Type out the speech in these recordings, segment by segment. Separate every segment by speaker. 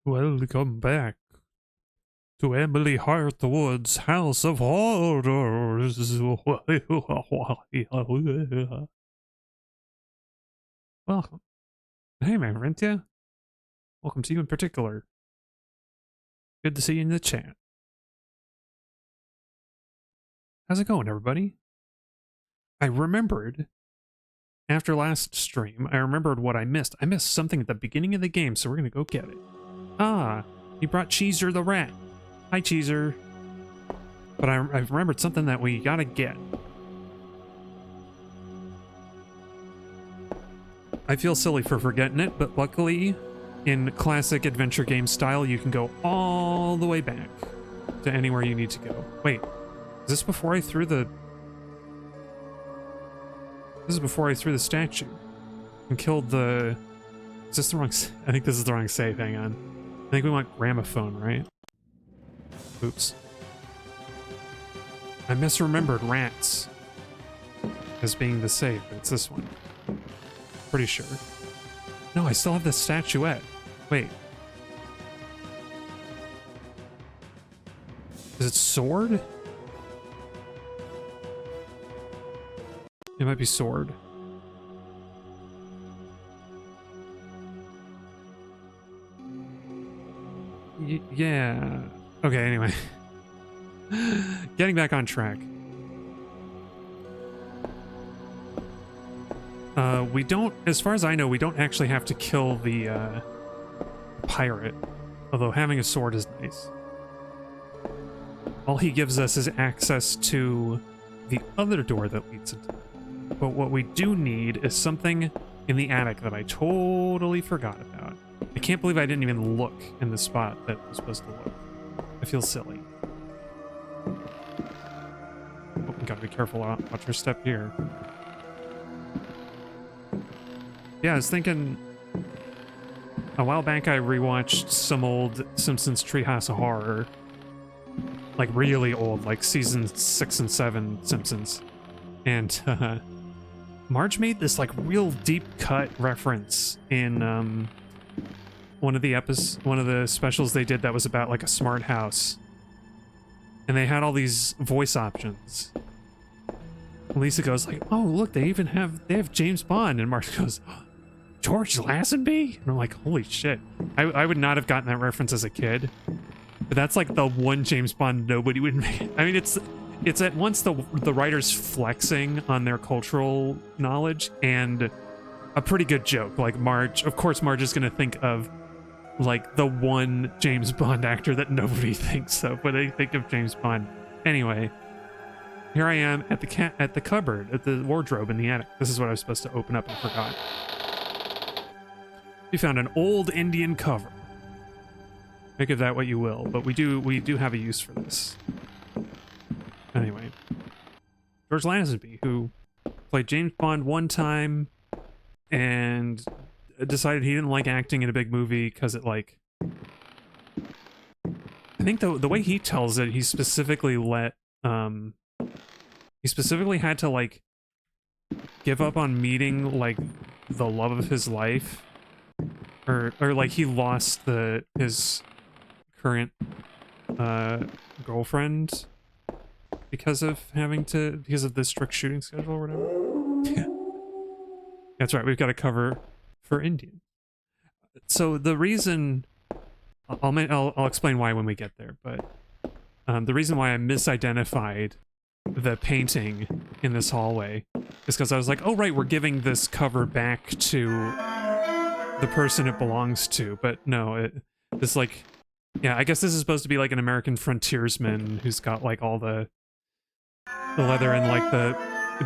Speaker 1: Welcome back to Emily Hartwood's House of Horrors. Welcome. Hey, man, Rentia. Welcome to you in particular. Good to see you in the chat. How's it going, everybody? I remembered, after last stream, I remembered what I missed. I missed something at the beginning of the game, so we're going to go get it. Ah, he brought Cheeser the rat. Hi, Cheeser. But I've remembered something that we gotta get. I feel silly for forgetting it, but luckily, in classic adventure game style, you can go all the way back to anywhere you need to go. Wait, is this before I threw the... This is before I threw the statue and killed the... Is this the wrong... I think this is the wrong save, hang on. I think we want gramophone, right? Oops. I misremembered rats as being the save, but it's this one. Pretty sure. No, I still have the statuette. Wait. Is it sword? It might be sword. Yeah. Okay, anyway. Getting back on track. We don't, as far as I know, we don't actually have to kill the pirate. Although having a sword is nice. All he gives us is access to the other door that leads into it. But what we do need is something in the attic that I totally forgot about. I can't believe I didn't even look in the spot that I was supposed to look. I feel silly. Oh, we gotta be careful. Watch your step here. Yeah, I was thinking... A while back I rewatched some old Simpsons Treehouse of Horror. Like really old, like season 6 and 7 Simpsons. And Marge made this like real deep cut reference in one of the specials they did that was about like a smart house. And they had all these voice options. Lisa goes like, "Oh, look, they have James Bond," and Marge goes, "George Lazenby?" And I'm like, holy shit. I would not have gotten that reference as a kid. But that's like the one James Bond nobody would make. I mean, it's at once the writers flexing on their cultural knowledge and a pretty good joke. Like Marge, of course Marge is gonna think of like the one James Bond actor that nobody thinks of when they think of James Bond. Anyway, here I am at the cupboard, at the wardrobe in the attic. This is what I was supposed to open up and forgot. We found an old Indian cover. Make of that what you will, but we do have a use for this. Anyway, George Lazenby, who played James Bond one time and decided he didn't like acting in a big movie because it like... I think the way he tells it, he specifically he specifically had to like give up on meeting like the love of his life. Or like he lost his current girlfriend because of the strict shooting schedule or whatever. Yeah. That's right, we've got a cover for Indian. So the reason I'll explain why when we get there, but the reason why I misidentified the painting in this hallway is because I was like, oh right, we're giving this cover back to the person it belongs to, but no, it's like, yeah, I guess this is supposed to be like an American frontiersman who's got like all the leather and like the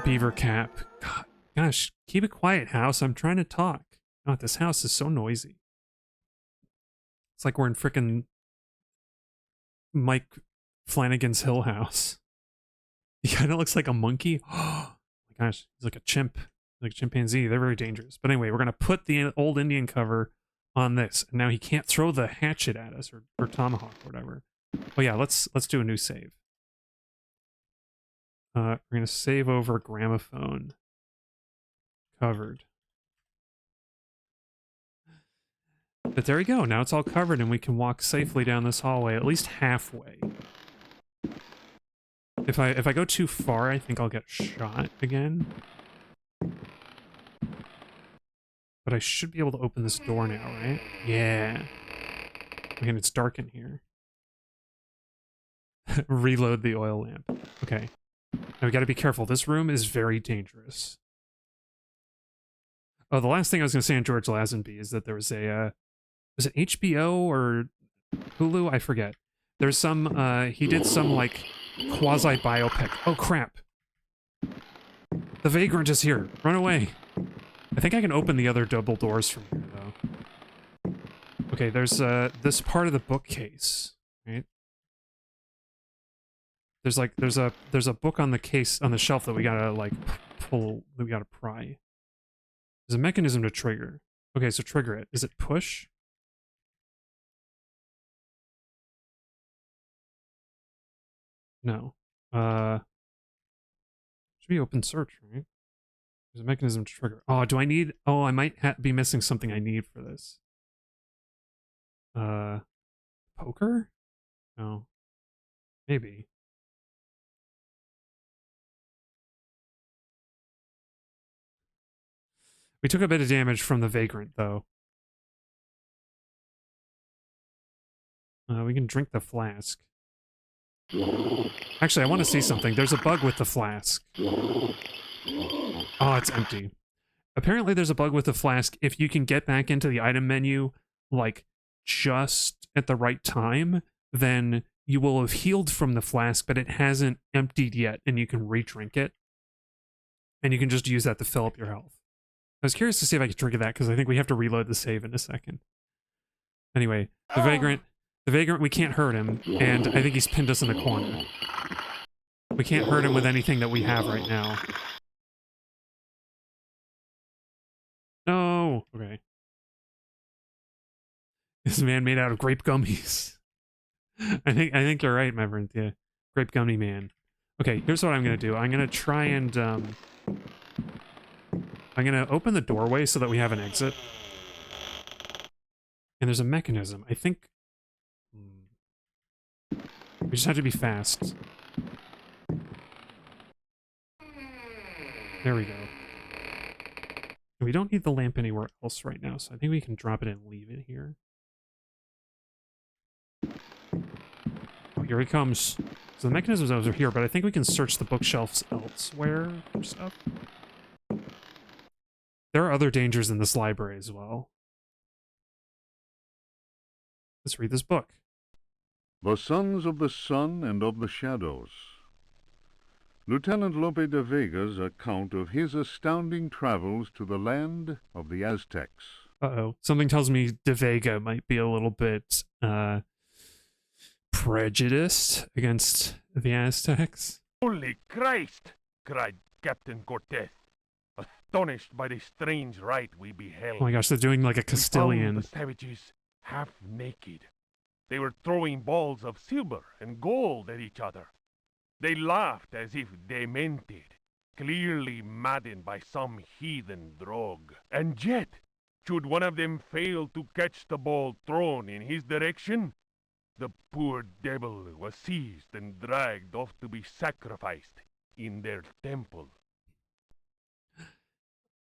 Speaker 1: beaver cap. God, gosh, keep it quiet, house. I'm trying to talk. God, this house is so noisy. It's like we're in frickin' Mike Flanagan's Hill House. He kind of looks like a monkey. Oh my gosh, he's like a chimp. Like chimpanzee. They're very dangerous. But anyway, we're gonna put the old Indian cover on this, and now he can't throw the hatchet at us or tomahawk or whatever. Oh yeah, let's do a new save. We're gonna save over gramophone. Covered. But there we go. Now it's all covered and we can walk safely down this hallway, at least halfway. If I go too far, I think I'll get shot again. But I should be able to open this door now, right? Yeah. Again, it's dark in here. Reload the oil lamp. Okay. Now we gotta be careful. This room is very dangerous. Oh, the last thing I was gonna say on George Lazenby is that there was a, was it HBO or Hulu? I forget. There's some, he did some, like, quasi-biopic. Oh, crap. The vagrant is here. Run away. I think I can open the other double doors from here, though. Okay, there's, this part of the bookcase, right? There's, like, there's a book on the case, on the shelf that we gotta, like, pull, that we gotta pry. There's a mechanism to trigger. Okay, so trigger it. Is it push? No. Should be open search, right? There's a mechanism to trigger. Oh, do I need... Oh, I might be missing something I need for this. Poker? No. Maybe. We took a bit of damage from the vagrant, though. We can drink the flask. Actually, I want to see something. There's a bug with the flask. Oh, it's empty. Apparently there's a bug with the flask. If you can get back into the item menu, like, just at the right time, then you will have healed from the flask, but it hasn't emptied yet, and you can re-drink it. And you can just use that to fill up your health. I was curious to see if I could trigger that, because I think we have to reload the save in a second. Anyway, the vagrant, we can't hurt him, and I think he's pinned us in the corner. We can't hurt him with anything that we have right now. No! Okay. This man made out of grape gummies. I think you're right, my friend. Yeah. Grape gummy man. Okay, here's what I'm gonna do. I'm gonna try and, I'm gonna open the doorway so that we have an exit. And there's a mechanism. I think... We just have to be fast. There we go. And we don't need the lamp anywhere else right now, so I think we can drop it and leave it here. Oh, here he comes. So the mechanism's over here, but I think we can search the bookshelves elsewhere for stuff. There are other dangers in this library as well. Let's read this book.
Speaker 2: The Sons of the Sun and of the Shadows. Lieutenant Lope de Vega's account of his astounding travels to the land of the Aztecs.
Speaker 1: Uh-oh. Something tells me De Vega might be a little bit, prejudiced against the Aztecs.
Speaker 3: Holy Christ! Cried Captain Cortez, astonished by the strange rite we beheld.
Speaker 1: Oh my gosh, they're doing like a Castilian.
Speaker 3: We found the savages half naked. They were throwing balls of silver and gold at each other. They laughed as if demented, clearly maddened by some heathen drug. And yet, should one of them fail to catch the ball thrown in his direction, the poor devil was seized and dragged off to be sacrificed in their temple.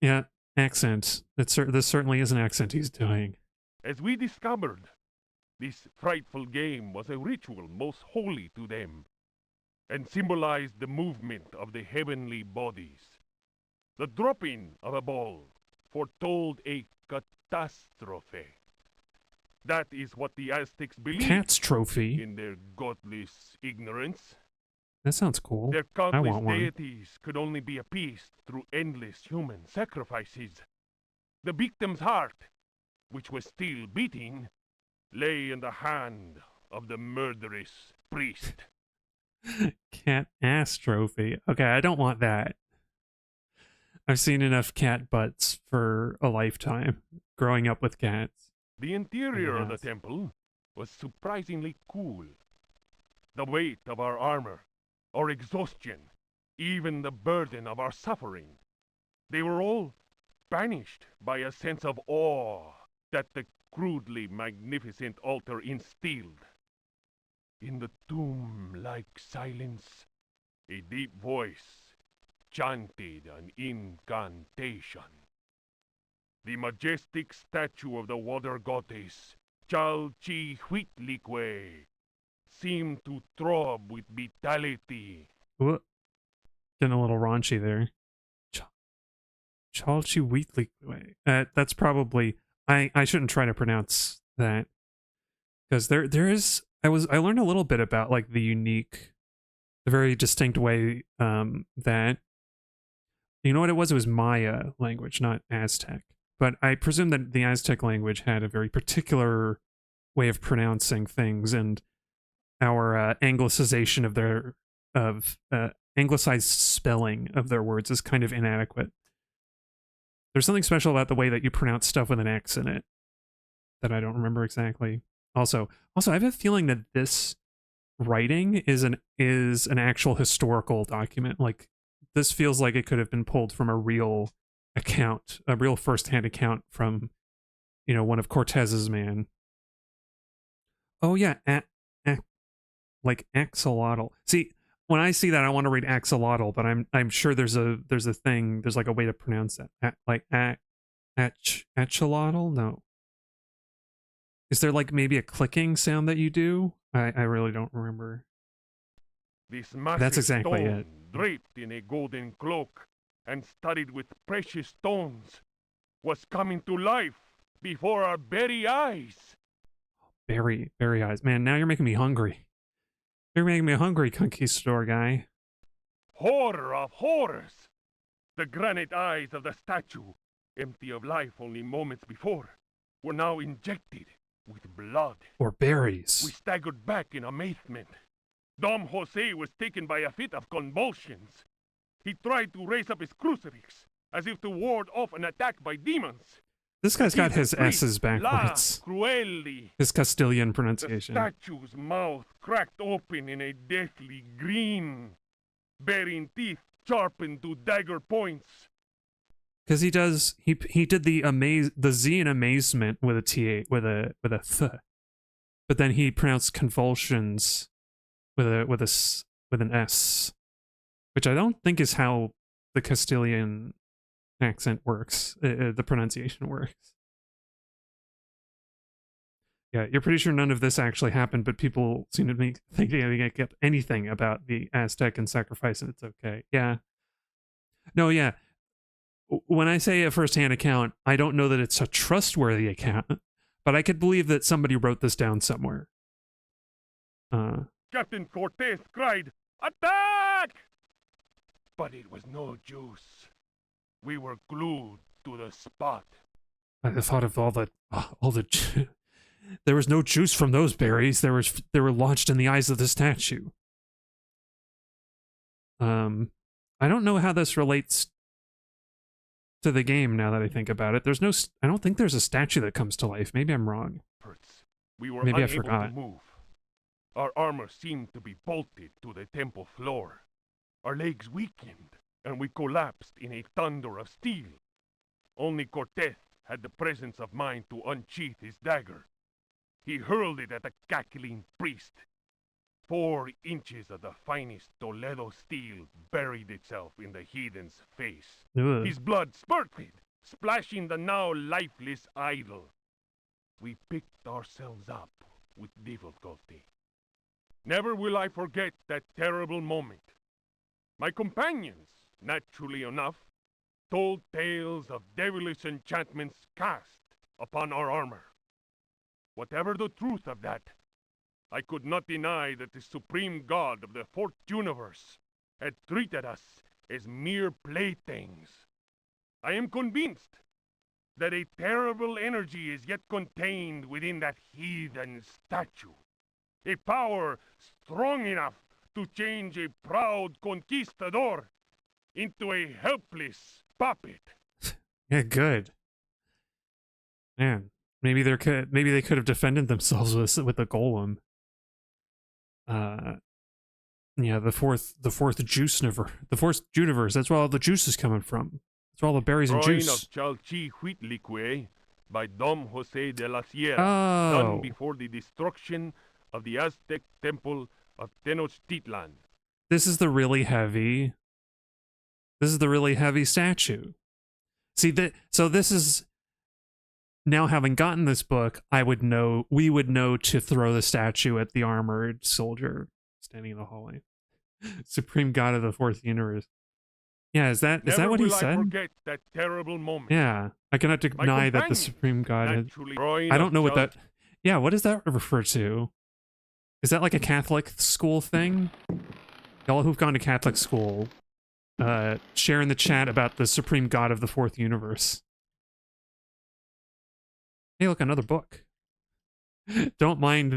Speaker 1: Yeah, accent. This certainly is an accent he's doing.
Speaker 3: As we discovered, this frightful game was a ritual most holy to them, and symbolized the movement of the heavenly bodies. The dropping of a ball foretold a catastrophe. That is what the Aztecs believed.
Speaker 1: Cat's trophy.
Speaker 3: In their godless ignorance.
Speaker 1: That sounds cool.
Speaker 3: Their
Speaker 1: I
Speaker 3: countless
Speaker 1: want one.
Speaker 3: deities could only be appeased through endless human sacrifices. The victim's heart, which was still beating, lay in the hand of the murderous priest.
Speaker 1: Cat ass trophy. Okay, I don't want that. I've seen enough cat butts for a lifetime, growing up with cats.
Speaker 3: The interior of the temple was surprisingly cool. The weight of our armor, our exhaustion, even the burden of our suffering, they were all banished by a sense of awe that the crudely magnificent altar instilled. In the tomb-like silence, a deep voice chanted an incantation. The majestic statue of the water goddess, Chalchi seemed to throb with vitality.
Speaker 1: What? Getting a little raunchy there. Chalchi Wheatley. That's probably I shouldn't try to pronounce that because there is I learned a little bit about like the very distinct way that you know what it was? It was Maya language, not Aztec. But I presume that the Aztec language had a very particular way of pronouncing things, and our anglicization of their anglicized spelling of their words is kind of inadequate. There's something special about the way that you pronounce stuff with an X in it that I don't remember exactly. Also, I have a feeling that this writing is an actual historical document. Like, this feels like it could have been pulled from a real account, a real first-hand account from, you know, one of Cortez's man. Oh yeah, like axolotl. See, when I see that, I want to read axolotl, but I'm sure there's a thing, there's like a way to pronounce that. Axolotl? No. Is there like maybe a clicking sound that you do? I really don't remember.
Speaker 3: This massive
Speaker 1: That's exactly
Speaker 3: stone,
Speaker 1: it.
Speaker 3: draped in a golden cloak and studded with precious stones, was coming to life before our very eyes.
Speaker 1: Berry eyes. Man, now you're making me hungry. You're making me hungry, conquistador guy.
Speaker 3: Horror of horrors! The granite eyes of the statue, empty of life only moments before, were now injected with blood.
Speaker 1: Or berries.
Speaker 3: We staggered back in amazement. Dom Jose was taken by a fit of convulsions. He tried to raise up his crucifix, as if to ward off an attack by demons.
Speaker 1: This guy's got his
Speaker 3: priest
Speaker 1: S's backwards.
Speaker 3: laughed cruelly.
Speaker 1: His Castilian
Speaker 3: The
Speaker 1: pronunciation.
Speaker 3: statue's mouth cracked open in a deathly grin, bearing teeth sharpened to dagger points.
Speaker 1: Because he did the Z in amazement with a T with a th, but then he pronounced convulsions with an S, which I don't think is how the Castilian accent works. The pronunciation works. Yeah, you're pretty sure none of this actually happened, but people seem to be thinking they can get anything about the Aztec and sacrifice, and it's okay. Yeah. No, yeah. When I say a first-hand account, I don't know that it's a trustworthy account, but I could believe that somebody wrote this down somewhere.
Speaker 3: Captain Cortez cried, "Attack!" But it was no use. We were glued to the spot.
Speaker 1: I thought of all the there was no juice from those berries. They were launched in the eyes of the statue. I don't know how this relates to the game now that I think about it. I don't think there's a statue that comes to life. Maybe I'm wrong.
Speaker 3: We were
Speaker 1: Maybe I
Speaker 3: unable
Speaker 1: forgot.
Speaker 3: to move. Our armor seemed to be bolted to the temple floor. Our legs weakened, and we collapsed in a thunder of steel. Only Cortez had the presence of mind to unsheath his dagger. He hurled it at the cackling priest. 4 inches of the finest Toledo steel buried itself in the heathen's face.
Speaker 1: Ugh.
Speaker 3: His blood spurted, splashing the now lifeless idol. We picked ourselves up with difficulty. Never will I forget that terrible moment. My companions, naturally enough, told tales of devilish enchantments cast upon our armor. Whatever the truth of that, I could not deny that the supreme god of the fourth universe had treated us as mere playthings. I am convinced that a terrible energy is yet contained within that heathen statue. A power strong enough to change a proud conquistador into a helpless puppet.
Speaker 1: Yeah, good. Man, maybe they could have defended themselves with a golem. Yeah, the fourth juice-niver. The fourth universe, that's where all the juice is coming from. That's where all the berries and
Speaker 3: Drawing
Speaker 1: juice.
Speaker 3: of Chalchi Huitlique, by Dom Jose de la Sierra, done
Speaker 1: Oh,
Speaker 3: before the destruction of the Aztec temple of Tenochtitlan.
Speaker 1: this is the really heavy. This is the really heavy statue. See that? So this is now having gotten this book. I would know. We would know to throw the statue at the armored soldier standing in the hallway. Supreme God of the Fourth Universe. Yeah, is that
Speaker 3: Never
Speaker 1: what he
Speaker 3: will I
Speaker 1: said?
Speaker 3: forget that terrible moment.
Speaker 1: Yeah, I cannot
Speaker 3: My
Speaker 1: deny that the
Speaker 3: companion,
Speaker 1: Supreme God.
Speaker 3: naturally drawing
Speaker 1: I don't know what
Speaker 3: of
Speaker 1: that. Yeah, what does that refer to? Is that like a Catholic school thing? Y'all who've gone to Catholic school, share in the chat about the Supreme God of the Fourth Universe. Hey, look, another book. Don't mind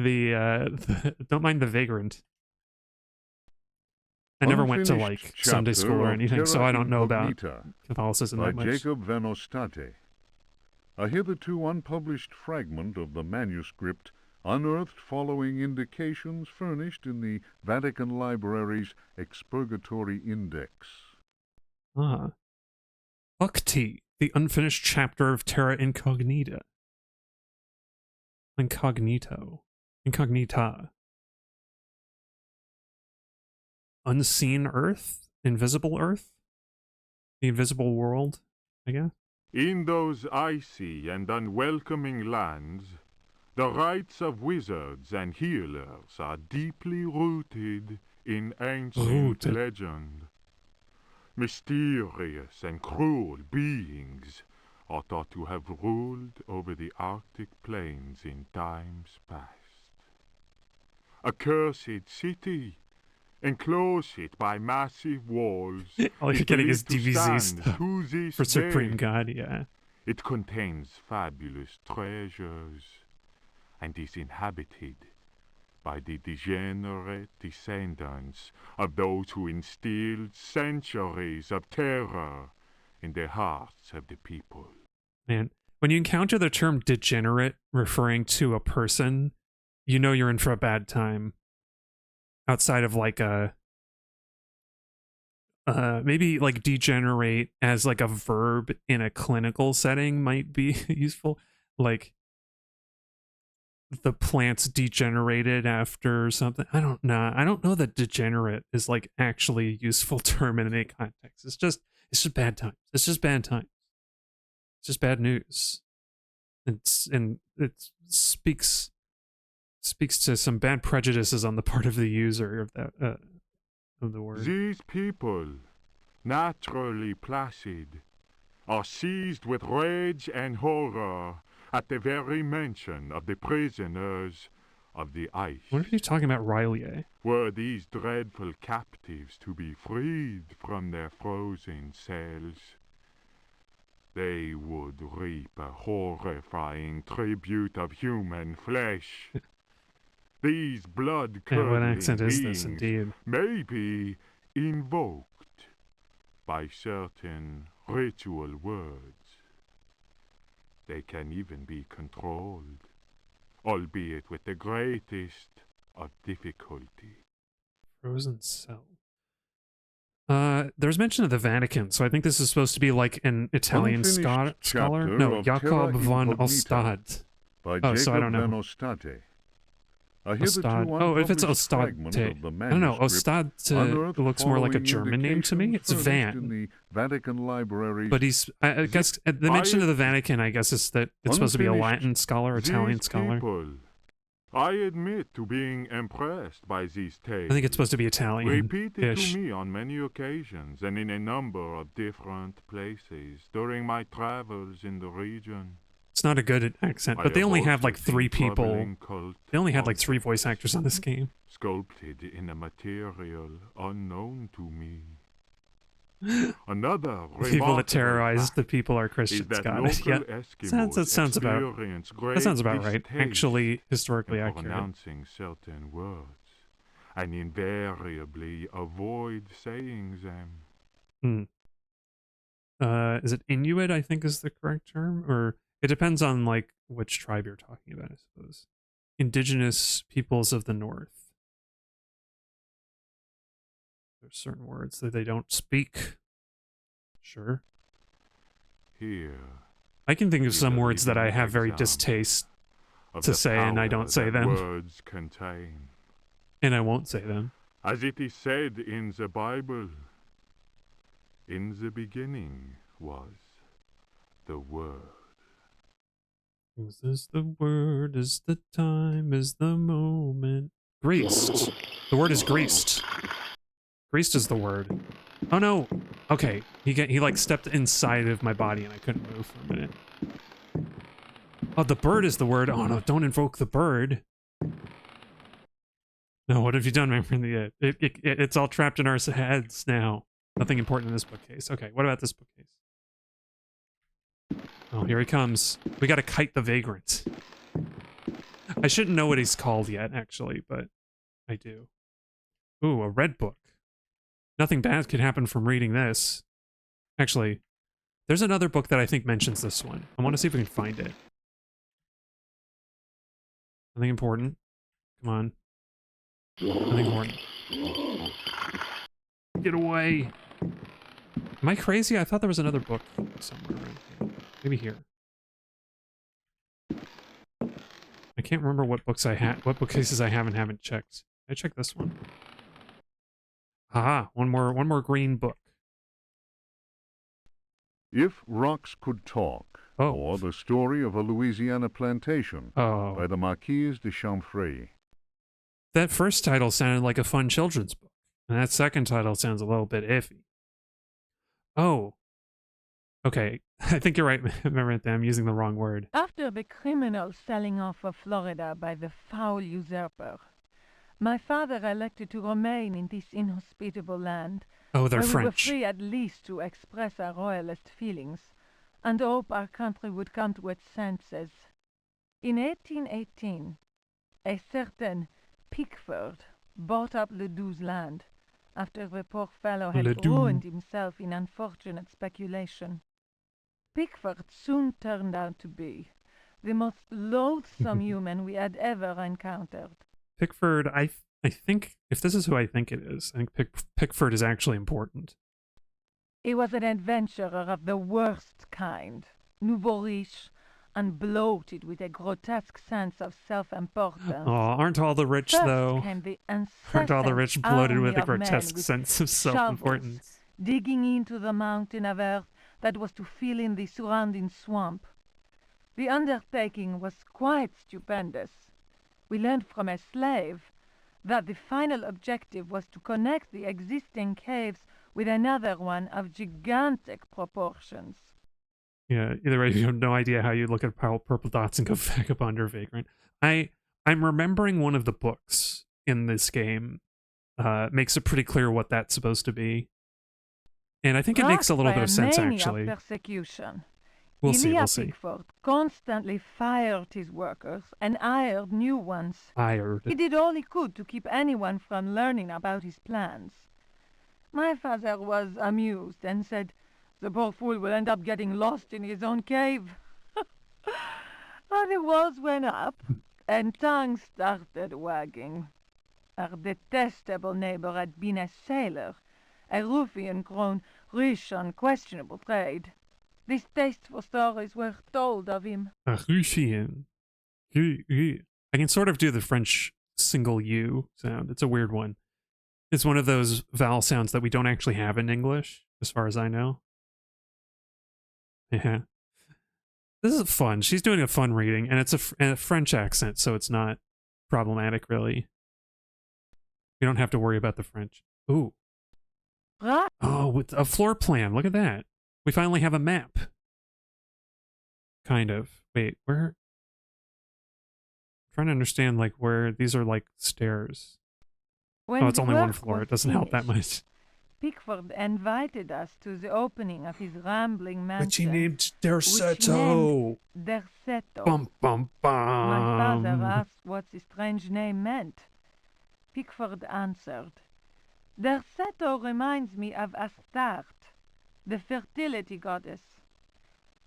Speaker 1: don't mind the vagrant. I never went to
Speaker 2: Unfinished
Speaker 1: like Sunday
Speaker 2: chapter
Speaker 1: school or
Speaker 2: of
Speaker 1: anything, so
Speaker 2: Terra
Speaker 1: I don't know about
Speaker 2: Incognita
Speaker 1: Catholicism
Speaker 2: by
Speaker 1: that much.
Speaker 2: Jacob Van Ostate. A hitherto unpublished fragment of the manuscript unearthed following indications furnished in the Vatican Library's Expurgatory Index.
Speaker 1: Ah. Bhakti, the unfinished chapter of Terra Incognita. Incognito. Incognita. Unseen Earth? Invisible Earth? The invisible world, I guess?
Speaker 4: In those icy and unwelcoming lands, the rites of wizards and healers are deeply rooted in ancient legend. Mysterious and cruel beings are thought to have ruled over the Arctic plains in times past. A cursed city, enclosed by massive walls,
Speaker 1: All
Speaker 4: is
Speaker 1: you're getting is
Speaker 4: believed to
Speaker 1: DBZ
Speaker 4: stand
Speaker 1: stuff
Speaker 4: to this
Speaker 1: for Supreme
Speaker 4: day.
Speaker 1: God, yeah.
Speaker 4: It contains fabulous treasures and is inhabited by the degenerate descendants of those who instilled centuries of terror in the hearts of the people.
Speaker 1: Man, when you encounter the term degenerate referring to a person, you know you're in for a bad time. Outside of like a maybe like degenerate as like a verb in a clinical setting might be useful. Like the plant's degenerated after something. I don't know. I don't know that degenerate is like actually a useful term in any context. It's just bad times. It's just bad times. It's just bad news. It speaks to some bad prejudices on the part of the user of that of the word.
Speaker 4: These people, naturally placid, are seized with rage and horror at the very mention of the prisoners of the ice.
Speaker 1: What are you talking about, Riley?
Speaker 4: Were these dreadful captives to be freed from their frozen cells, they would reap a horrifying tribute of human flesh. These blood-curdling
Speaker 1: what accent is
Speaker 4: beings
Speaker 1: this, indeed?
Speaker 4: may be invoked by certain ritual words. They can even be controlled, albeit with the greatest of difficulty.
Speaker 1: Frozen cell. There's mention of the Vatican, so I think this is supposed to be like an Italian
Speaker 2: Unfinished
Speaker 1: scholar.
Speaker 2: chapter
Speaker 1: No,
Speaker 2: of
Speaker 1: Jacob
Speaker 2: Terra
Speaker 1: von
Speaker 2: Incognita
Speaker 1: Ostad.
Speaker 2: by
Speaker 1: Oh, so I
Speaker 2: Jacob
Speaker 1: don't know.
Speaker 2: Van Ostate. A hitherto
Speaker 1: Ostad. Oh, if it's
Speaker 2: unpublished fragment
Speaker 1: Ostate.
Speaker 2: of the
Speaker 1: I don't know.
Speaker 2: manuscript
Speaker 1: Ostad
Speaker 2: unearthed
Speaker 1: looks more like a
Speaker 2: following
Speaker 1: German name to me. It's
Speaker 2: indications furnished in
Speaker 1: Van.
Speaker 2: the Vatican Library's
Speaker 1: But he's, I guess, the mention of the Vatican, I guess, is that it's supposed to be a
Speaker 2: Unfinished
Speaker 1: Latin scholar, Italian
Speaker 4: These
Speaker 1: scholar.
Speaker 4: people, I admit to being impressed by these tales.
Speaker 1: I think it's supposed to be
Speaker 4: Repeated
Speaker 1: Italian-ish.
Speaker 4: to me on many occasions and in a number of different places during my travels in the region.
Speaker 1: It's not a good accent,
Speaker 4: I
Speaker 1: but they only
Speaker 4: also
Speaker 1: have like
Speaker 4: seen
Speaker 1: 3 people.
Speaker 4: troubling cult
Speaker 1: They only had like
Speaker 4: monsters
Speaker 1: 3 voice actors on this game.
Speaker 4: sculpted in a material unknown to me. Another
Speaker 1: The people that
Speaker 4: remarkable
Speaker 1: terrorized
Speaker 4: fact
Speaker 1: the people are
Speaker 4: is
Speaker 1: Christians.
Speaker 4: that
Speaker 1: Got
Speaker 4: local
Speaker 1: it. Yeah.
Speaker 4: Eskimos
Speaker 1: That sounds about.
Speaker 4: experience
Speaker 1: That
Speaker 4: great
Speaker 1: sounds about right.
Speaker 4: distaste
Speaker 1: Actually, historically
Speaker 4: in
Speaker 1: accurate.
Speaker 4: pronouncing certain words, and invariably avoid saying them.
Speaker 1: Is it Inuit? I think is the correct term, or it depends on like which tribe you're talking about. I suppose. Indigenous peoples of the North. There's certain words that they don't speak. Sure.
Speaker 4: Here,
Speaker 1: I can think of
Speaker 4: Is
Speaker 1: some
Speaker 4: a
Speaker 1: words that I
Speaker 4: living
Speaker 1: have very
Speaker 4: example
Speaker 1: distaste
Speaker 4: of
Speaker 1: to
Speaker 4: the
Speaker 1: say, and I
Speaker 4: power
Speaker 1: don't say
Speaker 4: that
Speaker 1: them.
Speaker 4: words contain.
Speaker 1: And I won't say them.
Speaker 4: As it is said in the Bible, in the beginning was the Word.
Speaker 1: Is this the word? Is the time? Is the moment? Greased. The word is greased. Greased is the word. Oh no. Okay. He like stepped inside of my body and I couldn't move for a minute. Oh, the bird is the word. Oh no, don't invoke the bird. No, what have you done, my friend? It's all trapped in our heads now. Nothing important in this bookcase. Okay, what about this bookcase? Oh, here he comes. We gotta kite the vagrant. I shouldn't know what he's called yet, actually, but I do. Ooh, a red book. Nothing bad could happen from reading this. Actually, there's another book that I think mentions this one. I want to see if we can find it. Nothing important. Come on. Nothing important. Get away! Am I crazy? I thought there was another book somewhere around here. Maybe here. I can't remember what books I had, what bookcases I have and haven't checked. I checked this one. Aha, one more green book.
Speaker 2: If Rocks Could Talk,
Speaker 1: Oh.
Speaker 2: or The Story of a Louisiana Plantation,
Speaker 1: Oh.
Speaker 2: by the Marquise de Chamfray.
Speaker 1: That first title sounded like a fun children's book, and that second title sounds a little bit iffy. Oh. Okay, I think you're right. Remember, I'm using the wrong word.
Speaker 5: After the criminal selling off of Florida by the foul usurper, my father elected to remain in this inhospitable land,
Speaker 1: Oh, they're
Speaker 5: where we were
Speaker 1: French.
Speaker 5: free at least to express our royalist feelings, and hope our country would come to its senses. In 1818, a certain Pickford bought up Ledoux's land, after the poor fellow had
Speaker 1: Ledoux.
Speaker 5: ruined himself in unfortunate speculation. Pickford soon turned out to be the most loathsome human we had ever encountered.
Speaker 1: Pickford, I think, if this is who I think it is, I think Pickford is actually important.
Speaker 5: He was an adventurer of the worst kind, nouveau riche, and bloated with a grotesque sense of self-importance.
Speaker 1: Aw, aren't all the rich,
Speaker 5: First
Speaker 1: though?
Speaker 5: came the
Speaker 1: Aren't all the
Speaker 5: incessant
Speaker 1: rich bloated with
Speaker 5: army
Speaker 1: a
Speaker 5: of men
Speaker 1: grotesque
Speaker 5: with
Speaker 1: sense of
Speaker 5: shovels,
Speaker 1: self-importance?
Speaker 5: digging into the mountain of earth that was to fill in the surrounding swamp. The undertaking was quite stupendous. We learned from a slave that the final objective was to connect the existing caves with another one of gigantic proportions.
Speaker 1: Yeah, either way, you have no idea how you look at purple dots and go vagabond or vagrant. I'm remembering one of the books in this game makes it pretty clear what that's supposed to be. And I think it makes a little
Speaker 5: Racked
Speaker 1: bit of
Speaker 5: by a
Speaker 1: sense,
Speaker 5: mania
Speaker 1: actually.
Speaker 5: of persecution,
Speaker 1: We'll see,
Speaker 5: Elia
Speaker 1: we'll see.
Speaker 5: Pickford constantly fired his workers and hired new ones.
Speaker 1: Fired.
Speaker 5: He did all he could to keep anyone from learning about his plans. My father was amused and said, "The poor fool will end up getting lost in his own cave." The walls went up, and tongues started wagging. Our detestable neighbor had been a sailor, a ruffian grown rich on questionable trade. Distasteful stories were told of him.
Speaker 1: A Russian. I can sort of do the French single U sound. It's a weird one. It's one of those vowel sounds that we don't actually have in English, as far as I know. Yeah. This is fun. She's doing a fun reading, and it's a French accent, so it's not problematic, really. We don't have to worry about the French. Ooh.
Speaker 5: Right.
Speaker 1: Oh, with a floor plan. Look at that. We finally have a map. Kind of. Wait, where? I'm trying to understand, like, where these are, like, stairs.
Speaker 5: When
Speaker 1: Oh, it's
Speaker 5: the
Speaker 1: only one
Speaker 5: work
Speaker 1: floor.
Speaker 5: was
Speaker 1: It doesn't help that
Speaker 5: finished,
Speaker 1: much.
Speaker 5: Pickford invited us to the opening of his rambling mansion.
Speaker 1: But she named
Speaker 5: which
Speaker 1: Derceto.
Speaker 5: named Derceto.
Speaker 1: Bum bum bum.
Speaker 5: My father asked what the strange name meant. Pickford answered, "Derceto reminds me of Astarte, the fertility goddess.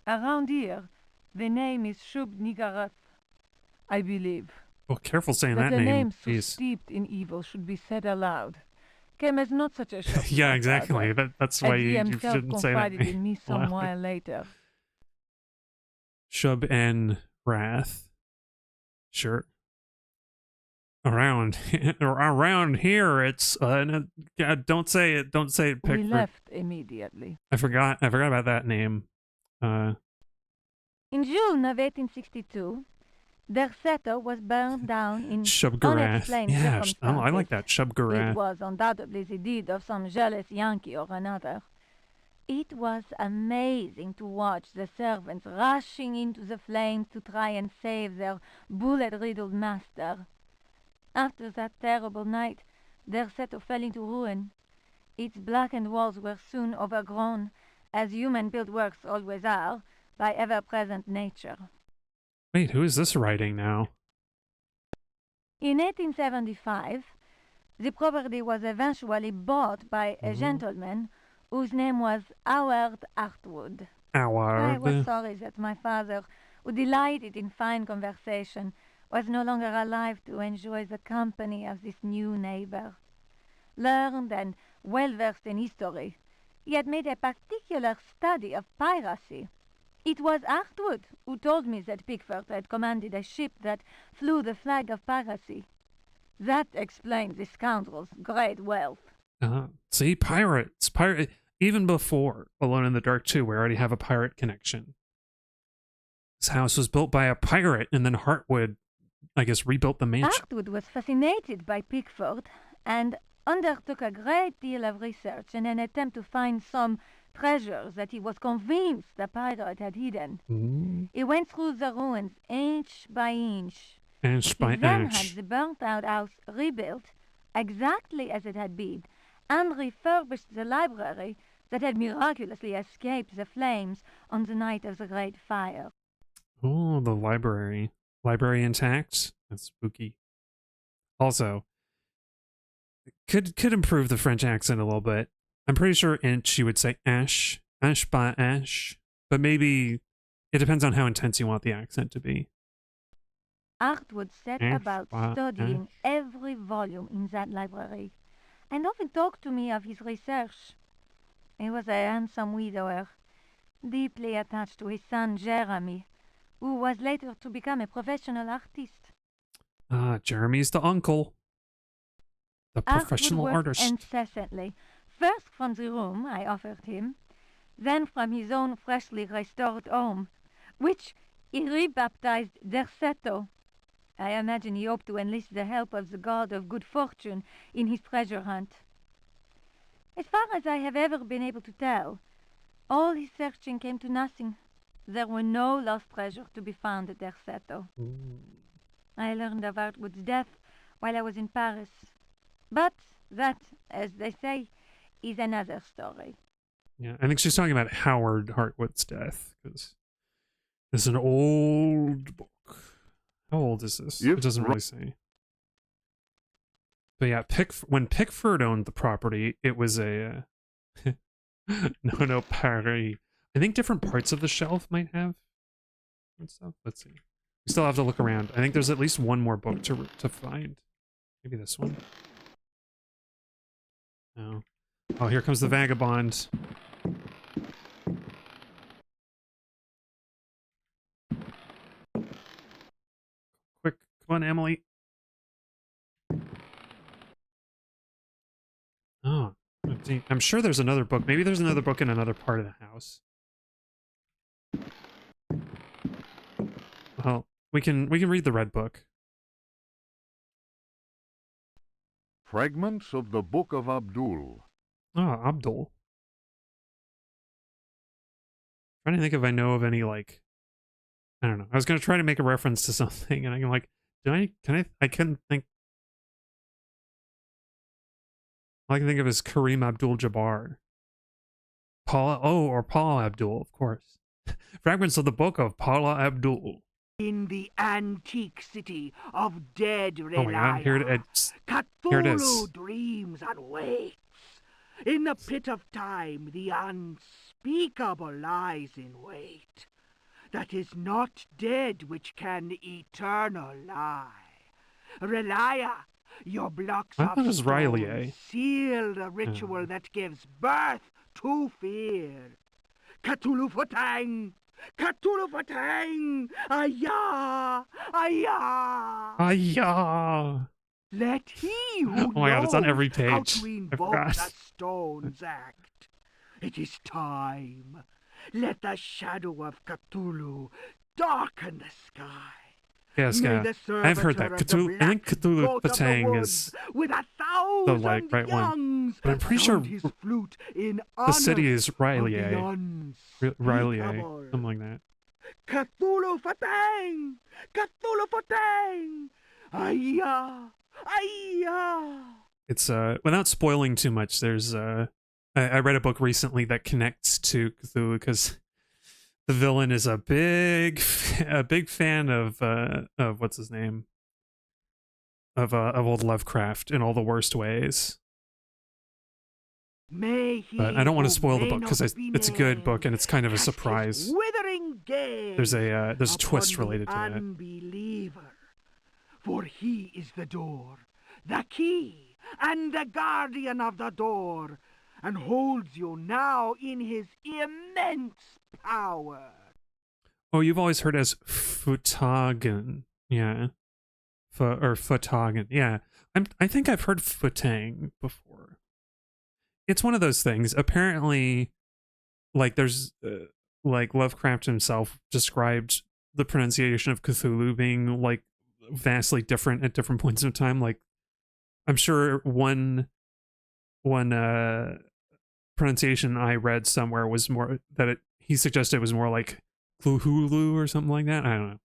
Speaker 5: Around here, the name is Shub-Niggurath, I believe.
Speaker 1: Oh, careful saying
Speaker 5: That
Speaker 1: that
Speaker 5: a
Speaker 1: name.
Speaker 5: name so
Speaker 1: Jeez.
Speaker 5: steeped in evil should be said aloud came as not such a shock to
Speaker 1: Yeah,
Speaker 5: my
Speaker 1: exactly.
Speaker 5: father,
Speaker 1: That's
Speaker 5: as
Speaker 1: why
Speaker 5: he
Speaker 1: you
Speaker 5: himself
Speaker 1: shouldn't say that
Speaker 5: confided in me some
Speaker 1: aloud.
Speaker 5: while later.
Speaker 1: Shub and Wrath. Sure. Around around here, it's don't say it. Don't say it.
Speaker 5: We
Speaker 1: Pickford.
Speaker 5: left immediately.
Speaker 1: I forgot about that name.
Speaker 5: In June of 1862, Derceto was burned down in
Speaker 1: Shubgarath.
Speaker 5: unexplained
Speaker 1: Yeah,
Speaker 5: circumstances.
Speaker 1: I like that.
Speaker 5: It
Speaker 1: Shubgarath.
Speaker 5: was undoubtedly the deed of some jealous Yankee or another. It was amazing to watch the servants rushing into the flames to try and save their bullet-riddled master. After that terrible night, Derceto fell into ruin. Its blackened walls were soon overgrown, as human-built works always are, by ever-present nature.
Speaker 1: Wait, who is this writing now?
Speaker 5: In 1875, the property was eventually bought by a gentleman whose name was Howard Hartwood. I was
Speaker 1: Howard.
Speaker 5: sorry that my father, who delighted in fine conversation, was no longer alive to enjoy the company of this new neighbor. Learned and well-versed in history, he had made a particular study of piracy. It was Hartwood who told me that Pickford had commanded a ship that flew the flag of piracy. That explained the scoundrel's great wealth.
Speaker 1: See, pirates. Even before Alone in the Dark 2, we already have a pirate connection. This house was built by a pirate, and then Hartwood, I guess, rebuilt the mansion.
Speaker 5: Hartwood was fascinated by Pickford and undertook a great deal of research in an attempt to find some treasures that he was convinced the pirate had hidden. He went through the ruins inch by inch.
Speaker 1: Inch by
Speaker 5: He then
Speaker 1: inch.
Speaker 5: had the burnt-out house rebuilt exactly as it had been, and refurbished the library that had miraculously escaped the flames on the night of the Great Fire.
Speaker 1: Oh, the library. Library intact? That's spooky. Also, could improve the French accent a little bit. I'm pretty sure inch you would say ash. Ash by ash. But maybe it depends on how intense you want the accent to be.
Speaker 5: Hartwood set about studying every volume in that library, and often talked to me of his research. He was a handsome widower, deeply attached to his son Jeremy, who was later to become a professional artist.
Speaker 1: Jeremy's the uncle. The professional
Speaker 5: Hartwood worked
Speaker 1: artist.
Speaker 5: incessantly, first from the room I offered him, then from his own freshly restored home, which he rebaptized Derceto. I imagine he hoped to enlist the help of the god of good fortune in his treasure hunt. As far as I have ever been able to tell, all his searching came to nothing. There were no lost treasures to be found at Derceto. I learned of Hartwood's death while I was in Paris. But that, as they say, is another story.
Speaker 1: Yeah, I think she's talking about Howard Hartwood's death, because it's an old book. How old is this? It doesn't really say. But yeah, when Pickford owned the property, it was a... no, Paris. I think different parts of the shelf might have stuff. Let's see. We still have to look around. I think there's at least one more book to find. Maybe this one? No. Oh, here comes the vagabond. Quick, come on, Emily. Oh, I'm sure there's another book. Maybe there's another book in another part of the house. Well, we can read the red book.
Speaker 2: Fragments of the Book of Abdul.
Speaker 1: Oh, Abdul. Trying to think if I know of any, like, I don't know. I was gonna try to make a reference to something, and I'm like, I couldn't think. All I can think of is Kareem Abdul-Jabbar. Paula Abdul, of course. Fragments of the Book of Paula Abdul.
Speaker 6: In the antique city of dead Relaya,
Speaker 1: Oh my god, here it is.
Speaker 6: Cthulhu dreams and waits. In the pit of time, the unspeakable lies in wait. That is not dead which can eternal lie. Relaya, your blocks
Speaker 1: I
Speaker 6: of
Speaker 1: thought it was Riley,
Speaker 6: stone seal the ritual that gives birth to fear. Cthulhu Futang, Cthulhu Fatang! Ayah! Ayah!
Speaker 1: Ah,
Speaker 6: Let he who
Speaker 1: oh my god, it's on
Speaker 6: knows
Speaker 1: every
Speaker 6: how
Speaker 1: page.
Speaker 6: to
Speaker 1: I
Speaker 6: invoke
Speaker 1: forgot.
Speaker 6: the stones act. It is time. Let the shadow of Cthulhu darken the sky.
Speaker 1: Yes,
Speaker 6: May
Speaker 1: yeah.
Speaker 6: the
Speaker 1: I've heard that.
Speaker 6: servitor of the
Speaker 1: Cthulhu, I think
Speaker 6: black
Speaker 1: Cthulhu
Speaker 6: goat of the
Speaker 1: Patang
Speaker 6: woods
Speaker 1: is
Speaker 6: with a
Speaker 1: the
Speaker 6: thousand
Speaker 1: right one.
Speaker 6: youngs
Speaker 1: But I'm pretty sure
Speaker 6: sound his flute in
Speaker 1: the city
Speaker 6: honor
Speaker 1: is
Speaker 6: of
Speaker 1: Riley,
Speaker 6: the
Speaker 1: Riley,
Speaker 6: unspeakable.
Speaker 1: something like that.
Speaker 6: Cthulhu Fatang! Cthulhu Fatang! Ayah! Ayah!
Speaker 1: It's without spoiling too much, there's I read a book recently that connects to Cthulhu because the villain is a big fan of what's his name? Of old Lovecraft in all the worst ways.
Speaker 6: May he
Speaker 1: But I don't want to
Speaker 6: who
Speaker 1: spoil the
Speaker 6: may
Speaker 1: book because
Speaker 6: not be
Speaker 1: it's a good book and it's kind of a
Speaker 6: cast his
Speaker 1: surprise.
Speaker 6: withering gaze
Speaker 1: There's a twist
Speaker 6: upon the
Speaker 1: related to that.
Speaker 6: unbeliever. For he is the door, the key, and the guardian of the door, and holds you now in his immense power.
Speaker 1: Oh, you've always heard as Futagan, yeah, or Futagan, yeah. I think I've heard Futang before. It's one of those things. Apparently, like there's like Lovecraft himself described the pronunciation of Cthulhu being like vastly different at different points in time. Like I'm sure one pronunciation I read somewhere was more that he suggested it was more like Cluhulu or something like that. I don't know.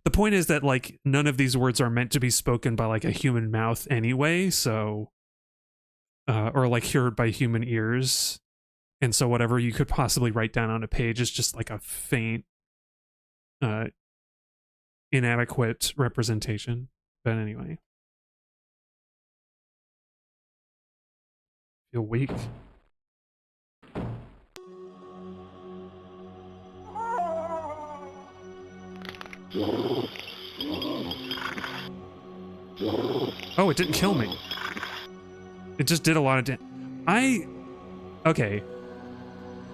Speaker 1: The point is that like none of these words are meant to be spoken by like a human mouth anyway, so or like heard by human ears. And so whatever you could possibly write down on a page is just like a faint inadequate representation. But anyway. Feel weak. Oh, it didn't kill me. It just did a lot of damage. Okay.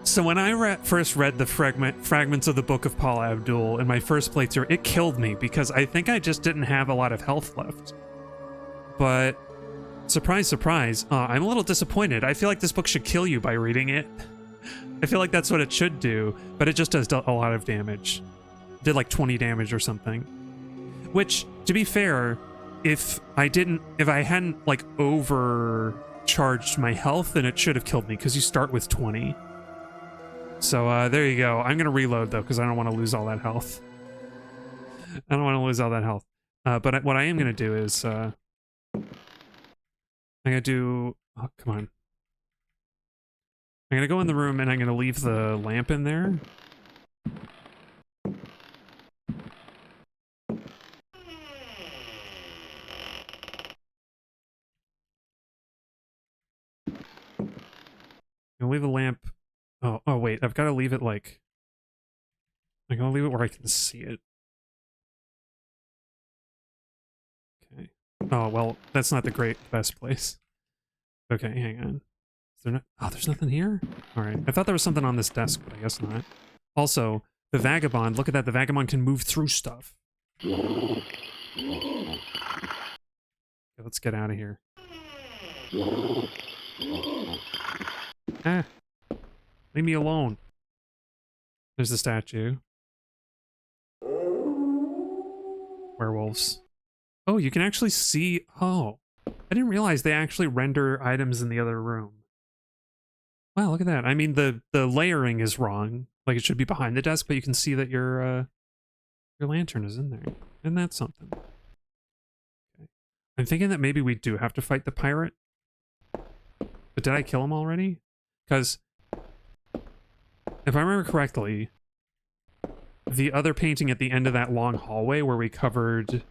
Speaker 1: So when I first read the fragments of the Book of Paul Abdul in my first playthrough, it killed me because I think I just didn't have a lot of health left. But surprise, surprise, I'm a little disappointed. I feel like this book should kill you by reading it. I feel like that's what it should do, but it just does a lot of damage. It did like 20 damage or something. Which, to be fair, if I hadn't like overcharged my health, then it should have killed me because you start with 20. So there you go. I'm gonna reload though because I don't want to lose all that health. I don't want to lose all that health. But what I am gonna do is I'm gonna do. Oh, come on. I'm gonna go in the room and I'm gonna leave the lamp in there. I'll leave the lamp. Oh wait, I've got to leave it like. I'm gonna leave it where I can see it. Okay. Oh well, that's not the best place. Okay, hang on. Is there not? Oh, there's nothing here. All right. I thought there was something on this desk, but I guess not. Also, the vagabond. Look at that. The vagabond can move through stuff. Okay, let's get out of here. Ah. Leave me alone. There's the statue. Werewolves. Oh, you can actually see... Oh. I didn't realize they actually render items in the other room. Wow, look at that. I mean, the layering is wrong. Like, it should be behind the desk, but you can see that your lantern is in there. Isn't that something? Okay. I'm thinking that maybe we do have to fight the pirate. But did I kill him already? Because... if I remember correctly, the other painting at the end of that long hallway where we covered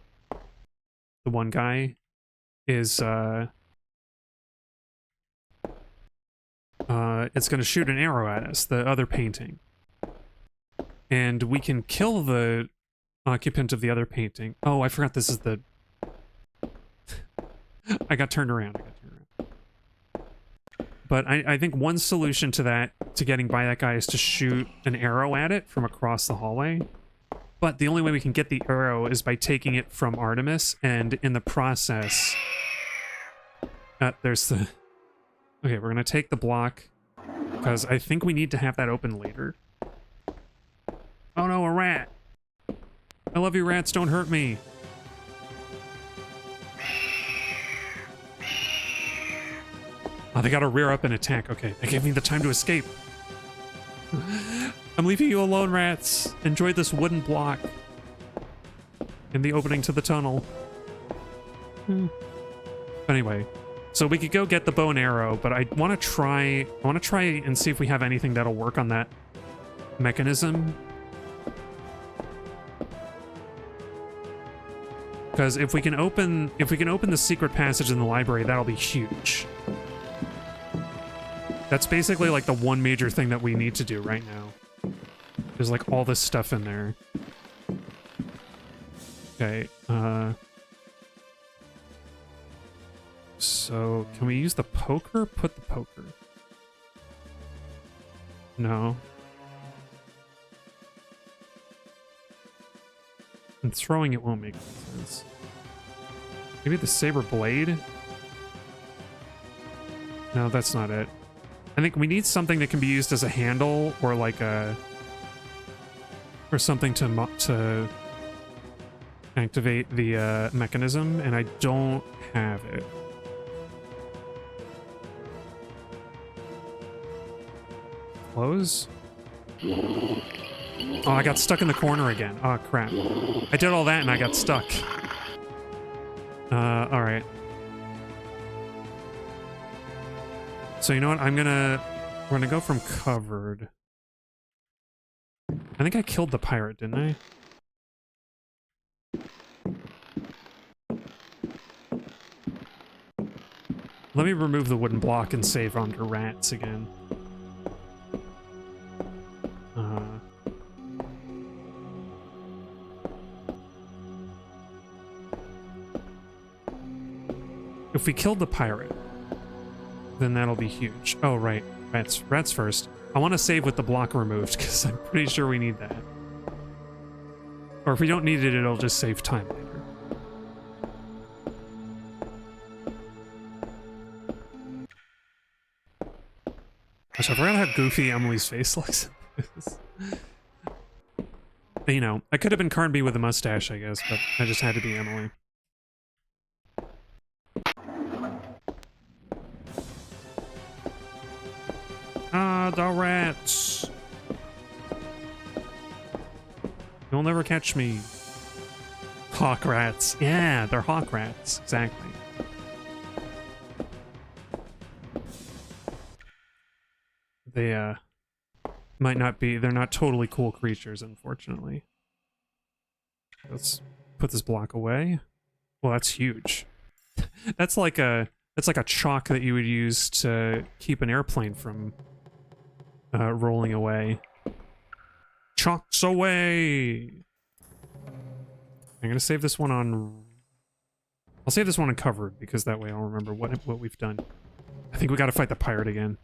Speaker 1: the one guy is, it's going to shoot an arrow at us, the other painting. And we can kill the occupant of the other painting. Oh, I forgot this is the... I got turned around. But I think one solution to that to getting by that guy is to shoot an arrow at it from across the hallway. But the only way we can get the arrow is by taking it from Artemis, and in the process... there's the... Okay, we're gonna take the block, because I think we need to have that open later. Oh no, a rat! I love you, rats, don't hurt me! Oh, they gotta rear up and attack. Okay, they gave me the time to escape. I'm leaving you alone, rats. Enjoy this wooden block in the opening to the tunnel. Anyway, so we could go get the bow and arrow, but I want to try and see if we have anything that'll work on that mechanism. Because if we can open the secret passage in the library, that'll be huge. That's basically like the one major thing that we need to do right now. There's like all this stuff in there. Okay, so can we use the poker? Put the poker. No. And throwing it won't make sense. Maybe the saber blade? No, that's not it. I think we need something that can be used as a handle or like a... or something to activate the mechanism, and I don't have it. Close? Oh, I got stuck in the corner again. Oh, crap. I did all that and I got stuck. Alright. So you know what? We're gonna go from covered. I think I killed the pirate, didn't I? Let me remove the wooden block and save under rats again. If we killed the pirate, then that'll be huge. Oh, right. Rats first. I want to save with the block removed, because I'm pretty sure we need that. Or if we don't need it, it'll just save time later. Gosh, I forgot how goofy Emily's face looks. You know, I could have been Carnby with a mustache, I guess, but I just had to be Emily. Ah, the rats! You'll never catch me. Hawk rats. Yeah, they're hawk rats. Exactly. They, might not be... They're not totally cool creatures, unfortunately. Let's put this block away. Well, that's huge. That's like a chalk that you would use to keep an airplane from rolling away. Chalks away! I'm gonna save this one on... I'll save this one on covered, because that way I'll remember what we've done. I think we gotta fight the pirate again.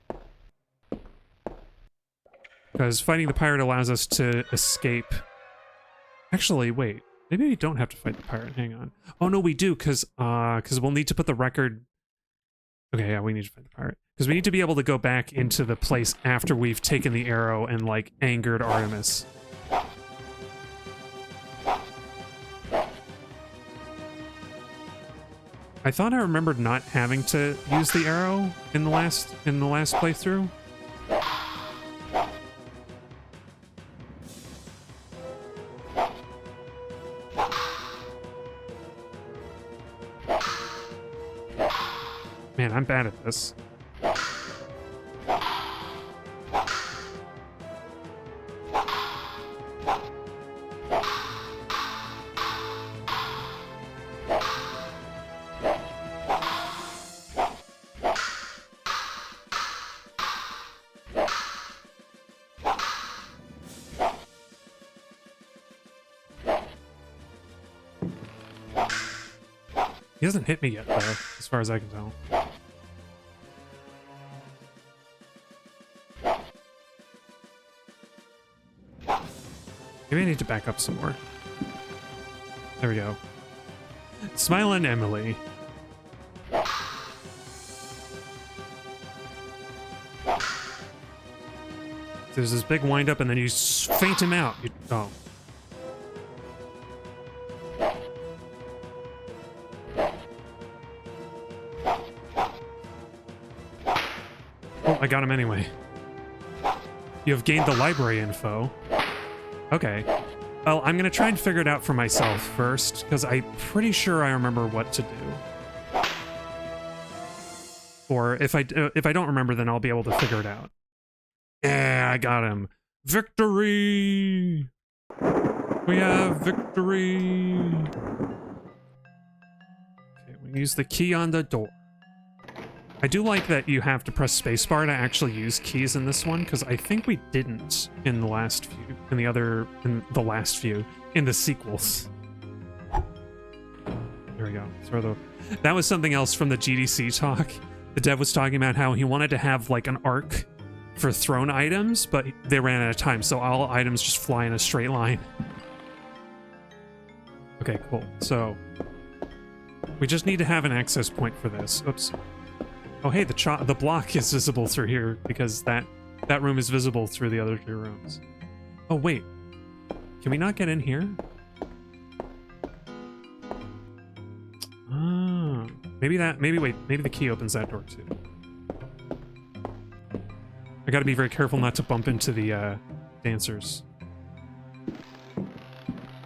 Speaker 1: Because fighting the pirate allows us to escape. Actually, wait. Maybe we don't have to fight the pirate. Hang on. Oh, no, we do, because we'll need to put the record... Okay, yeah, we need to fight the pirate. Because we need to be able to go back into the place after we've taken the arrow and, like, angered Artemis. I thought I remembered not having to use the arrow in the last playthrough. Man, I'm bad at this. He hasn't hit me yet, though, as far as I can tell. Maybe I need to back up some more. There we go. Smiling Emily. There's this big wind up and then you faint him out. Oh. Oh, I got him anyway. You have gained the library info. Okay. Well, I'm gonna try and figure it out for myself first, because I'm pretty sure I remember what to do. Or if I don't remember, then I'll be able to figure it out. Yeah, I got him. Victory! We have victory! Okay, we use the key on the door. I do like that you have to press spacebar to actually use keys in this one, because I think we didn't in the last few, in the sequels. There we go. That was something else from the GDC talk. The dev was talking about how he wanted to have like an arc for thrown items, but they ran out of time, so all items just fly in a straight line. Okay, cool. So we just need to have an access point for this. Oops. Oh, hey, the block is visible through here because that room is visible through the other two rooms. Oh, wait. Can we not get in here? Ah, maybe the key opens that door too. I gotta be very careful not to bump into the dancers.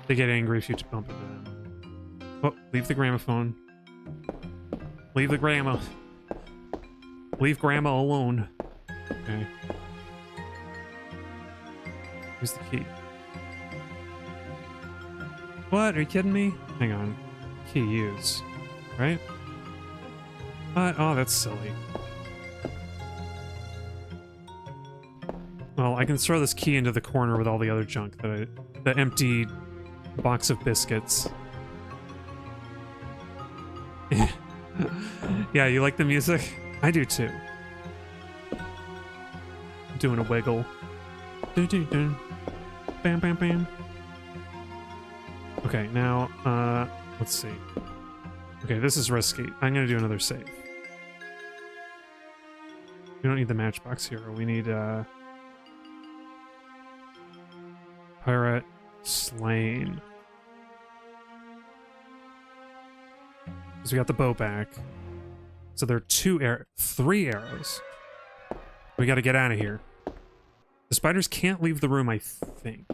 Speaker 1: They get angry if you bump into them. Oh, leave the gramophone. Leave the grandma. Leave grandma alone. Okay. Here's the key. What? Are you kidding me? Hang on. Key use. Right? What? Oh, that's silly. Well, I can throw this key into the corner with all the other junk, the empty box of biscuits. Yeah, you like the music? I do too. Doing a wiggle. Dun, dun, dun. Bam, bam, bam. Okay, now, let's see. Okay, this is risky. I'm gonna do another save. We don't need the matchbox hero. We need, Pirate slain. So we got the bow back. So there are 3 arrows. We gotta get out of here. The spiders can't leave the room, I think.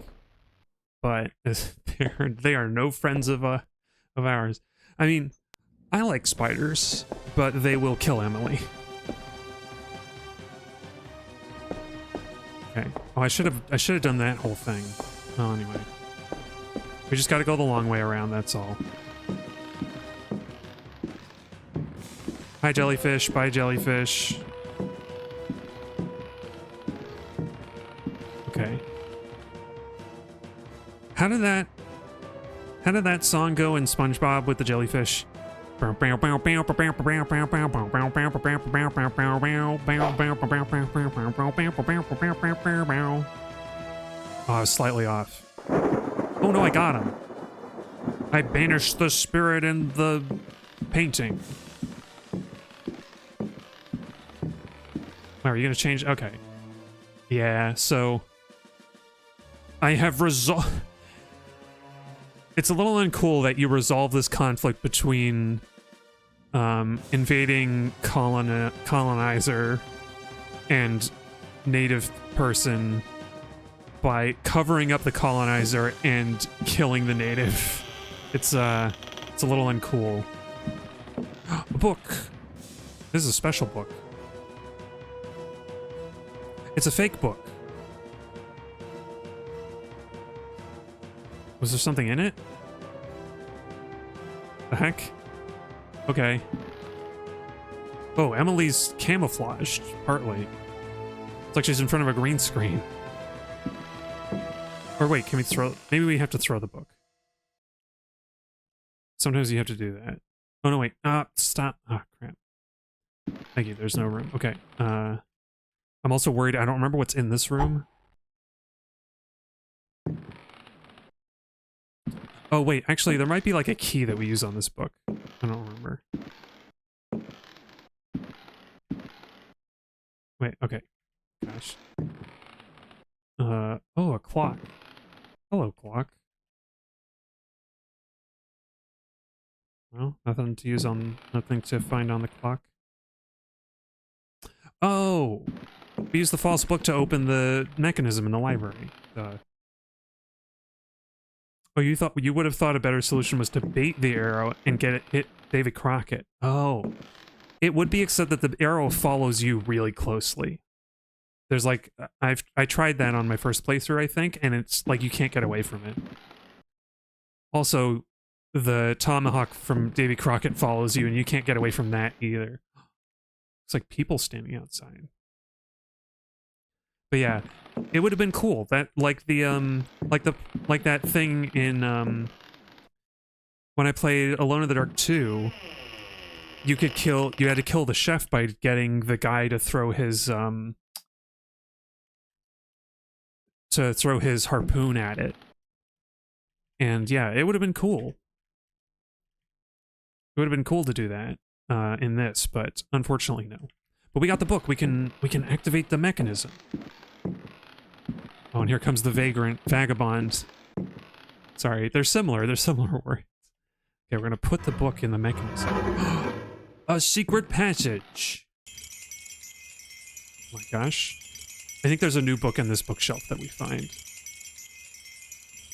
Speaker 1: But they are no friends of ours. I mean, I like spiders, but they will kill Emily. Okay. Oh, I should have done that whole thing. Well, anyway. We just gotta go the long way around, that's all. Hi, jellyfish. Bye, jellyfish. Okay. How did that song go in SpongeBob with the jellyfish? Oh, I was slightly off. Oh no, I got him. I banished the spirit in the painting. Are you gonna change? Okay. Yeah, so I have resolved. It's a little uncool that you resolve this conflict between invading colonizer and native person by covering up the colonizer and killing the native. It's a little uncool. A book. This is a special book. It's a fake book. Was there something in it? The heck? Okay. Oh, Emily's camouflaged, partly. It's like she's in front of a green screen. Or wait, can we throw... Maybe we have to throw the book. Sometimes you have to do that. Oh, no, wait. Stop. Oh, crap. Thank you, there's no room. Okay, I'm also worried. I don't remember what's in this room. Oh, wait, actually, there might be like a key that we use on this book. I don't remember. Wait, okay. Gosh. Oh, a clock. Hello, clock. Well, nothing to find on the clock. Oh! We used the false book to open the mechanism in the library. Oh, you would have thought a better solution was to bait the arrow and get it hit David Crockett. Oh. It would be, except that the arrow follows you really closely. There's like, I tried that on my first playthrough, I think, and it's like you can't get away from it. Also, the tomahawk from Davy Crockett follows you, and you can't get away from that either. It's like people standing outside. But yeah, it would have been cool. That like that thing in when I played Alone in the Dark 2, you had to kill the chef by getting the guy to throw his harpoon at it. And yeah, it would have been cool. It would have been cool to do that in this, but unfortunately no. But we got the book. We can activate the mechanism. Oh, and here comes the vagabond. Sorry, they're similar. They're similar words. Okay, we're gonna put the book in the mechanism. A secret passage. Oh my gosh. I think there's a new book in this bookshelf that we find.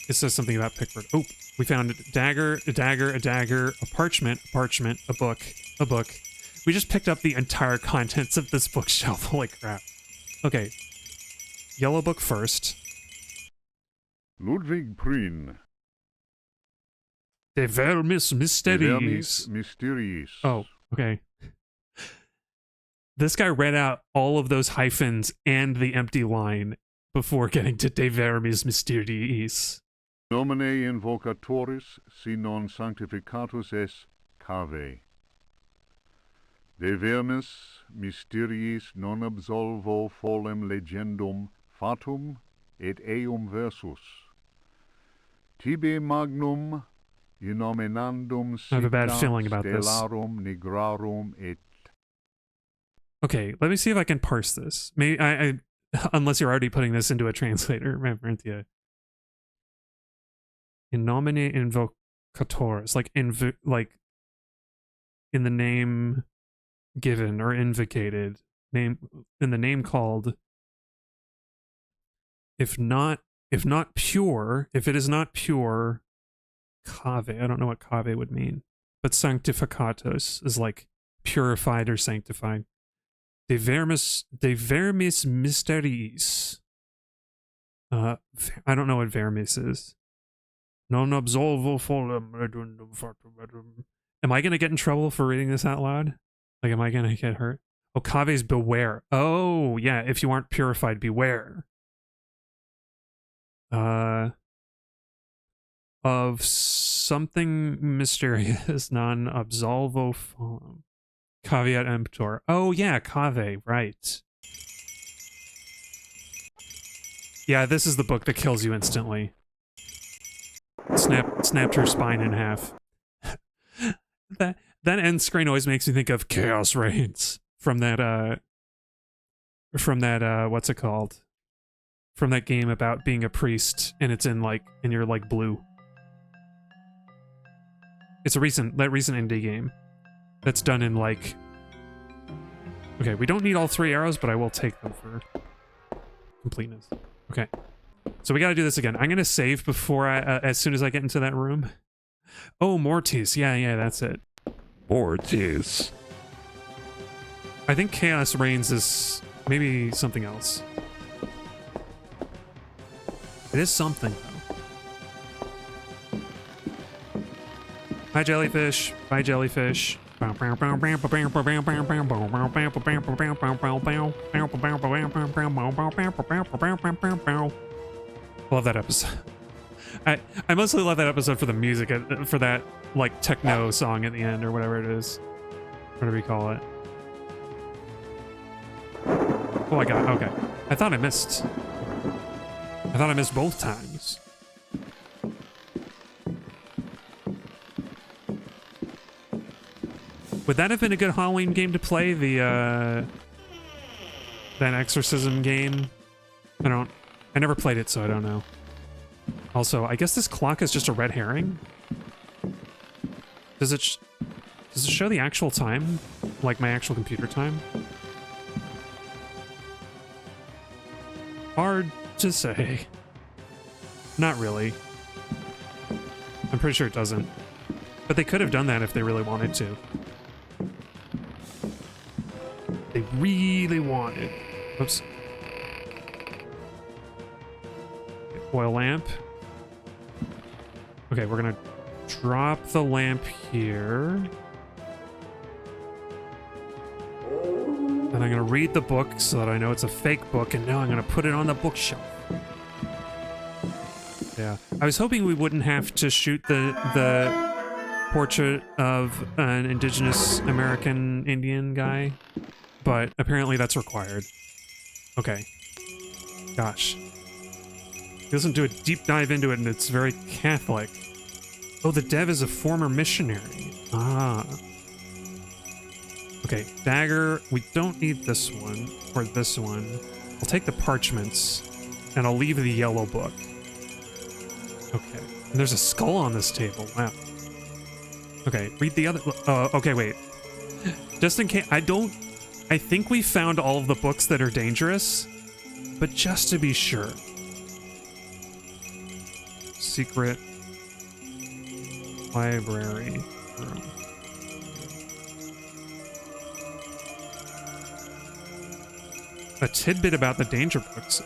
Speaker 1: It says something about Pickford. Oh, we found a dagger, a dagger, a dagger, a parchment, a book, a book. We just picked up the entire contents of this bookshelf. Holy crap. Okay. Yellow book first.
Speaker 2: Ludwig Prien.
Speaker 1: De Vermis
Speaker 2: Vermis
Speaker 1: Mysteries.
Speaker 2: Mysteries.
Speaker 1: Oh, okay. This guy read out all of those hyphens and the empty line before getting to De Vermis Mysteries.
Speaker 2: Nomine invocatoris, si non sanctificatus es cave. De vermis mysteriis non absolvo folem legendum fatum et eum versus. Tibi magnum innominandum
Speaker 1: I have a bad
Speaker 2: signa
Speaker 1: feeling about this.
Speaker 2: stellarum nigrarum et...
Speaker 1: Okay, let me see if I can parse this. Maybe I unless you're already putting this into a translator, Marinthia. In nomine invocators, like in the name given or invocated, in the name called. If it is not pure, cave. I don't know what cave would mean, but sanctificatus is like purified or sanctified. De vermis mysteries. I don't know what vermis is. Non absolvo folem redundum fatum. Am I gonna get in trouble for reading this out loud? Like, am I gonna get hurt? Oh, cave's beware. Oh, yeah, if you aren't purified, beware. Of something mysterious, non absolvo folem. Caveat emptor. Oh, yeah, cave, right. Yeah, this is the book that kills you instantly. Snapped her spine in half. that end screen always makes me think of Chaos Reigns from that what's it called? From that game about being a priest, and it's in like, and you're like blue. It's a recent indie game that's done in like. Okay, we don't need all 3 arrows, but I will take them for completeness. Okay, so we got to do this again. I'm gonna save before as soon as I get into that room. Oh, Mortis, yeah, that's it.
Speaker 4: Mortis.
Speaker 1: I think Chaos Reigns is maybe something else. It is something, though. Hi, jellyfish. Bye, jellyfish. Love that episode. I mostly love that episode for the music, for that, like, techno song at the end, or whatever it is. Whatever you call it. Oh, I got it. Okay. I thought I missed both times. Would that have been a good Halloween game to play? The that exorcism game? I never played it, so I don't know. Also, I guess this clock is just a red herring. Does it show the actual time? Like my actual computer time? Hard to say. Not really. I'm pretty sure it doesn't. But they could have done that if they really wanted to. They really wanted. Oops. Oil lamp. Okay, we're gonna drop the lamp here. And I'm gonna read the book so that I know it's a fake book, and now I'm gonna put it on the bookshelf. Yeah. I was hoping we wouldn't have to shoot the portrait of an indigenous American Indian guy, but apparently that's required. Okay. Gosh. He doesn't do a deep dive into it, and it's very Catholic. Oh, the dev is a former missionary. Ah. Okay, dagger. We don't need this one, or this one. I'll take the parchments, and I'll leave the yellow book. Okay. And there's a skull on this table. Wow. Okay, read the other... okay, wait. Just in case... I think we found all of the books that are dangerous, but just to be sure. Secret library room. A tidbit about the danger books.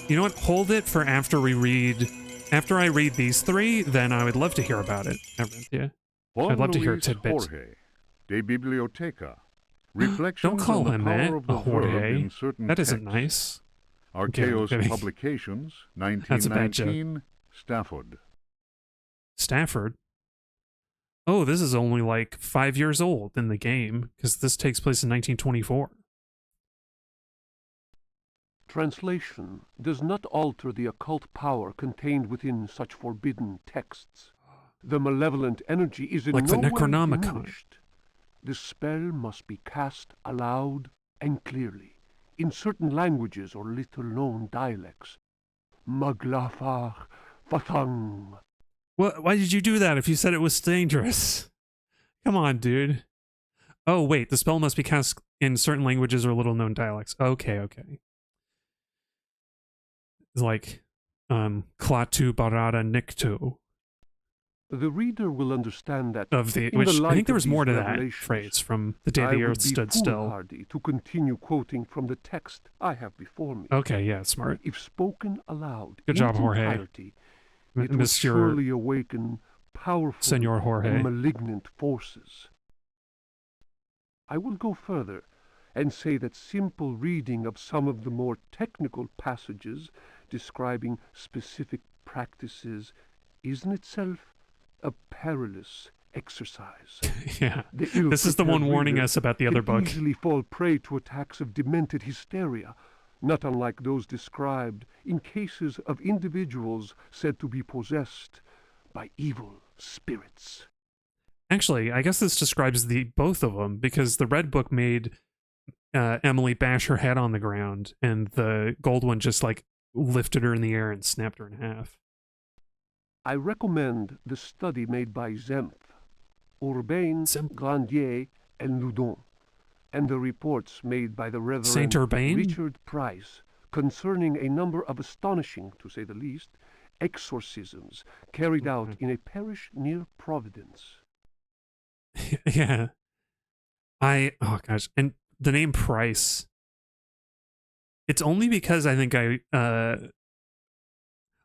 Speaker 1: You know what? Hold it for after I read these three, then I would love to hear about it. Yeah. I'd love to hear a tidbit.
Speaker 2: Jorge, de Biblioteca. Reflections
Speaker 1: Don't call
Speaker 2: on
Speaker 1: him
Speaker 2: the
Speaker 1: that,
Speaker 2: power of the
Speaker 1: Jorge.
Speaker 2: verb in certain
Speaker 1: That isn't
Speaker 2: texts.
Speaker 1: nice.
Speaker 2: Archaeos
Speaker 1: Okay.
Speaker 2: Publications,
Speaker 1: That's a bad joke.
Speaker 2: 1919, Stafford.
Speaker 1: Stafford? Oh, this is only like 5 years old in the game, because this takes place in 1924.
Speaker 7: Translation does not alter the occult power contained within such forbidden texts. The malevolent energy is in
Speaker 1: Like the
Speaker 7: no way
Speaker 1: Necronomicon.
Speaker 7: diminished. The spell must be cast aloud and clearly, in certain languages or little-known dialects. Maglafar Fathang.
Speaker 1: Why did you do that if you said it was dangerous? Come on, dude. Oh, wait, the spell must be cast in certain languages or little-known dialects. Okay. It's like, Klaatu Barada Nikto.
Speaker 7: The reader will understand that
Speaker 1: Of the,
Speaker 7: in
Speaker 1: which
Speaker 7: the
Speaker 1: I
Speaker 7: light
Speaker 1: think there
Speaker 7: of
Speaker 1: was more to
Speaker 7: these
Speaker 1: that
Speaker 7: revelations,
Speaker 1: phrase from the day
Speaker 7: I
Speaker 1: the
Speaker 7: would
Speaker 1: earth
Speaker 7: be
Speaker 1: stood still.
Speaker 7: foolhardy to continue quoting from the text I have before me.
Speaker 1: Okay, yeah, smart.
Speaker 7: If spoken aloud
Speaker 1: Good job,
Speaker 7: in
Speaker 1: Jorge.
Speaker 7: entirety, it would
Speaker 1: Monsieur
Speaker 7: surely awaken powerful
Speaker 1: Senor Jorge.
Speaker 7: and malignant forces. I will go further and say that simple reading of some of the more technical passages describing specific practices is in itself a perilous exercise.
Speaker 1: Yeah. This is the one warning us about the other book.
Speaker 7: Easily fall prey to attacks of demented hysteria, not unlike those described in cases of individuals said to be possessed by evil spirits.
Speaker 1: Actually, I guess this describes both of them, because the red book made Emily bash her head on the ground, and the gold one just like lifted her in the air and snapped her in half.
Speaker 7: I recommend the study made by Zempf, Urbain, Grandier, and Loudon, and the reports made by the Reverend
Speaker 1: Saint Urbain?
Speaker 7: Richard Price concerning a number of astonishing, to say the least, exorcisms carried out in a parish near Providence.
Speaker 1: Yeah. Oh gosh, and the name Price. It's only because I think I've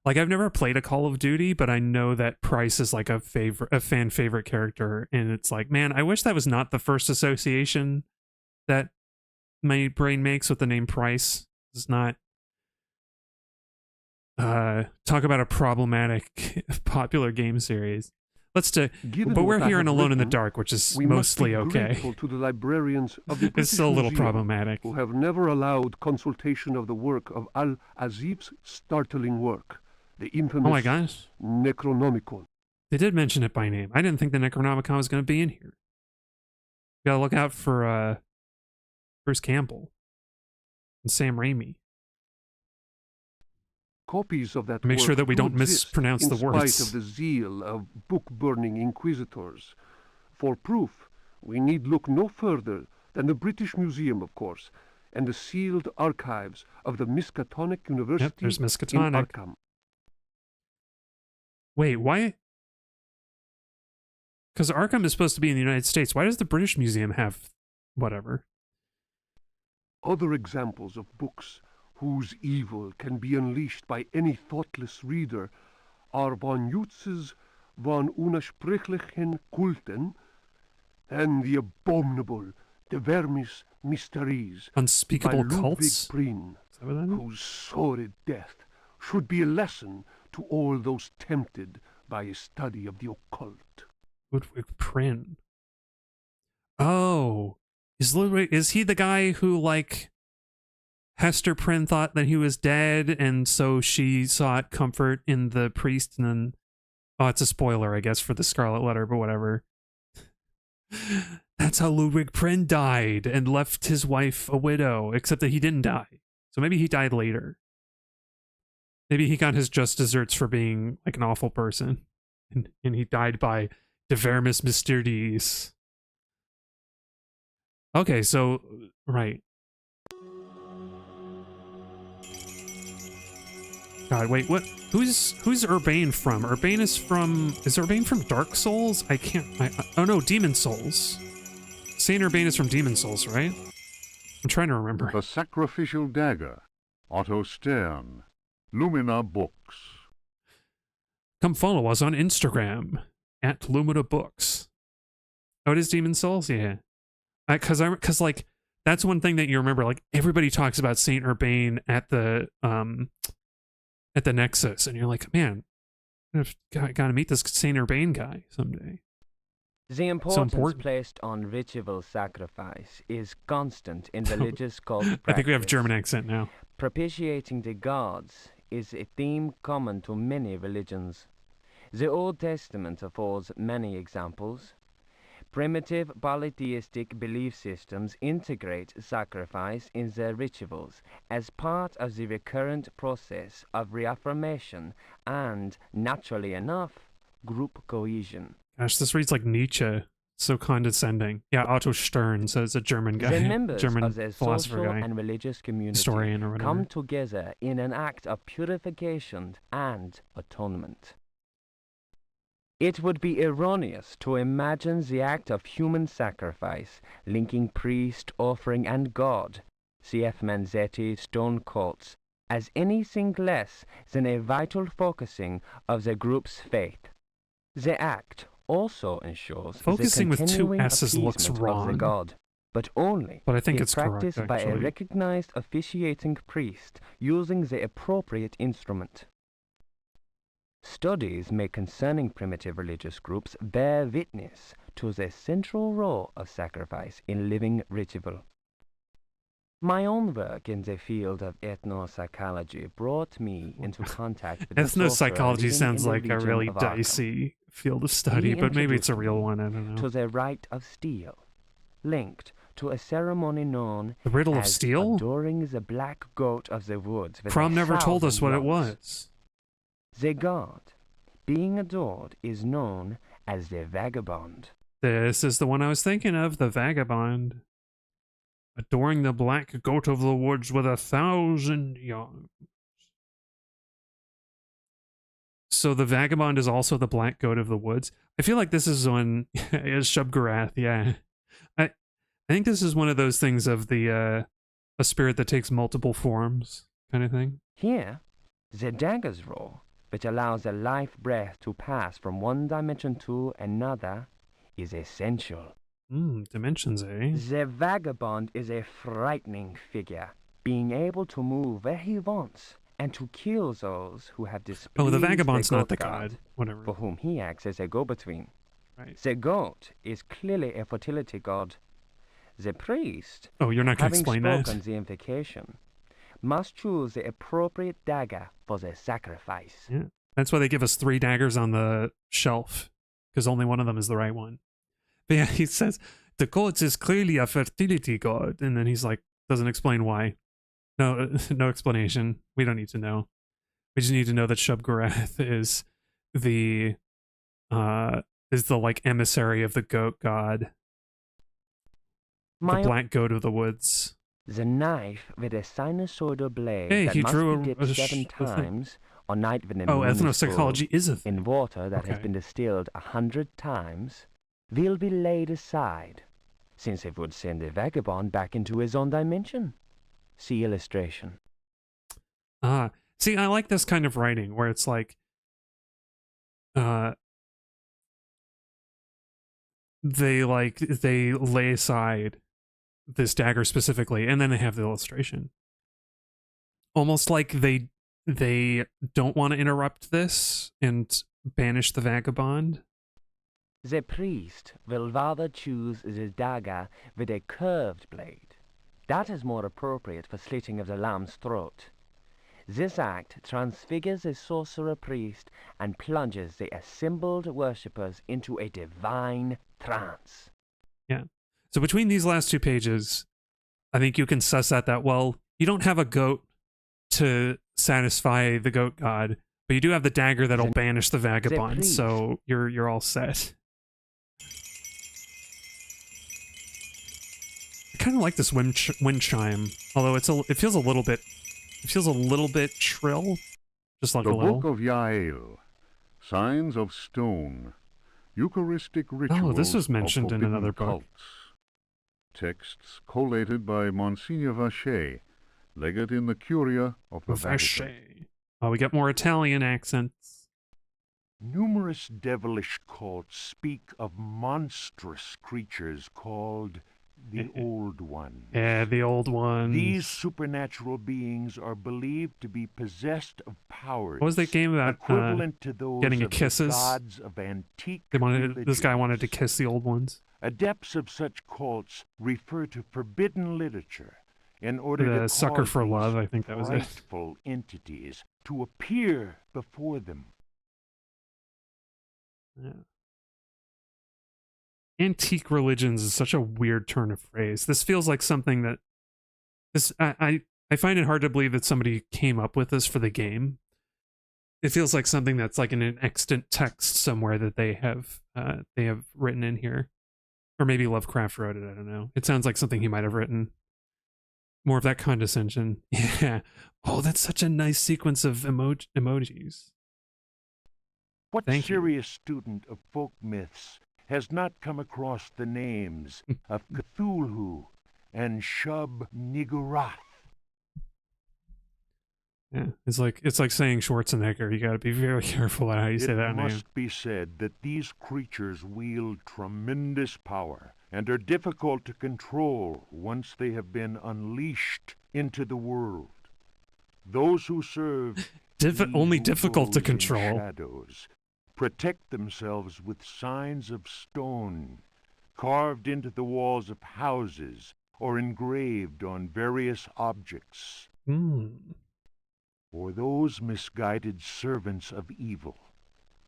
Speaker 1: never played a Call of Duty, but I know that Price is like a fan favorite character, and it's like, man, I wish that was not the first association that my brain makes with the name Price. It's not talk about a problematic popular game series. But we're here in Alone in the Dark, which is mostly okay.
Speaker 7: To the librarians of the
Speaker 1: It's still a little
Speaker 7: Museum,
Speaker 1: problematic.
Speaker 7: who have never allowed consultation of the work of Al-Azif's startling work, the infamous
Speaker 1: Oh my gosh.
Speaker 7: Necronomicon.
Speaker 1: They did mention it by name. I didn't think the Necronomicon was going to be in here. Gotta look out for Bruce Campbell and Sam Raimi.
Speaker 7: Copies of that
Speaker 1: Make
Speaker 7: work
Speaker 1: sure that we
Speaker 7: do
Speaker 1: don't
Speaker 7: exist,
Speaker 1: mispronounce the
Speaker 7: in
Speaker 1: words.
Speaker 7: spite of the zeal of book-burning inquisitors. For proof, we need look no further than the British Museum, of course, and the sealed archives of the Miskatonic University
Speaker 1: there's
Speaker 7: in
Speaker 1: Miskatonic.
Speaker 7: Arkham.
Speaker 1: Wait, why? Because Arkham is supposed to be in the United States. Why does the British Museum have whatever?
Speaker 7: Other examples of books whose evil can be unleashed by any thoughtless reader are von Jutz's von unersprechlichen Kulten and the abominable De Vermis Mysteries by
Speaker 1: Unspeakable
Speaker 7: Ludwig
Speaker 1: cults?
Speaker 7: Prien,
Speaker 1: Is that what that is?
Speaker 7: whose sordid death should be a lesson to all those tempted by a study of the occult.
Speaker 1: Ludwig Prien. Oh, is he the guy who, like, Hester Prynne thought that he was dead, and so she sought comfort in the priest, and then, oh, it's a spoiler, I guess, for the Scarlet Letter, but whatever. That's how Ludwig Prynne died and left his wife a widow, except that he didn't die. So maybe he died later. Maybe he got his just desserts for being like an awful person, and he died by De Vermis Mysteries. Okay, so right. God, wait, what? Who's Urbane from? Is Urbane from Dark Souls? Oh no, Demon Souls. Saint Urbane is from Demon Souls, right? I'm trying to remember.
Speaker 2: The Sacrificial Dagger, Otto Stern, Lumina Books.
Speaker 1: Come follow us on Instagram at Lumina Books. Oh, it is Demon Souls? Yeah. Cause like, that's one thing that you remember, like, everybody talks about Saint Urbane at the Nexus, and you're like, man, I've got to meet this Saint Urbane guy someday.
Speaker 8: The importance placed on ritual sacrifice is constant in religious cult practice.
Speaker 1: I think we have a German accent now.
Speaker 8: Propitiating the gods is a theme common to many religions. The Old Testament affords many examples. Primitive polytheistic belief systems integrate sacrifice in their rituals as part of the recurrent process of reaffirmation and, naturally enough, group cohesion.
Speaker 1: Gosh, this reads like Nietzsche. So condescending. Yeah, Otto Stern, so it's a German guy.
Speaker 8: The members
Speaker 1: German
Speaker 8: of their
Speaker 1: philosopher
Speaker 8: social
Speaker 1: guy.
Speaker 8: and religious community
Speaker 1: Historian or whatever.
Speaker 8: come together in an act of purification and atonement. It would be erroneous to imagine the act of human sacrifice linking priest, offering, and God, C.F. Manzetti's stone cults, as anything less than a vital focusing of the group's faith. The act also ensures
Speaker 1: Focusing
Speaker 8: the
Speaker 1: with two
Speaker 8: continuing
Speaker 1: S's looks
Speaker 8: appeasement of
Speaker 1: wrong.
Speaker 8: the god, but only
Speaker 1: But I think
Speaker 8: if
Speaker 1: it's correct,
Speaker 8: practiced by a
Speaker 1: actually.
Speaker 8: recognized officiating priest using the appropriate instrument. Studies made concerning primitive religious groups bear witness to the central role of sacrifice in living ritual. My own work in the field of ethnopsychology brought me into contact with the sorcerer
Speaker 1: Ethnopsychology
Speaker 8: living
Speaker 1: sounds
Speaker 8: in the
Speaker 1: like a
Speaker 8: region
Speaker 1: really
Speaker 8: of Arkham.
Speaker 1: dicey field of study,
Speaker 8: He
Speaker 1: but maybe it's a
Speaker 8: introduced
Speaker 1: real
Speaker 8: me
Speaker 1: one, I don't know.
Speaker 8: to the rite of steel, linked to a ceremony known
Speaker 1: The Riddle of
Speaker 8: as
Speaker 1: Steel?
Speaker 8: adoring the black goat of the woods with
Speaker 1: Crom
Speaker 8: a
Speaker 1: never told us
Speaker 8: 1,000
Speaker 1: what it
Speaker 8: lungs.
Speaker 1: was.
Speaker 8: The god, being adored, is known as the vagabond.
Speaker 1: This is the one I was thinking of, the Vagabond. Adoring the black goat of the woods with 1,000 young. So the Vagabond is also the black goat of the woods. I feel like this is one is Shub-Garath, yeah. I think this is one of those things of the a spirit that takes multiple forms kind of thing.
Speaker 8: Here, the dagger's role, which allows a life breath to pass from one dimension to another, is essential.
Speaker 1: Dimensions, eh?
Speaker 8: The vagabond is a frightening figure, being able to move where he wants and to kill those who have displeased
Speaker 1: Oh, the Vagabond's
Speaker 8: the
Speaker 1: not the
Speaker 8: goat
Speaker 1: god. Whatever.
Speaker 8: for whom he acts as a go-between.
Speaker 1: Right.
Speaker 8: The goat is clearly a fertility god. The priest,
Speaker 1: Oh, you're not going to
Speaker 8: having
Speaker 1: explain
Speaker 8: spoken
Speaker 1: that?
Speaker 8: the invocation, must choose the appropriate dagger for the sacrifice.
Speaker 1: Yeah. That's why they give us 3 daggers on the shelf, because only one of them is the right one. But yeah, he says, The gods is clearly a fertility god. And then he's like, doesn't explain why. No, no explanation. We don't need to know. We just need to know that Shub-Gorath is the like emissary of the goat god. The black goat of the woods.
Speaker 8: The knife with a sinusoidal blade
Speaker 1: Hey,
Speaker 8: that
Speaker 1: he
Speaker 8: must
Speaker 1: drew
Speaker 8: be dipped 7 times or night with a
Speaker 1: Oh,
Speaker 8: moon is
Speaker 1: ethnopsychology
Speaker 8: full
Speaker 1: is a thing.
Speaker 8: in water that has
Speaker 1: Okay.
Speaker 8: been distilled 100 times will be laid aside, since it would send a vagabond back into his own dimension. See illustration.
Speaker 1: Ah, see, I like this kind of writing where it's like, they lay aside this dagger specifically, and then they have the illustration. Almost like they don't want to interrupt this and banish the vagabond.
Speaker 8: The priest will rather choose the dagger with a curved blade. That is more appropriate for slitting of the lamb's throat. This act transfigures the sorcerer priest and plunges the assembled worshippers into a divine trance.
Speaker 1: Yeah. So between these last 2 pages, I think you can suss out that, well, you don't have a goat to satisfy the goat god, but you do have the dagger that'll banish the vagabond, so you're all set. I kind of like this wind chime, although it feels a little bit shrill, just like
Speaker 2: The
Speaker 1: a little.
Speaker 2: Book of Yael, Signs of Stone, Eucharistic Rituals
Speaker 1: Oh, this was mentioned
Speaker 2: of
Speaker 1: in another
Speaker 2: forbidden
Speaker 1: book.
Speaker 2: cults. Texts collated by Monsignor Vacher, legate in the Curia of the Vatican.
Speaker 1: Vacher. Oh, we get more Italian accents.
Speaker 4: Numerous devilish cults speak of monstrous creatures called the Old Ones.
Speaker 1: Yeah, the old ones.
Speaker 4: These supernatural beings are believed to be possessed of powers
Speaker 1: What was that game about
Speaker 4: equivalent to those
Speaker 1: getting
Speaker 4: of
Speaker 1: kisses?
Speaker 4: the gods of antique
Speaker 1: This guy wanted to
Speaker 4: religions.
Speaker 1: kiss the old ones.
Speaker 4: Adepts of such cults refer to forbidden literature in order
Speaker 1: The
Speaker 4: to
Speaker 1: Sucker
Speaker 4: cause
Speaker 1: for
Speaker 4: these
Speaker 1: Love, I think that was it.
Speaker 4: frightful entities to appear before them.
Speaker 1: Yeah. Antique religions is such a weird turn of phrase. This feels like something that I find it hard to believe that somebody came up with this for the game. It feels like something that's like in an extant text somewhere that they have written in here. Or maybe Lovecraft wrote it, I don't know. It sounds like something he might have written. More of that condescension. Yeah. Oh, that's such a nice sequence of emojis.
Speaker 4: What
Speaker 1: Thank you.
Speaker 4: serious student of folk myths has not come across the names of Cthulhu and Shub-Niggurath?
Speaker 1: Yeah, it's like saying Schwarzenegger. You got to be very careful about how you say that
Speaker 4: It
Speaker 1: name.
Speaker 4: must be said that these creatures wield tremendous power and are difficult to control once they have been unleashed into the world. Those who serve
Speaker 1: Only
Speaker 4: who
Speaker 1: difficult to
Speaker 4: goes in
Speaker 1: control.
Speaker 4: shadows protect themselves with signs of stone carved into the walls of houses or engraved on various objects. For those misguided servants of evil,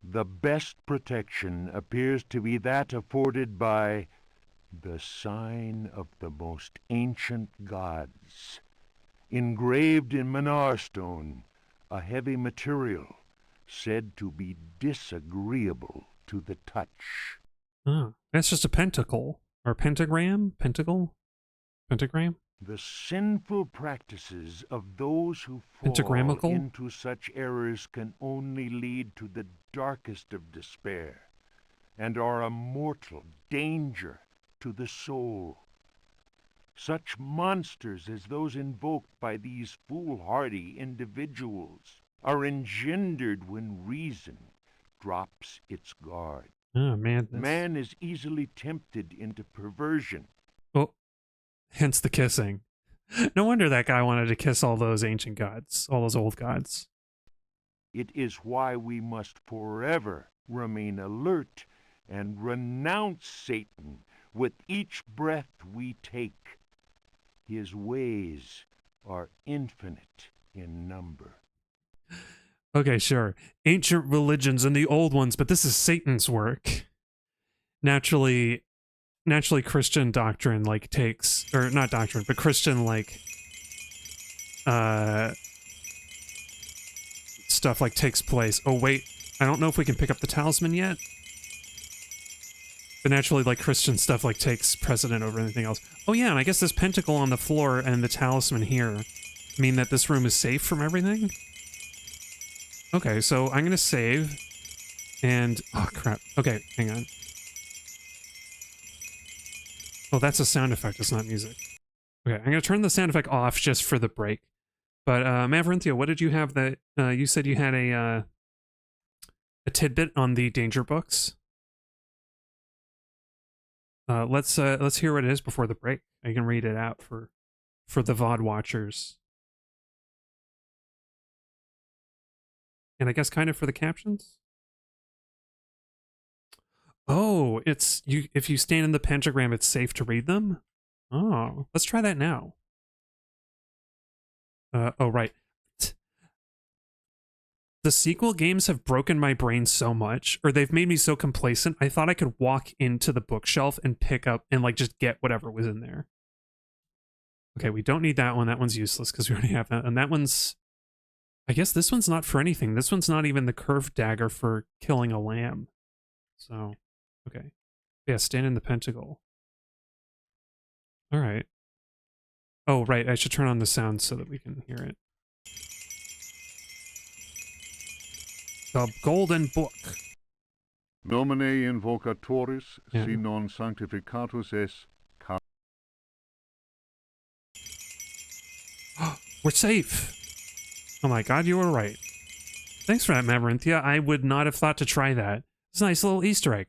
Speaker 4: the best protection appears to be that afforded by the sign of the most ancient gods, engraved in manor stone, a heavy material said to be disagreeable to the touch.
Speaker 1: Oh, that's just a pentacle. Or pentagram? Pentacle? Pentagram?
Speaker 4: The sinful practices of those who fall
Speaker 1: Pentagramical?
Speaker 4: into such errors can only lead to the darkest of despair, and are a mortal danger to the soul. Such monsters as those invoked by these foolhardy individuals are engendered when reason drops its guard.
Speaker 1: Oh, man.
Speaker 4: Man is easily tempted into perversion.
Speaker 1: Oh, hence the kissing. No wonder that guy wanted to kiss all those ancient gods, all those old gods.
Speaker 4: It is why we must forever remain alert and renounce Satan with each breath we take. His ways are infinite in number.
Speaker 1: Okay, sure. Ancient religions and the old ones, but this is Satan's work. Naturally, naturally Christian doctrine like takes, or not doctrine, but Christian like stuff like takes place. Oh wait, I don't know if we can pick up the talisman yet. But naturally, like, Christian stuff, like, takes precedent over anything else. Oh yeah, and I guess this pentacle on the floor and the talisman here mean that this room is safe from everything? Okay, so I'm gonna save, and... oh, crap. Okay, hang on. Oh, that's a sound effect, it's not music. Okay, I'm gonna turn the sound effect off just for the break. But, Maverinthia, what did you have that... you said you had a tidbit on the danger books? Let's hear what it is before the break. I can read it out for the VOD watchers. And I guess kind of for the captions? Oh, it's you if you stand in the pentagram, it's safe to read them? Oh, let's try that now. Oh right. The sequel games have broken my brain so much, or they've made me so complacent, I thought I could walk into the bookshelf and pick up and like just get whatever was in there. Okay, we don't need that one. That one's useless because we already have that. And that one's... I guess this one's not for anything. This one's not even the curved dagger for killing a lamb. So, okay. Yeah, stand in the pentacle. Alright. Oh, right, I should turn on the sound so that we can hear it. The Golden Book.
Speaker 2: Nomine invocatoris,
Speaker 1: Yeah.
Speaker 2: si non sanctificatus es.
Speaker 1: We're safe! Oh my god, you were right. Thanks for that, Maverinthia. I would not have thought to try that. It's a nice little Easter egg.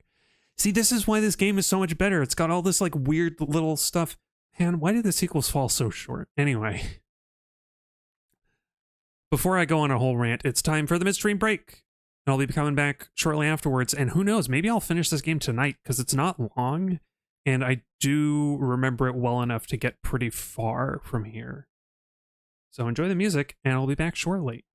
Speaker 1: See, this is why this game is so much better. It's got all this, like, weird little stuff. Man, why did the sequels fall so short? Anyway. Before I go on a whole rant, it's time for the midstream break. And I'll be coming back shortly afterwards. And who knows, maybe I'll finish this game tonight, because it's not long. And I do remember it well enough to get pretty far from here. So enjoy the music, and I'll be back shortly.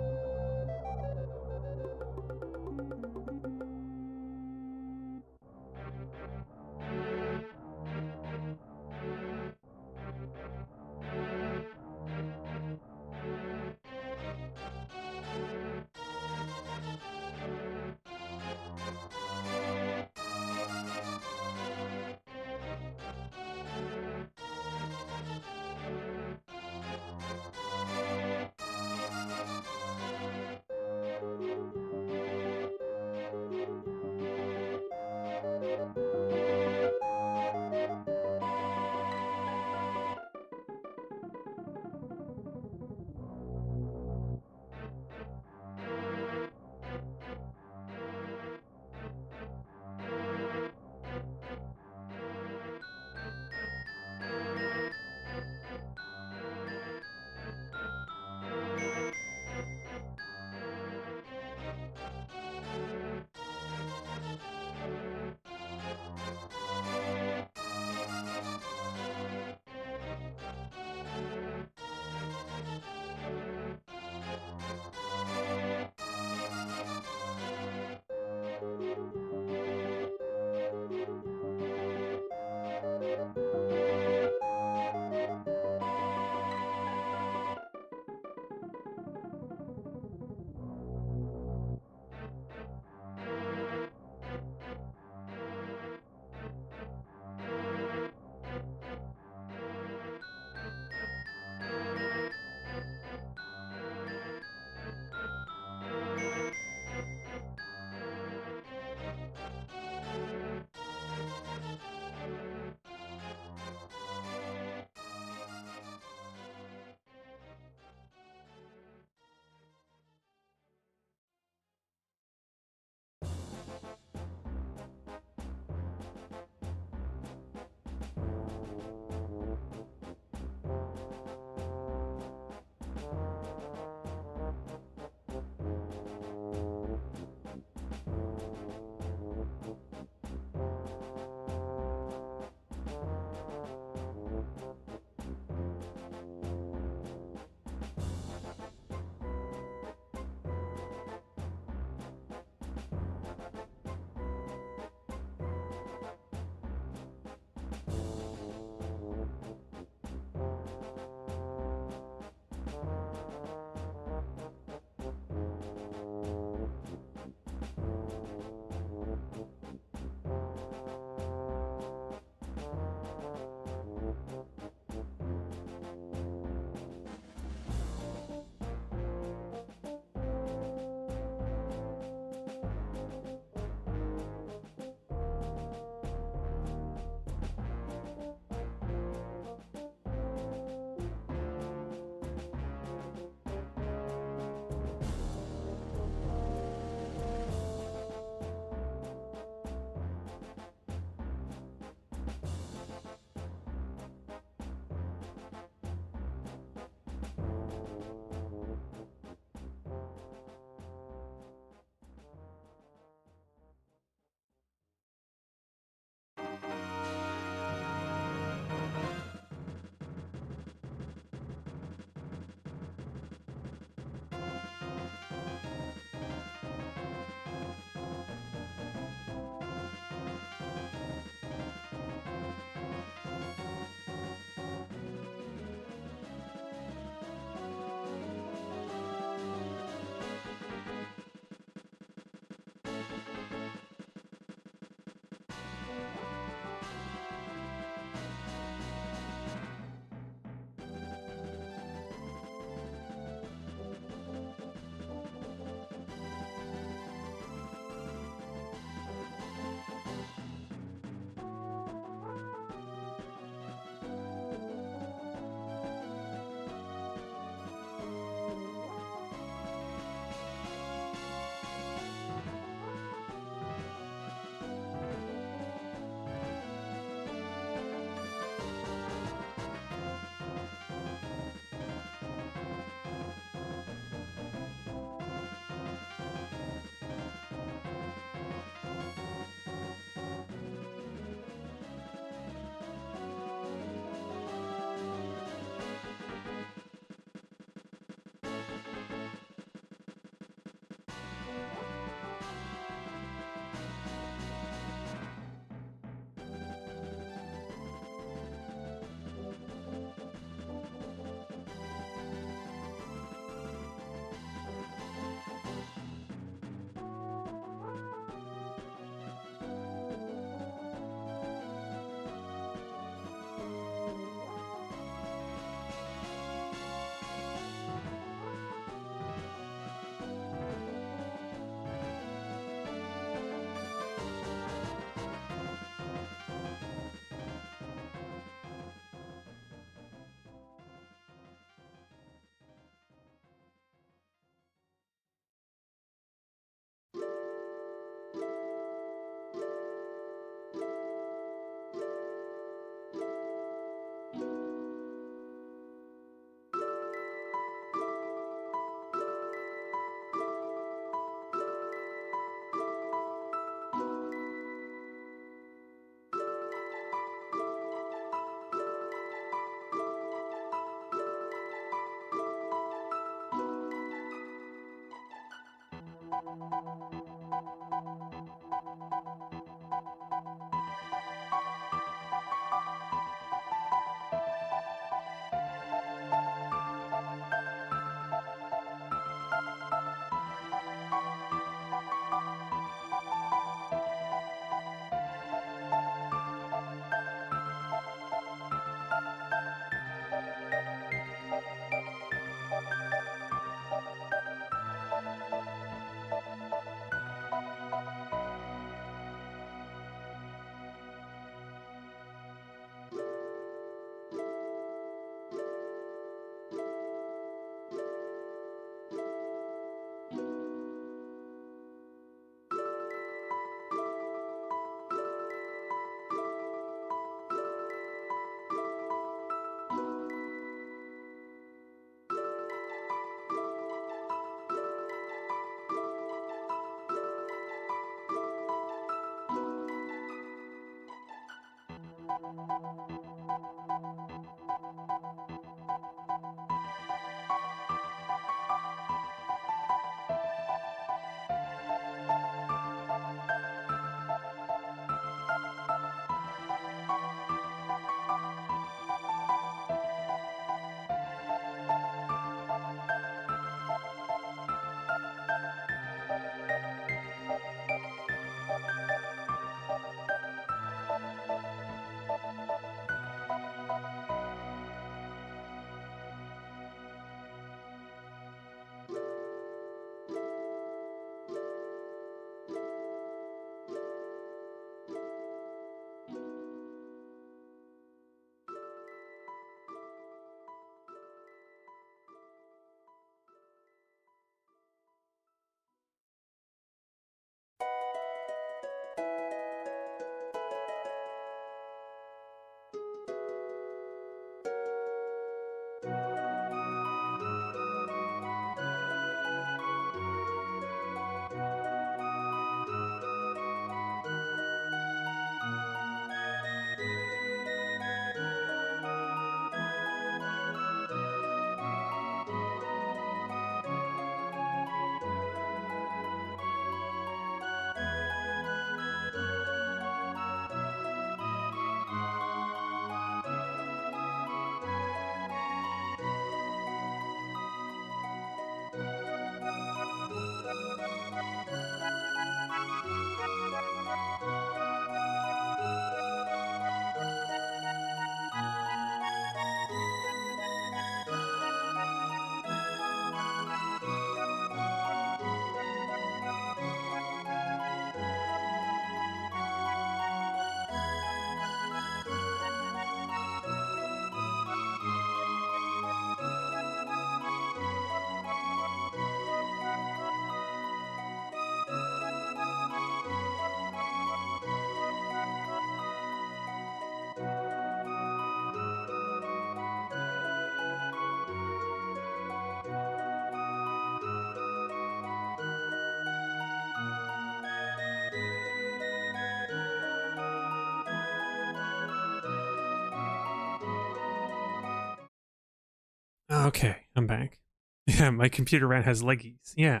Speaker 1: Okay, I'm back. Yeah, my computer rat has leggies. Yeah,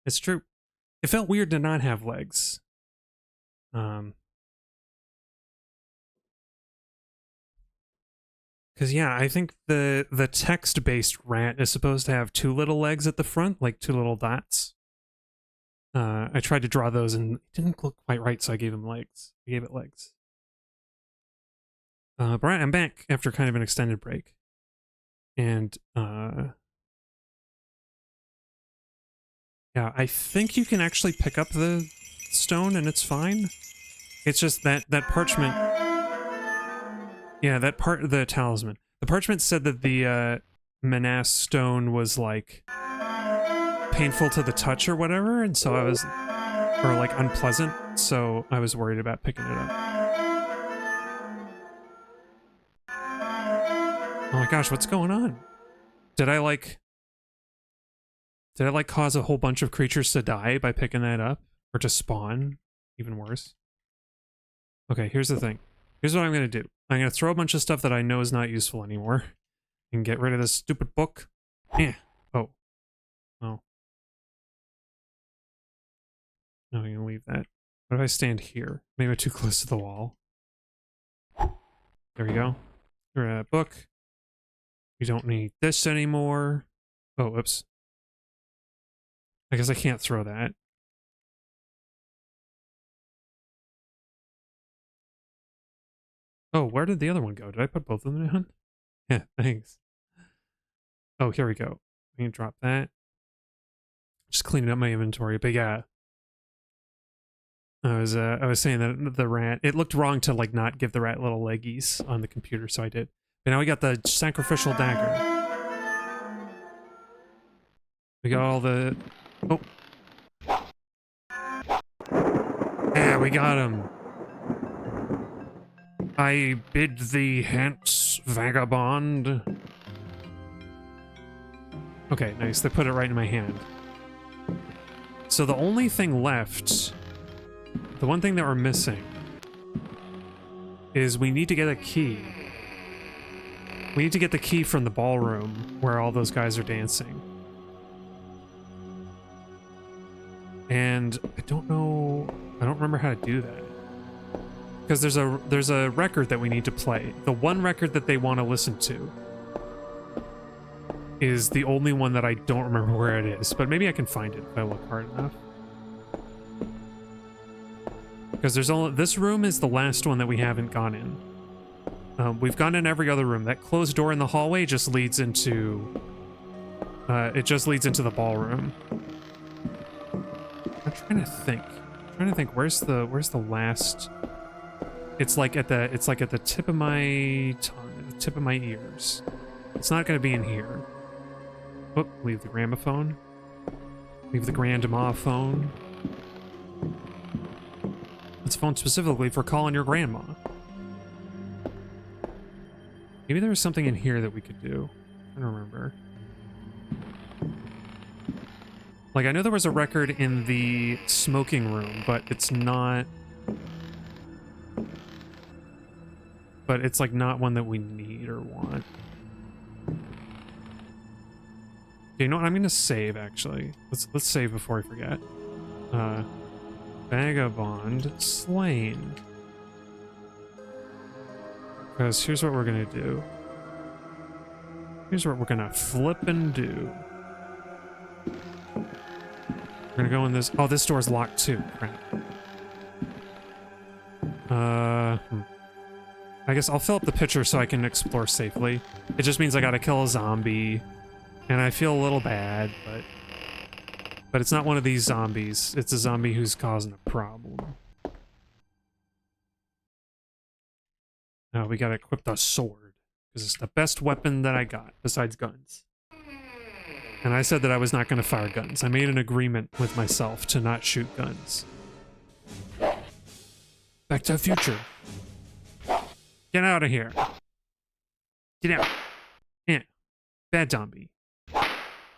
Speaker 1: it's true. It felt weird to not have legs. Because yeah, I think the text-based rat is supposed to have two little legs at the front, like two little dots. I tried to draw those and it didn't look quite right, so I gave him legs. I gave it legs. But I'm back after kind of an extended break. And, yeah, I think you can actually pick up the stone and it's fine. It's just that parchment... Yeah, the talisman. The parchment said that the, Manas stone was, like, painful to the touch or whatever, and so I was... Or, like, unpleasant, so I was worried about picking it up. Oh my gosh, what's going on? Did I cause a whole bunch of creatures to die by picking that up? Or to spawn? Even worse. Okay, here's the thing. Here's what I'm gonna do. I'm gonna throw a bunch of stuff that I know is not useful anymore. And get rid of this stupid book. Eh. Oh. Oh. No, I'm gonna leave that. What if I stand here? Maybe I'm too close to the wall. There we go. Book. We don't need this anymore. Oh, whoops. I guess I can't throw that. Oh, where did the other one go? Did I put both of them down? Yeah, thanks. Oh, here we go. I can drop that. Just cleaning up my inventory, but yeah. I was saying that the rat, it looked wrong to like not give the rat little leggies on the computer, so I did. But now we got the sacrificial dagger. We got all the... Oh. Yeah, we got him. I bid thee hence, vagabond. Okay, nice. They put it right in my hand. So the only thing left... The one thing that we're missing is we need to get a key. We need to get the key from the ballroom where all those guys are dancing. And I don't remember how to do that. Because there's a record that we need to play. The one record that they want to listen to is the only one that I don't remember where it is, but maybe I can find it if I look hard enough. Because this room is the last one that we haven't gone in. We've gone in every other room. That closed door in the hallway just leads into the ballroom. I'm trying to think. Where's the last? It's like at the tip of my tongue, the tip of my ears. It's not going to be in here. Oh, leave the gramophone. Leave the grandma phone. It's a phone specifically for calling your grandma. Maybe there was something in here that we could do. I don't remember. Like, I know there was a record in the smoking room, but it's not... But it's, like, not one that we need or want. Okay, you know what? I'm gonna save, actually. Let's save before I forget. Vagabond slain. Because here's what we're gonna do. Here's what we're gonna flip and do. We're gonna go in this... Oh, this door's locked too. Crap. I guess I'll fill up the pitcher so I can explore safely. It just means I gotta kill a zombie. And I feel a little bad, but it's not one of these zombies. It's a zombie who's causing a problem. Now we gotta equip the sword, because it's the best weapon that I got, besides guns. And I said that I was not gonna fire guns. I made an agreement with myself to not shoot guns. Back to the future. Get out of here. Get out. Yeah. Bad zombie.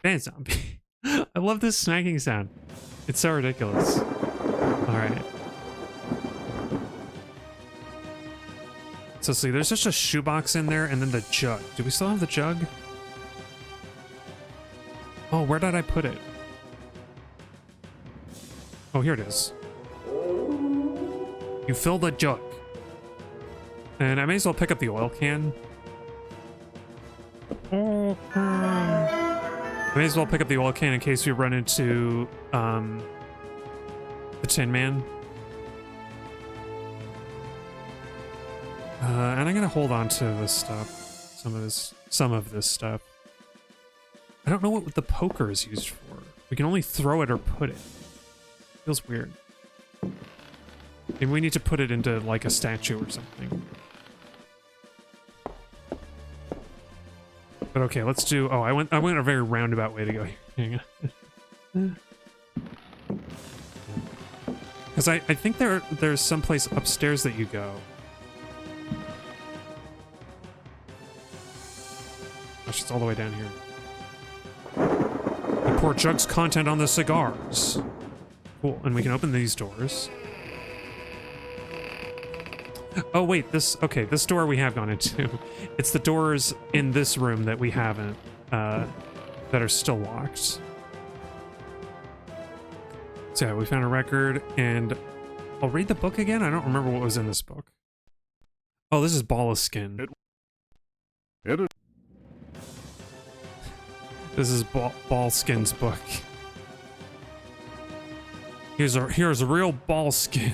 Speaker 1: Bad zombie. I love this smacking sound. It's so ridiculous. Alright. So see, there's just a shoebox in there and then the jug. Do we still have the jug? Oh, where did I put it? Oh, here it is. You fill the jug. And I may as well pick up the oil can. I may as well pick up the oil can in case we run into the Tin Man. And I'm gonna hold on to this stuff. Some of this stuff. I don't know what the poker is used for. We can only throw it or put it. Feels weird. Maybe we need to put it into like a statue or something. But okay, let's do... Oh, I went a very roundabout way to go here. Hang on. Because I think there's someplace upstairs that you go. Gosh, it's all the way down here. I pour Jug's content on the cigars. Cool, and we can open these doors. Oh wait, this door we have gone into. It's the doors in this room that we haven't, that are still locked. So yeah, we found a record, and I'll read the book again. I don't remember what was in this book. Oh, this is Ball of Skin. This is Ball Skin's book. Here's a real Ball Skin.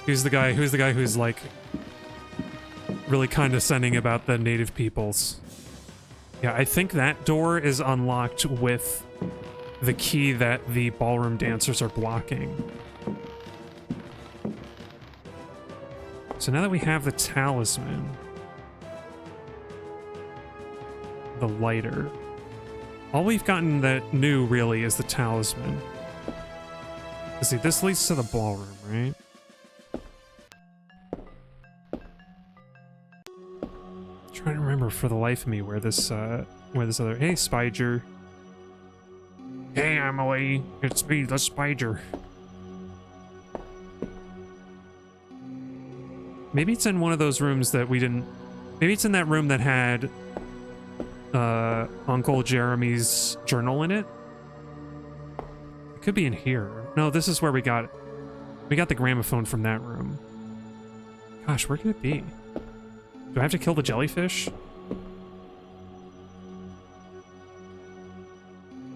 Speaker 1: Who's the guy who's like really condescending about the native peoples. Yeah, I think that door is unlocked with the key that the ballroom dancers are blocking. So now that we have the talisman, the lighter, all we've gotten that new really is the talisman. Let's see, this leads to the ballroom, right? Trying to remember for the life of me where this other... Hey, Spider. Hey, Emily. It's me, the Spider. Maybe it's in one of those rooms that we didn't... Maybe it's in that room that had Uncle Jeremy's journal in it. It could be in here. No, this is where we got it. We got the gramophone from that room. Gosh, where could it be? Do I have to kill the jellyfish?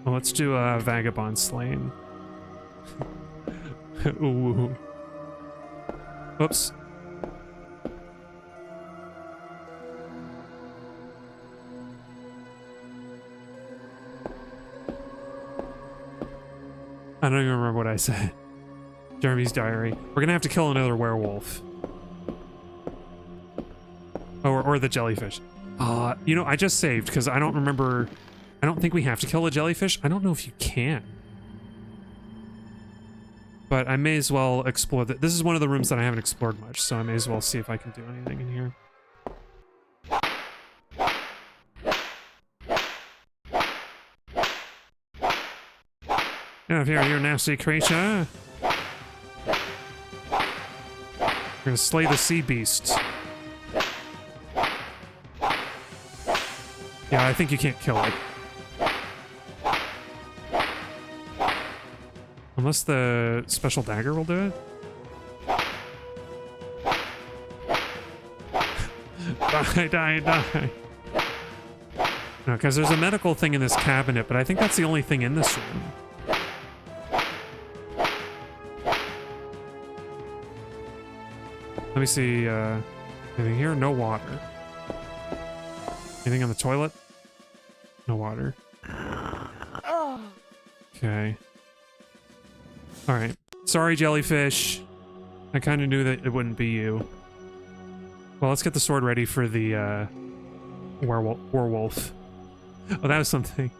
Speaker 1: Well, let's do a vagabond slaying. Ooh. Oops. I don't even remember what I said. Jeremy's diary. We're gonna have to kill another werewolf. Or the jellyfish. You know, I just saved because I don't remember. I don't think we have to kill a jellyfish. I don't know if you can. But I may as well explore that. This is one of the rooms that I haven't explored much, so I may as well see if I can do anything in here. Now, if you're a nasty creature, you're gonna slay the sea beast. Yeah, I think you can't kill it. Unless the special dagger will do it. Die. No, because there's a medical thing in this cabinet, but I think that's the only thing in this room. Let me see, anything here? No water. Anything on the toilet? No water. Okay. Alright. Sorry, jellyfish. I kind of knew that it wouldn't be you. Well, let's get the sword ready for the, werewolf. Oh, that was something.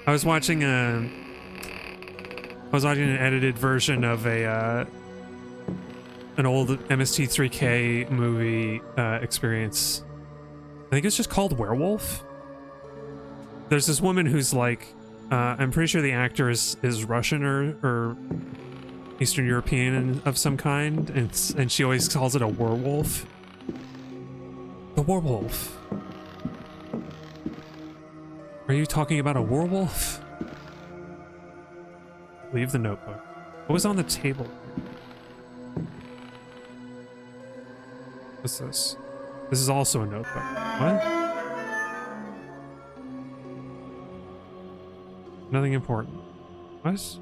Speaker 1: I was watching an edited version of an old MST3K movie, experience. I think it's just called Werewolf. There's this woman who's like, I'm pretty sure the actor is Russian or Eastern European of some kind, and she always calls it a werewolf. The werewolf. Are you talking about a werewolf? Leave the notebook. What was on the table? What's this? This is also a notebook. What? Nothing important. What?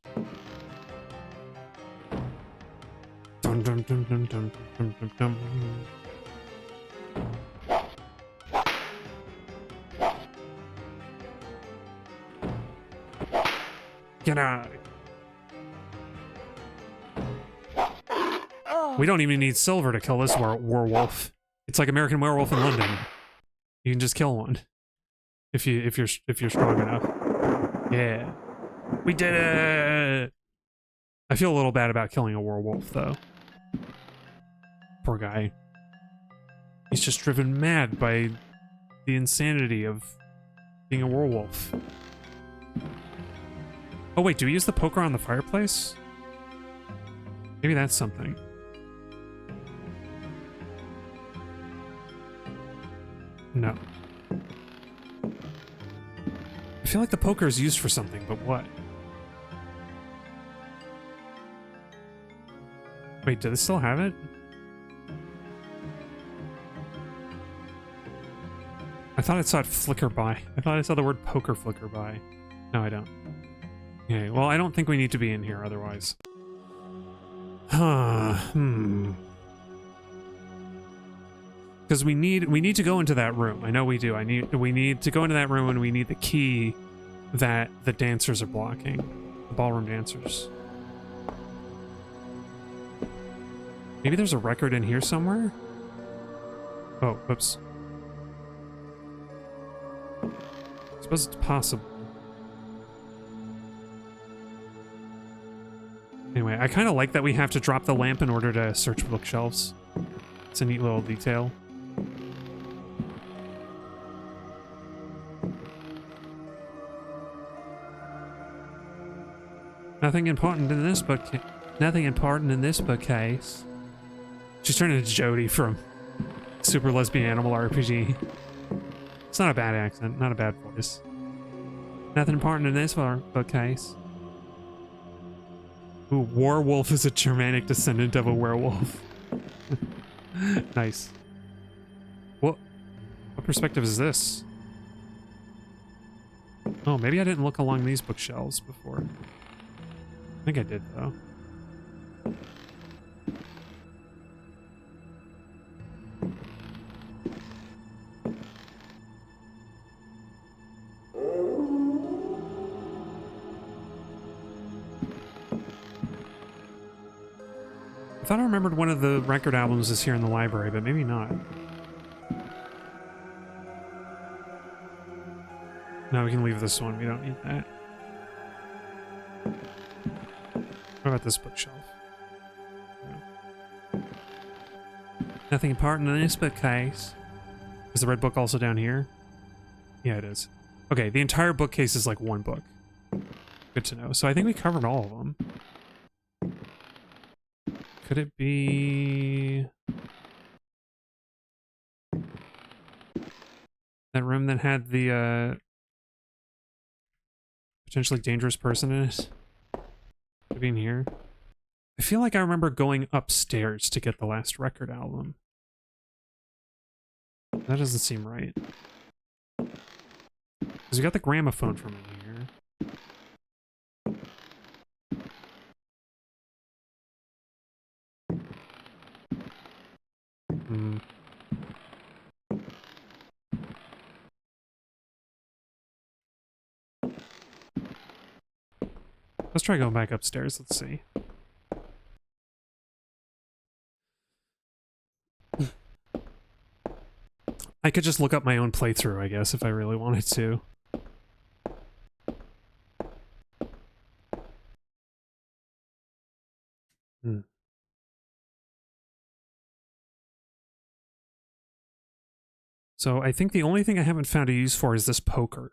Speaker 1: Dum dum dum dum dum dum dum dum. Get out. We don't even need silver to kill this werewolf. It's like American Werewolf in London. You can just kill one if you're strong enough. Yeah, we did it. I feel a little bad about killing a werewolf though. Poor guy. He's just driven mad by the insanity of being a werewolf. Oh wait, do we use the poker on the fireplace? Maybe that's something. No. I feel like the poker is used for something, but what? Wait, do they still have it? I thought I saw it flicker by. I thought I saw the word poker flicker by. No, I don't. Okay, well, I don't think we need to be in here otherwise. Because we need to go into that room. I know we do. We need to go into that room, and we need the key that the dancers are blocking. The ballroom dancers. Maybe there's a record in here somewhere? Oh, whoops. I suppose it's possible. Anyway, I kind of like that we have to drop the lamp in order to search bookshelves. It's a neat little detail. Nothing important in this book. Nothing important in this bookcase. She's turning into Jodie from Super Lesbian Animal RPG. It's not a bad accent, not a bad voice. Nothing important in this bookcase. Ooh, Warwolf is a Germanic descendant of a werewolf. Nice. What perspective is this? Oh, maybe I didn't look along these bookshelves before. I think I did, though. I thought I remembered one of the record albums is here in the library, but maybe not. No, we can leave this one. We don't need that. What about this bookshelf? No. Nothing important in this bookcase. Is the red book also down here? Yeah, it is. Okay, the entire bookcase is like one book. Good to know. So I think we covered all of them. Could it be that room that had the potentially dangerous person in it? Could it be in here? I feel like I remember going upstairs to get the last record album. That doesn't seem right. Because we got the gramophone from in here. Let's try going back upstairs. Let's see. I could just look up my own playthrough, I guess, if I really wanted to. So I think the only thing I haven't found a use for is this poker.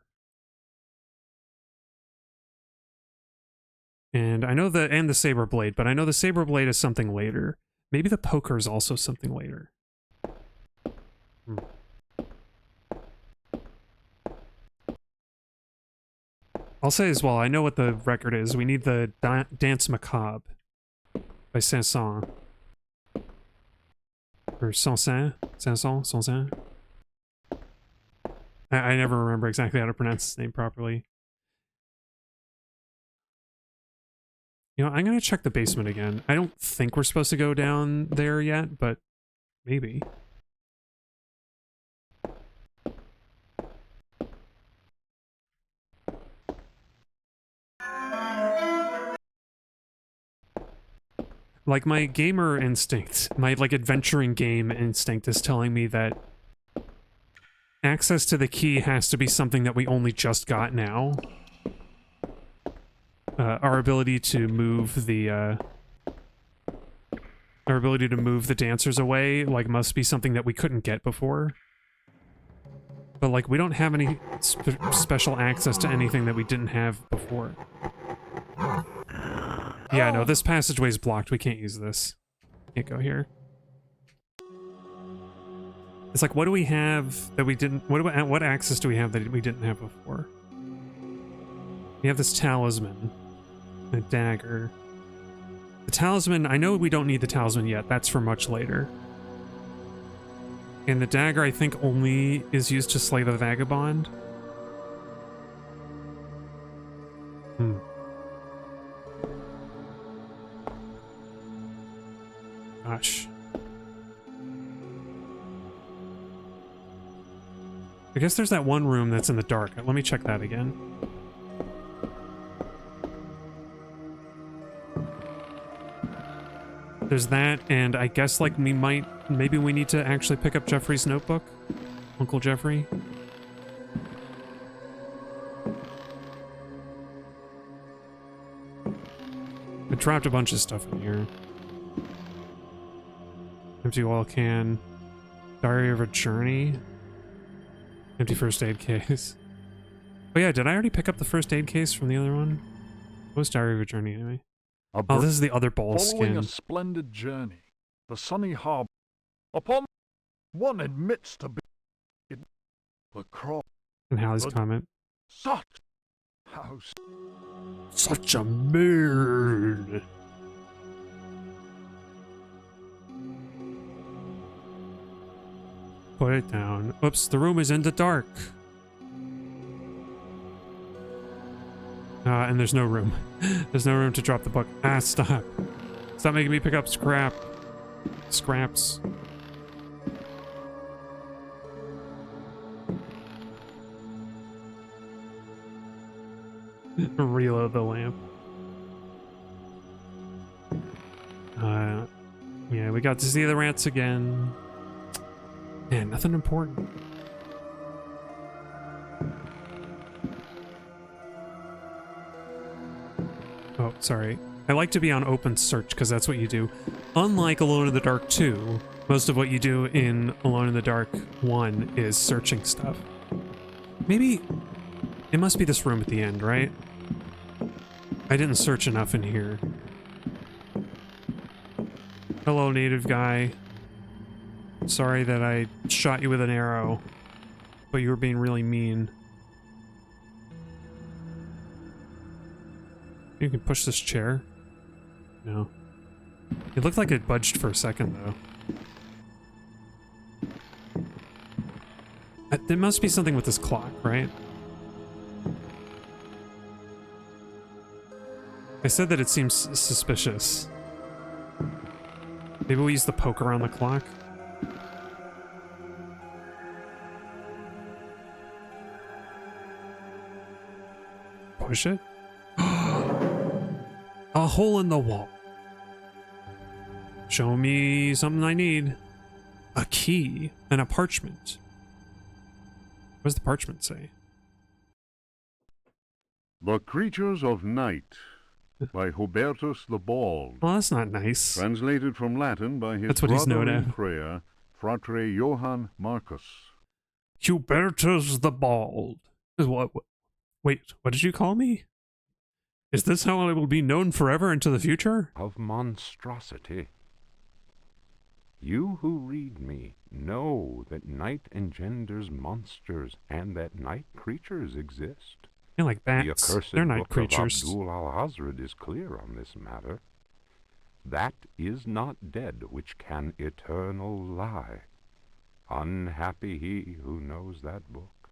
Speaker 1: And I know the saber blade, but I know the saber blade is something later. Maybe the poker is also something later. I'll say as well, I know what the record is. We need the Dance Macabre by Sanson. Or Sanson? Sanson? I never remember exactly how to pronounce his name properly. You know, I'm gonna check the basement again. I don't think we're supposed to go down there yet, but maybe. Like, my gamer instinct, my, like, adventuring game instinct is telling me that access to the key has to be something that we only just got now. Our ability to move the, our ability to move the dancers away, like, must be something that we couldn't get before. But, like, we don't have any special access to anything that we didn't have before. Yeah, no, this passageway is blocked. We can't use this. Can't go here. It's like, what do we have that we didn't... What access do we have that we didn't have before? We have this talisman. A dagger. The talisman, I know we don't need the talisman yet. That's for much later. And the dagger, I think, only is used to slay the vagabond. Gosh. I guess there's that one room that's in the dark. Let me check that again. There's that, and I guess, like, maybe we need to actually pick up Jeffrey's notebook? Uncle Jeffrey? I dropped a bunch of stuff in here. Empty oil can. Diary of a Journey. Empty first aid case. Oh yeah, did I already pick up the first aid case from the other one? What was Diary of a Journey anyway? Oh, this is the other ball
Speaker 9: Following
Speaker 1: skin.
Speaker 9: a splendid journey, the sunny harbour. Upon one admits to be the cross.
Speaker 1: And Hallie's
Speaker 9: But-
Speaker 1: comment.
Speaker 9: Such house.
Speaker 1: Such a mood. Put it down. Oops, the room is in the dark. And there's no room. There's no room to drop the book. Ah, stop. Stop making me pick up scraps. Reload the lamp. Yeah, we got to see the rats again. Man, nothing important. Oh, sorry. I like to be on open search because that's what you do. Unlike Alone in the Dark 2, most of what you do in Alone in the Dark 1 is searching stuff. Maybe it must be this room at the end, right? I didn't search enough in here. Hello, native guy. Sorry that I shot you with an arrow, but you were being really mean. You can push this chair? No. It looked like it budged for a second, though. There must be something with this clock, right? I said that it seems suspicious. Maybe we'll use the poker on the clock. Push it? A hole in the wall. Show me something I need. A key and a parchment. What does the parchment say?
Speaker 2: The Creatures of Night by Hubertus the Bald.
Speaker 1: Well, that's not nice.
Speaker 2: Translated from Latin by his
Speaker 1: That's what he's
Speaker 2: brother
Speaker 1: known
Speaker 2: in
Speaker 1: as.
Speaker 2: prayer, Fratre Johann Marcus.
Speaker 1: Hubertus the Bald. Wait, what did you call me? Is this how I will be known forever into the future?
Speaker 4: Of monstrosity. You who read me know that night engenders monsters and that night creatures exist.
Speaker 1: Yeah, like
Speaker 4: The
Speaker 1: bats.
Speaker 4: accursed
Speaker 1: They're night
Speaker 4: book
Speaker 1: creatures.
Speaker 4: of Abdul al-Hazred is clear on this matter. That is not dead which can eternal lie. Unhappy he who knows that book.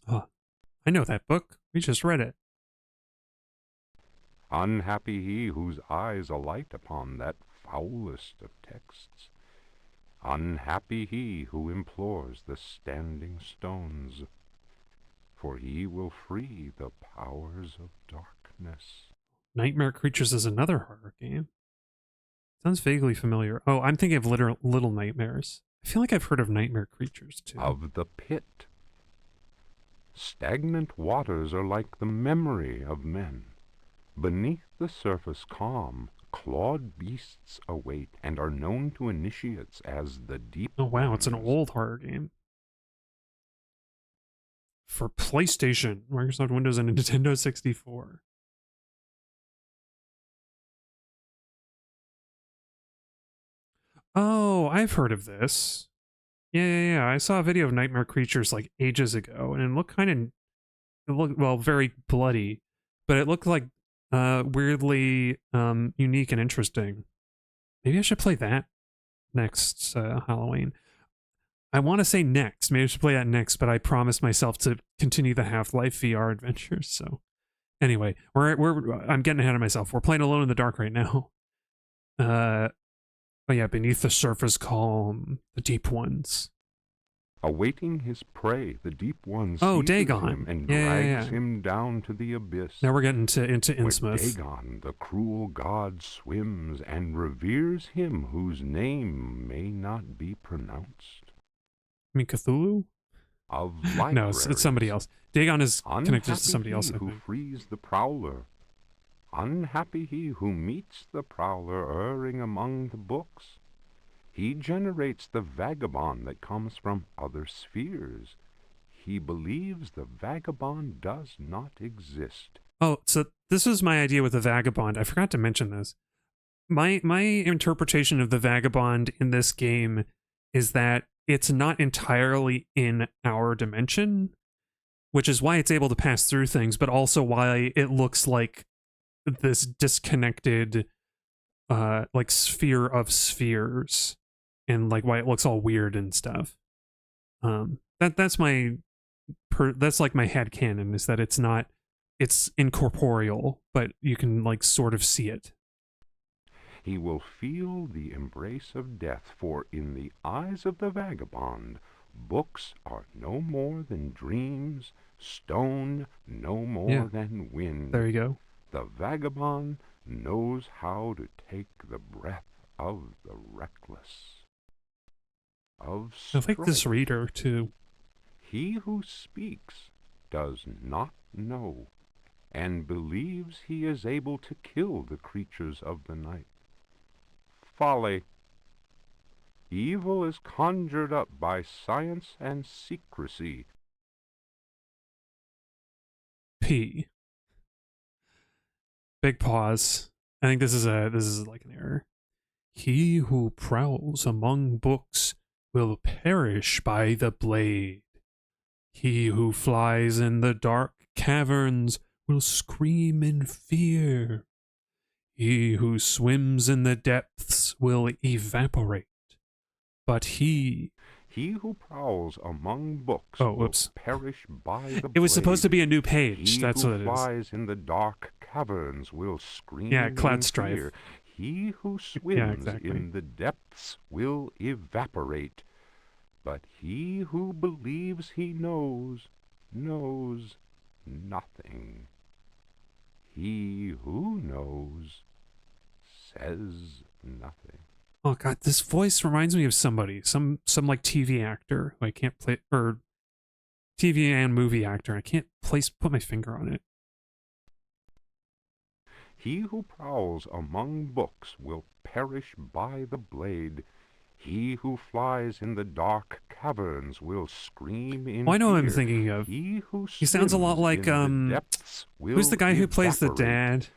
Speaker 1: Oh, I know that book. We just read it.
Speaker 4: Unhappy he whose eyes alight upon that foulest of texts. Unhappy he who implores the standing stones, for he will free the powers of darkness.
Speaker 1: Nightmare Creatures is another horror game. Sounds vaguely familiar. Oh, I'm thinking of Little Nightmares. I feel like I've heard of Nightmare Creatures, too.
Speaker 4: Of the pit. Stagnant waters are like the memory of men. Beneath the surface calm, clawed beasts await and are known to initiates as the deep.
Speaker 1: Oh, wow, it's an
Speaker 4: ones.
Speaker 1: old horror game. For PlayStation, Microsoft Windows, and Nintendo 64. Oh, I've heard of this. Yeah. I saw a video of Nightmare Creatures like ages ago, and it looked well, very bloody, but it looked like weirdly unique and interesting. Maybe I should play that next Halloween. I want to say next. Maybe I should play that next, but I promised myself to continue the Half-Life VR adventures. So anyway, I'm getting ahead of myself. We're playing Alone in the Dark right now. But yeah, beneath the surface calm, the deep ones.
Speaker 4: Awaiting his prey, the deep one
Speaker 1: Oh,
Speaker 4: seizes
Speaker 1: Dagon.
Speaker 4: him and
Speaker 1: Yeah.
Speaker 4: drags him down to the abyss.
Speaker 1: Now we're getting into
Speaker 4: where
Speaker 1: Innsmouth.
Speaker 4: Dagon, the cruel god, swims and reveres him whose name may not be pronounced.
Speaker 1: I mean Cthulhu?
Speaker 4: Of
Speaker 1: No, it's somebody else. Dagon is connected to
Speaker 4: Unhappy
Speaker 1: somebody else,
Speaker 4: he
Speaker 1: I
Speaker 4: who
Speaker 1: think.
Speaker 4: frees the prowler. Unhappy he who meets the prowler erring among the books. He generates the vagabond that comes from other spheres. He believes the vagabond does not exist.
Speaker 1: Oh, so this was my idea with the Vagabond. I forgot to mention this. my interpretation of the vagabond in this game is that it's not entirely in our dimension, which is why it's able to pass through things, but also why it looks like this disconnected like sphere of spheres, and like why it looks all weird and stuff. That's like my headcanon, is that it's incorporeal, but you can like sort of see it.
Speaker 10: He will feel the embrace of death, for in the eyes of the vagabond, books are no more than dreams, stone no more than wind.
Speaker 1: There you go.
Speaker 10: The vagabond knows how to take the breath of the reckless, of
Speaker 1: I like this
Speaker 10: strife.
Speaker 1: reader too.
Speaker 10: He who speaks does not know, and believes he is able to kill the creatures of the night. Folly. Evil is conjured up by science and secrecy.
Speaker 1: P. Big pause. I think this is like an error. He who prowls among books will perish by the blade. He who flies in the dark caverns will scream in fear. He who swims in the depths will evaporate. But he
Speaker 10: who prowls among books
Speaker 1: will
Speaker 10: perish by the blade.
Speaker 1: It was supposed to be a new page. That's what it is.
Speaker 10: He who flies in the dark caverns will scream
Speaker 1: Cloud
Speaker 10: in
Speaker 1: Strife.
Speaker 10: fear. He who swims in the depths will evaporate. But he who believes he knows nothing. He who knows says nothing.
Speaker 1: Oh god, this voice reminds me of somebody, some like TV actor who I can't play, or TV and movie actor. I can't put my finger on it.
Speaker 10: He who prowls among books will perish by the blade. He who flies in the dark caverns will scream in
Speaker 1: I know who
Speaker 10: fear.
Speaker 1: I'm thinking of. He sounds a lot like who's the guy who plays the dad?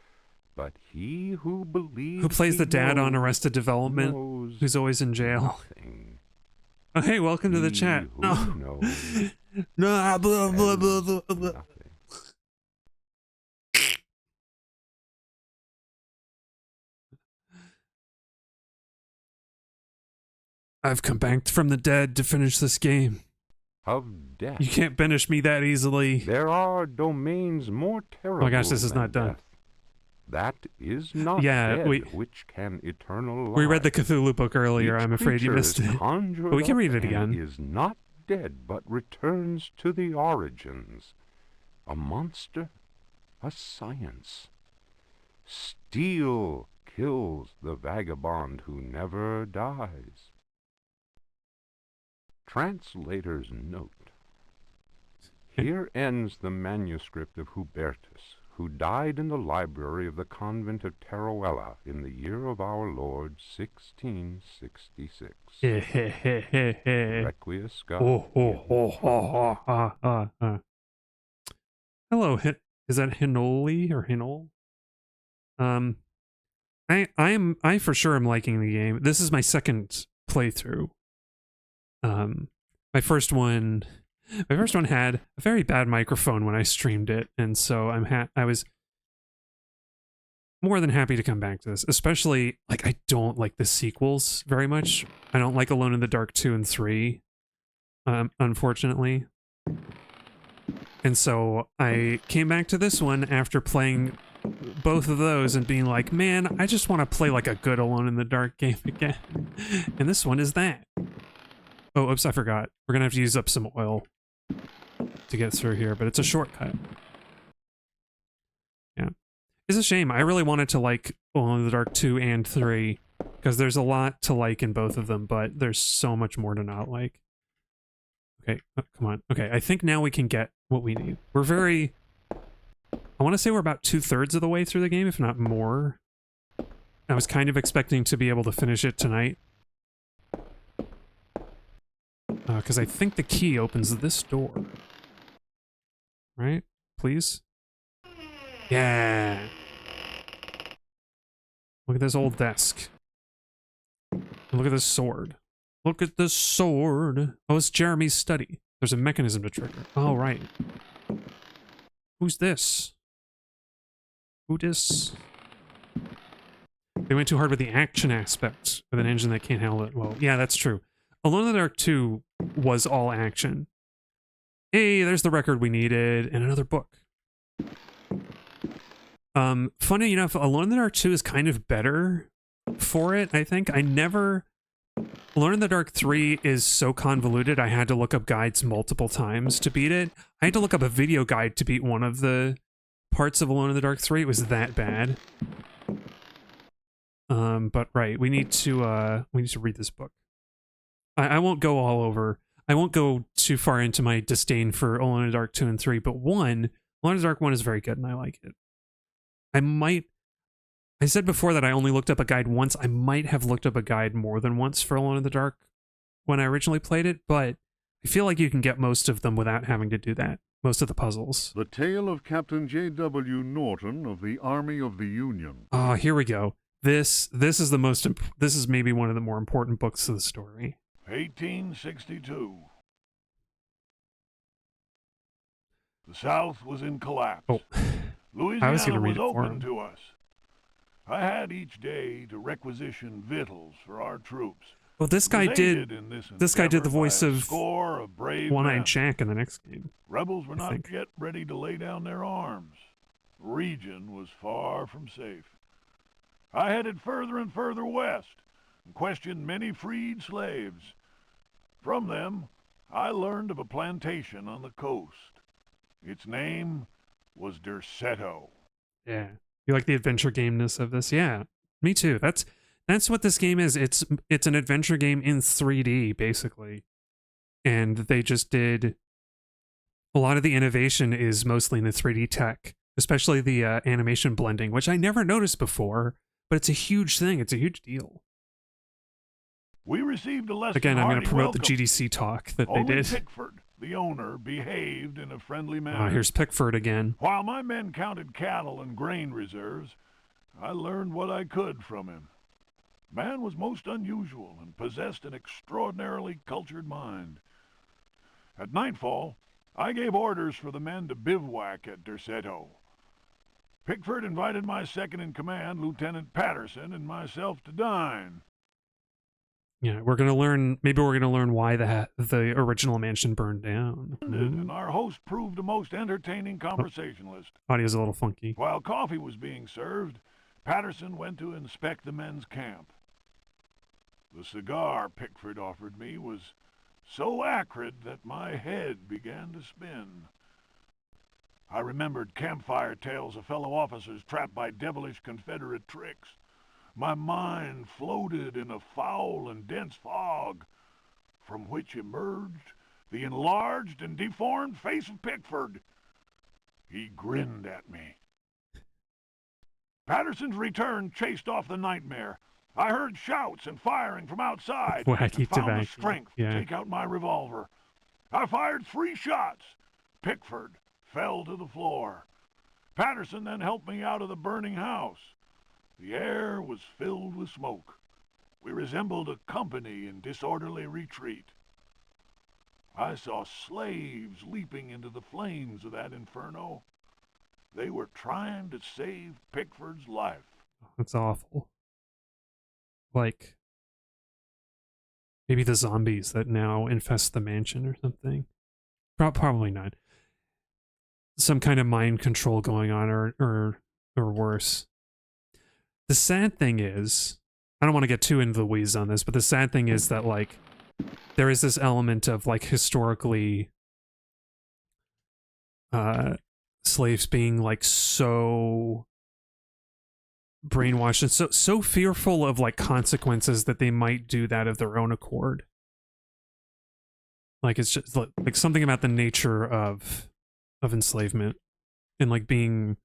Speaker 10: But he who believes
Speaker 1: who plays the dad on Arrested Development, who's always in jail.
Speaker 10: Nothing.
Speaker 1: Oh, hey, welcome to the chat.
Speaker 10: No.
Speaker 1: No, blah, blah, blah, blah, blah.
Speaker 10: Nothing.
Speaker 1: I've come back from the dead to finish this game.
Speaker 10: Of death.
Speaker 1: You can't banish me that easily.
Speaker 10: There are domains more terrible.
Speaker 1: Oh my gosh, this is not done.
Speaker 10: Death. That is not
Speaker 1: dead,
Speaker 10: which can eternal
Speaker 1: We read the Cthulhu book earlier. I'm afraid you missed it.
Speaker 10: But
Speaker 1: we can read it again.
Speaker 10: Is not dead, but returns to the origins. A monster, a science. Steel kills the vagabond who never dies. Translator's note. Here ends the manuscript of Hubertus, who died in the library of the convent of Teruella in the year of our Lord 1666. Requiescat.
Speaker 1: Hello, is that Hinoli or Hinol? I for sure am liking the game. This is my second playthrough. My first one had a very bad microphone when I streamed it, and so I was more than happy to come back to this. Especially, like, I don't like the sequels very much. I don't like Alone in the Dark 2 and 3, unfortunately. And so I came back to this one after playing both of those and being like, man, I just want to play like a good Alone in the Dark game again. And this one is that. Oh, oops, I forgot. We're gonna have to use up some oil to get through here, but it's a shortcut. Yeah. It's a shame. I really wanted to like Alone in the Dark 2 and 3, because there's a lot to like in both of them, but there's so much more to not like. Okay, come on. Okay, I think now we can get what we need. We're very... I want to say we're about 2/3 of the way through the game, if not more. I was kind of expecting to be able to finish it tonight. Because I think the key opens this door. Right? Please? Yeah! Look at this old desk. Look at this sword. Look at this sword. Oh, it's Jeremy's study. There's a mechanism to trigger. Oh, right. Who's this? Who dis? They went too hard with the action aspect with an engine that can't handle it well. Yeah, that's true. Alone in the Dark 2 was all action. Hey, there's the record we needed, and another book. Funny enough, Alone in the Dark 2 is kind of better for it, I think. Alone in the Dark 3 is so convoluted, I had to look up guides multiple times to beat it. I had to look up a video guide to beat one of the parts of Alone in the Dark 3. It was that bad. But right, we need to read this book. I won't go all over. I won't go too far into my disdain for Alone in the Dark 2 and 3, but Alone in the Dark 1 is very good, and I like it. I said before that I only looked up a guide once. I might have looked up a guide more than once for Alone in the Dark when I originally played it, but I feel like you can get most of them without having to do that. Most of the puzzles.
Speaker 2: The Tale of Captain J.W. Norton of the Army of the Union.
Speaker 1: Oh, here we go. This is the most. This is maybe one of the more important books of the story.
Speaker 3: 1862. The South was in collapse.
Speaker 1: Oh, I was going to
Speaker 3: Louisiana
Speaker 1: read
Speaker 3: was
Speaker 1: it for
Speaker 3: open
Speaker 1: him.
Speaker 3: to us. I had each day to requisition victuals for our troops.
Speaker 1: Well, this guy did. This guy did the voice of One-Eyed Jack in the next game.
Speaker 3: Rebels were not yet ready to lay down their arms. The region was far from safe. I headed further and further west and questioned many freed slaves. From them, I learned of a plantation on the coast. Its name was Derceto.
Speaker 1: Yeah. You like the adventure gameness of this? Yeah, me too. That's what this game is. It's an adventure game in 3D, basically. And they just did... A lot of the innovation is mostly in the 3D tech, especially the animation blending, which I never noticed before, but it's a huge thing. It's a huge deal.
Speaker 3: We received a lesson.
Speaker 1: Again, I'm going to promote the GDC talk that they did.
Speaker 3: Pickford, the owner, behaved in a friendly manner.
Speaker 1: Oh, here's Pickford again.
Speaker 3: While my men counted cattle and grain reserves, I learned what I could from him. Man was most unusual and possessed an extraordinarily cultured mind. At nightfall, I gave orders for the men to bivouac at Derceto. Pickford invited my second-in-command, Lieutenant Patterson, and myself to dine.
Speaker 1: Yeah, maybe we're going to learn why the original mansion burned down.
Speaker 3: And our host proved a most entertaining conversationalist.
Speaker 1: Audio's a little funky.
Speaker 3: While coffee was being served, Patterson went to inspect the men's camp. The cigar Pickford offered me was so acrid that my head began to spin. I remembered campfire tales of fellow officers trapped by devilish Confederate tricks. My mind floated in a foul and dense fog, from which emerged the enlarged and deformed face of Pickford. He grinned at me. Patterson's return chased off the nightmare. I heard shouts and firing from outside,
Speaker 1: Wacky
Speaker 3: and found the
Speaker 1: tobacco.
Speaker 3: strength to take out my revolver. I fired 3 shots. Pickford fell to the floor. Patterson then helped me out of the burning house. The air was filled with smoke. We resembled a company in disorderly retreat. I saw slaves leaping into the flames of that inferno. They were trying to save Pickford's life.
Speaker 1: That's awful. Like, maybe the zombies that now infest the mansion or something. Probably not. Some kind of mind control going on, or worse. The sad thing is, I don't want to get too into the weeds on this, but the sad thing is that, like, there is this element of, like, historically slaves being, like, so brainwashed and so fearful of, like, consequences that they might do that of their own accord. Like, it's just like something about the nature of enslavement and, like, being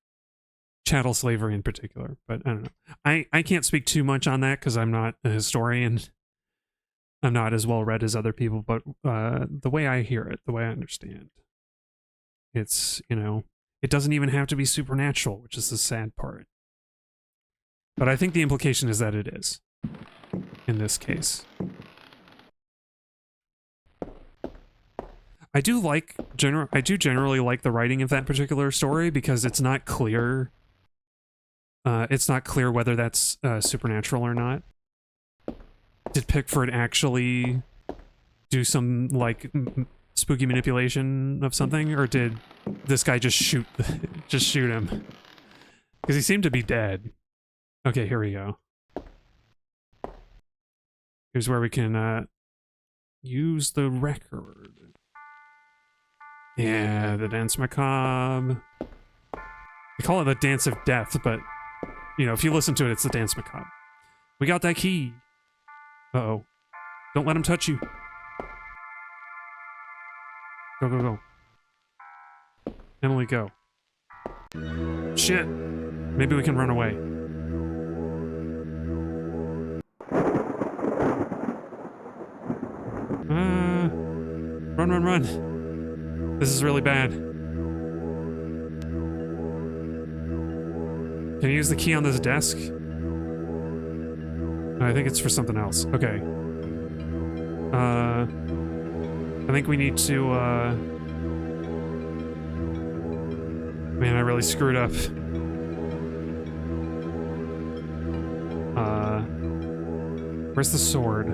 Speaker 1: chattel slavery in particular. But I don't know. I can't speak too much on that because I'm not a historian. I'm not as well read as other people, but the way I hear it, the way I understand, it's, you know, it doesn't even have to be supernatural, which is the sad part. But I think the implication is that it is, in this case. I do generally like the writing of that particular story because it's not clear. It's not clear whether that's supernatural or not. Did Pickford actually do some like spooky manipulation of something, or did this guy just shoot him? Because he seemed to be dead. Okay, here we go. Here's where we can use the record. Yeah, the Dance Macabre. They call it the Dance of Death, but, you know, if you listen to it, it's the Dance Macabre. We got that key. Uh-oh. Don't let him touch you. Go, go, go. Emily, go. Shit. Maybe we can run away. Run, run, run. This is really bad. Can you use the key on this desk? I think it's for something else. Okay. I think we need to, Man, I really screwed up. Where's the sword?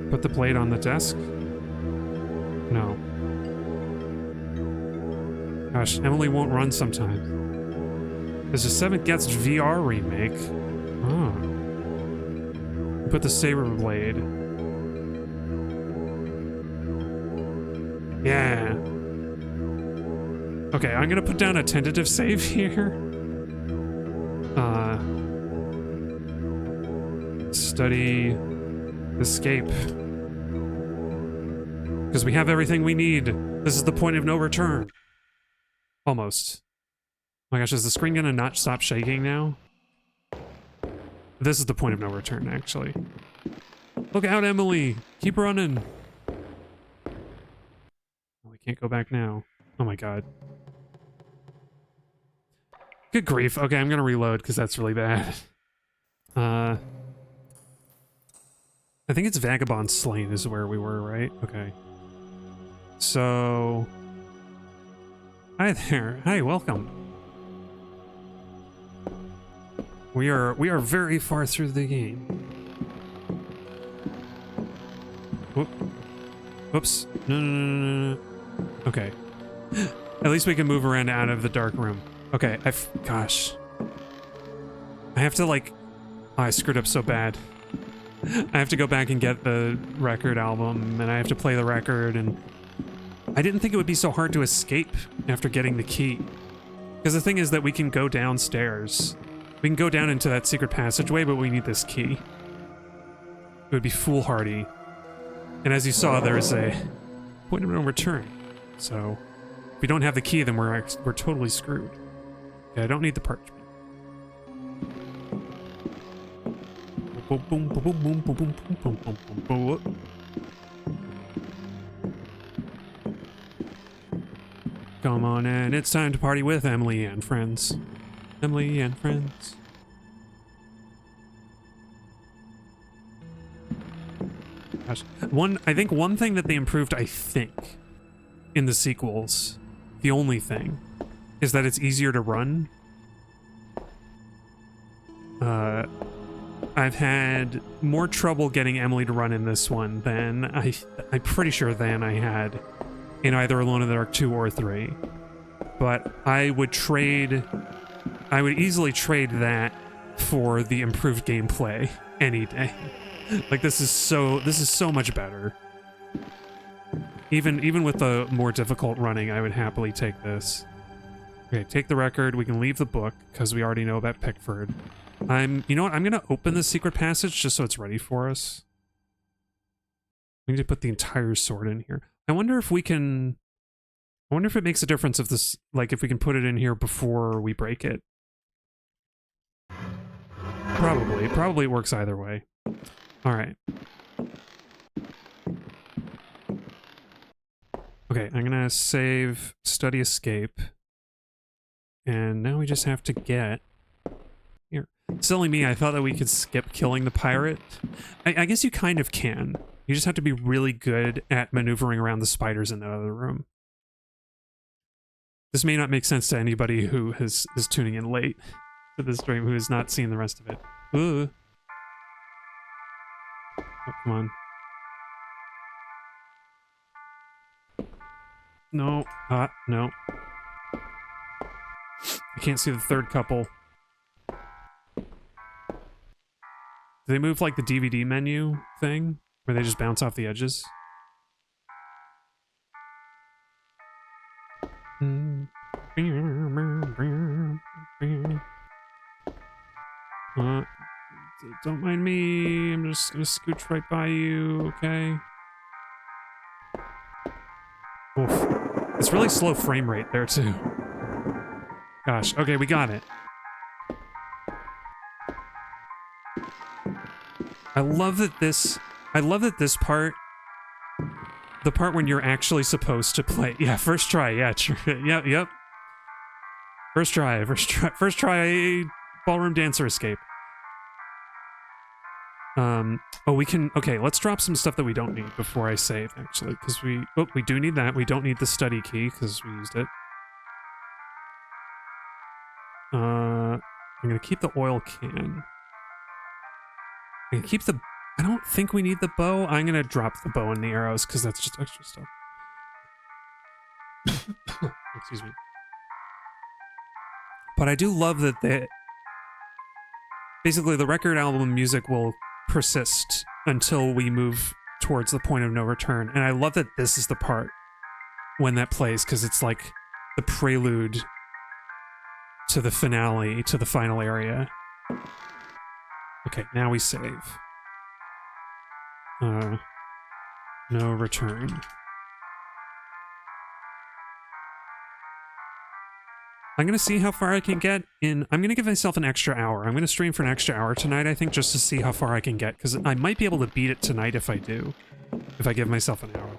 Speaker 1: Put the blade on the desk? No. Gosh, Emily won't run sometimes. There's a 7th Guest VR remake. Oh. Put the saber blade. Yeah. Okay, I'm gonna put down a tentative save here. Study escape. Because we have everything we need. This is the point of no return. Almost. Oh my gosh, is the screen gonna not stop shaking now? This is the point of no return, actually. Look out, Emily! Keep running! Oh, we can't go back now. Oh my god. Good grief. Okay, I'm gonna reload, because that's really bad. I think it's Vagabond Slain is where we were, right? Okay. So... Hi there. Hi, welcome. We are very far through the game. Whoop. Whoops. No, no, no, no, no. Okay. At least we can move around out of the dark room. Okay, gosh. I have to, like... Oh, I screwed up so bad. I have to go back and get the record album, and I have to play the record, and... I didn't think it would be so hard to escape after getting the key. Because the thing is that we can go downstairs. We can go down into that secret passageway, but we need this key. It would be foolhardy. And as you saw, there is a point of no return. So, if we don't have the key, then we're totally screwed. Okay, I don't need the parchment. Boom, boom, boom, boom, boom, boom, boom, boom, boom, boom, boom. Come on in, it's time to party with Emily and friends. Emily and friends. Gosh. I think one thing that they improved, in the sequels, the only thing, is that it's easier to run. I've had more trouble getting Emily to run in this one than I'm pretty sure than I had in either Alone in the Dark 2 or 3. But I would easily trade that for the improved gameplay any day. Like, this is so much better. Even with the more difficult running, I would happily take this. Okay, take the record. We can leave the book because we already know about Pickford. You know what? I'm gonna open the secret passage just so it's ready for us. We need to put the entire sword in here. I wonder if it makes a difference if this, like, if we can put it in here before we break it. Probably it works either way. All right. Okay, I'm gonna save study escape. And now we just have to get here. Silly me, I thought that we could skip killing the pirate. I guess you kind of can. You just have to be really good at maneuvering around the spiders in that other room. This may not make sense to anybody who is tuning in late to this stream who has not seen the rest of it. Ooh. Oh, come on. No. No. I can't see the third couple. Do they move like the DVD menu thing? Where they just bounce off the edges? Don't mind me. I'm just gonna scooch right by you, okay? Oof. It's really slow frame rate there, too. Gosh, okay, we got it. I love that this part, the part when you're actually supposed to play, yeah, first try, yeah, yep. First try, ballroom dancer escape. Oh, we can, okay, let's drop some stuff that we don't need before I save, actually, because we do need that. We don't need the study key, because we used it. I'm gonna keep the oil can. I'm gonna keep the, I don't think we need the bow. I'm gonna drop the bow and the arrows, because that's just extra stuff. Excuse me. But I do love that basically the record album music will persist until we move towards the point of no return. And I love that this is the part when that plays, because it's like the prelude to the finale, to the final area. Okay, now we save. No return. I'm gonna see how far I can get in. I'm gonna give myself an extra hour. I'm gonna stream for an extra hour tonight, I think, just to see how far I can get, because I might be able to beat it tonight if I do. If I give myself an hour.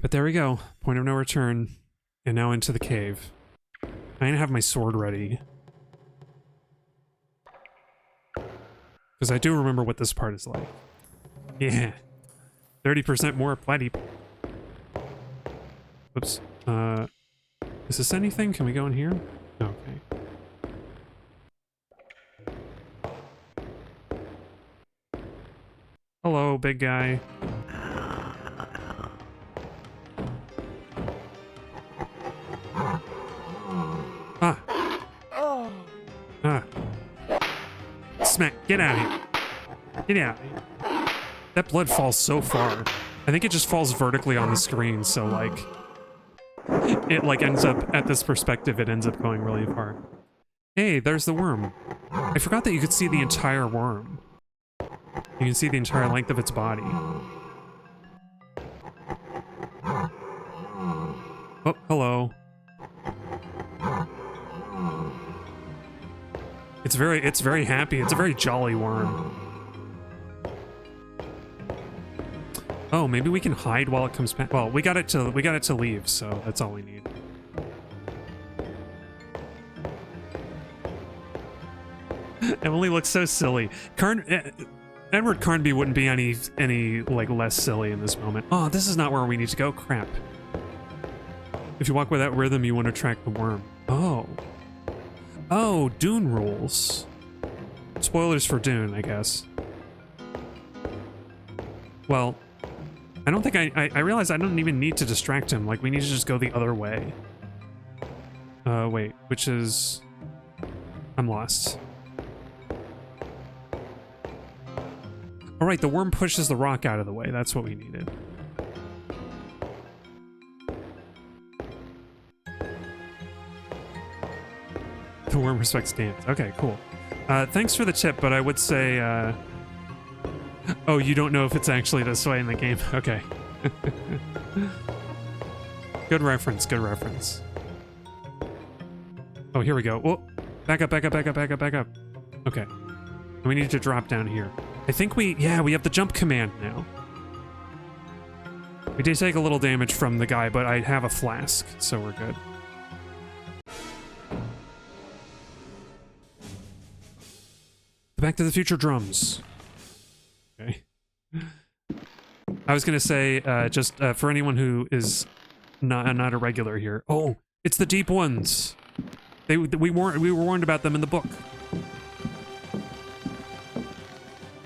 Speaker 1: But there we go. Point of no return. And now into the cave. I'm gonna have my sword ready. Because I do remember what this part is like. Yeah. 30% more bloody. Whoops. Is this anything? Can we go in here? Okay. Hello, big guy. Smack, get out of here. Get out of here. That blood falls so far. I think it just falls vertically on the screen, so like... It like ends up, at this perspective, it ends up going really far. Hey, there's the worm. I forgot that you could see the entire worm. You can see the entire length of its body. Oh, hello. It's very happy. It's a very jolly worm. Oh, maybe we can hide while it comes back. Well, we got it to leave, so that's all we need. Emily looks so silly. Edward Carnby wouldn't be any like less silly in this moment. Oh, this is not where we need to go. Crap. If you walk without rhythm, you want to track the worm. Oh. Oh, Dune rules. Spoilers for Dune, I guess. Well, I don't think I realize I don't even need to distract him. Like, we need to just go the other way. Wait, which is... I'm lost. Alright, the worm pushes the rock out of the way. That's what we needed. The worm respects dance. Okay, cool. Thanks for the tip, but I would say, oh, you don't know if it's actually this way in the game? Okay. Good reference, good reference. Oh, here we go. Oh, back up, back up, back up, back up, back up. Okay. We need to drop down here. I think we have the jump command now. We did take a little damage from the guy, but I have a flask, so we're good. Back to the Future drums. Okay. I was gonna say, just for anyone who is not a regular here. Oh, it's the deep ones. We were warned about them in the book.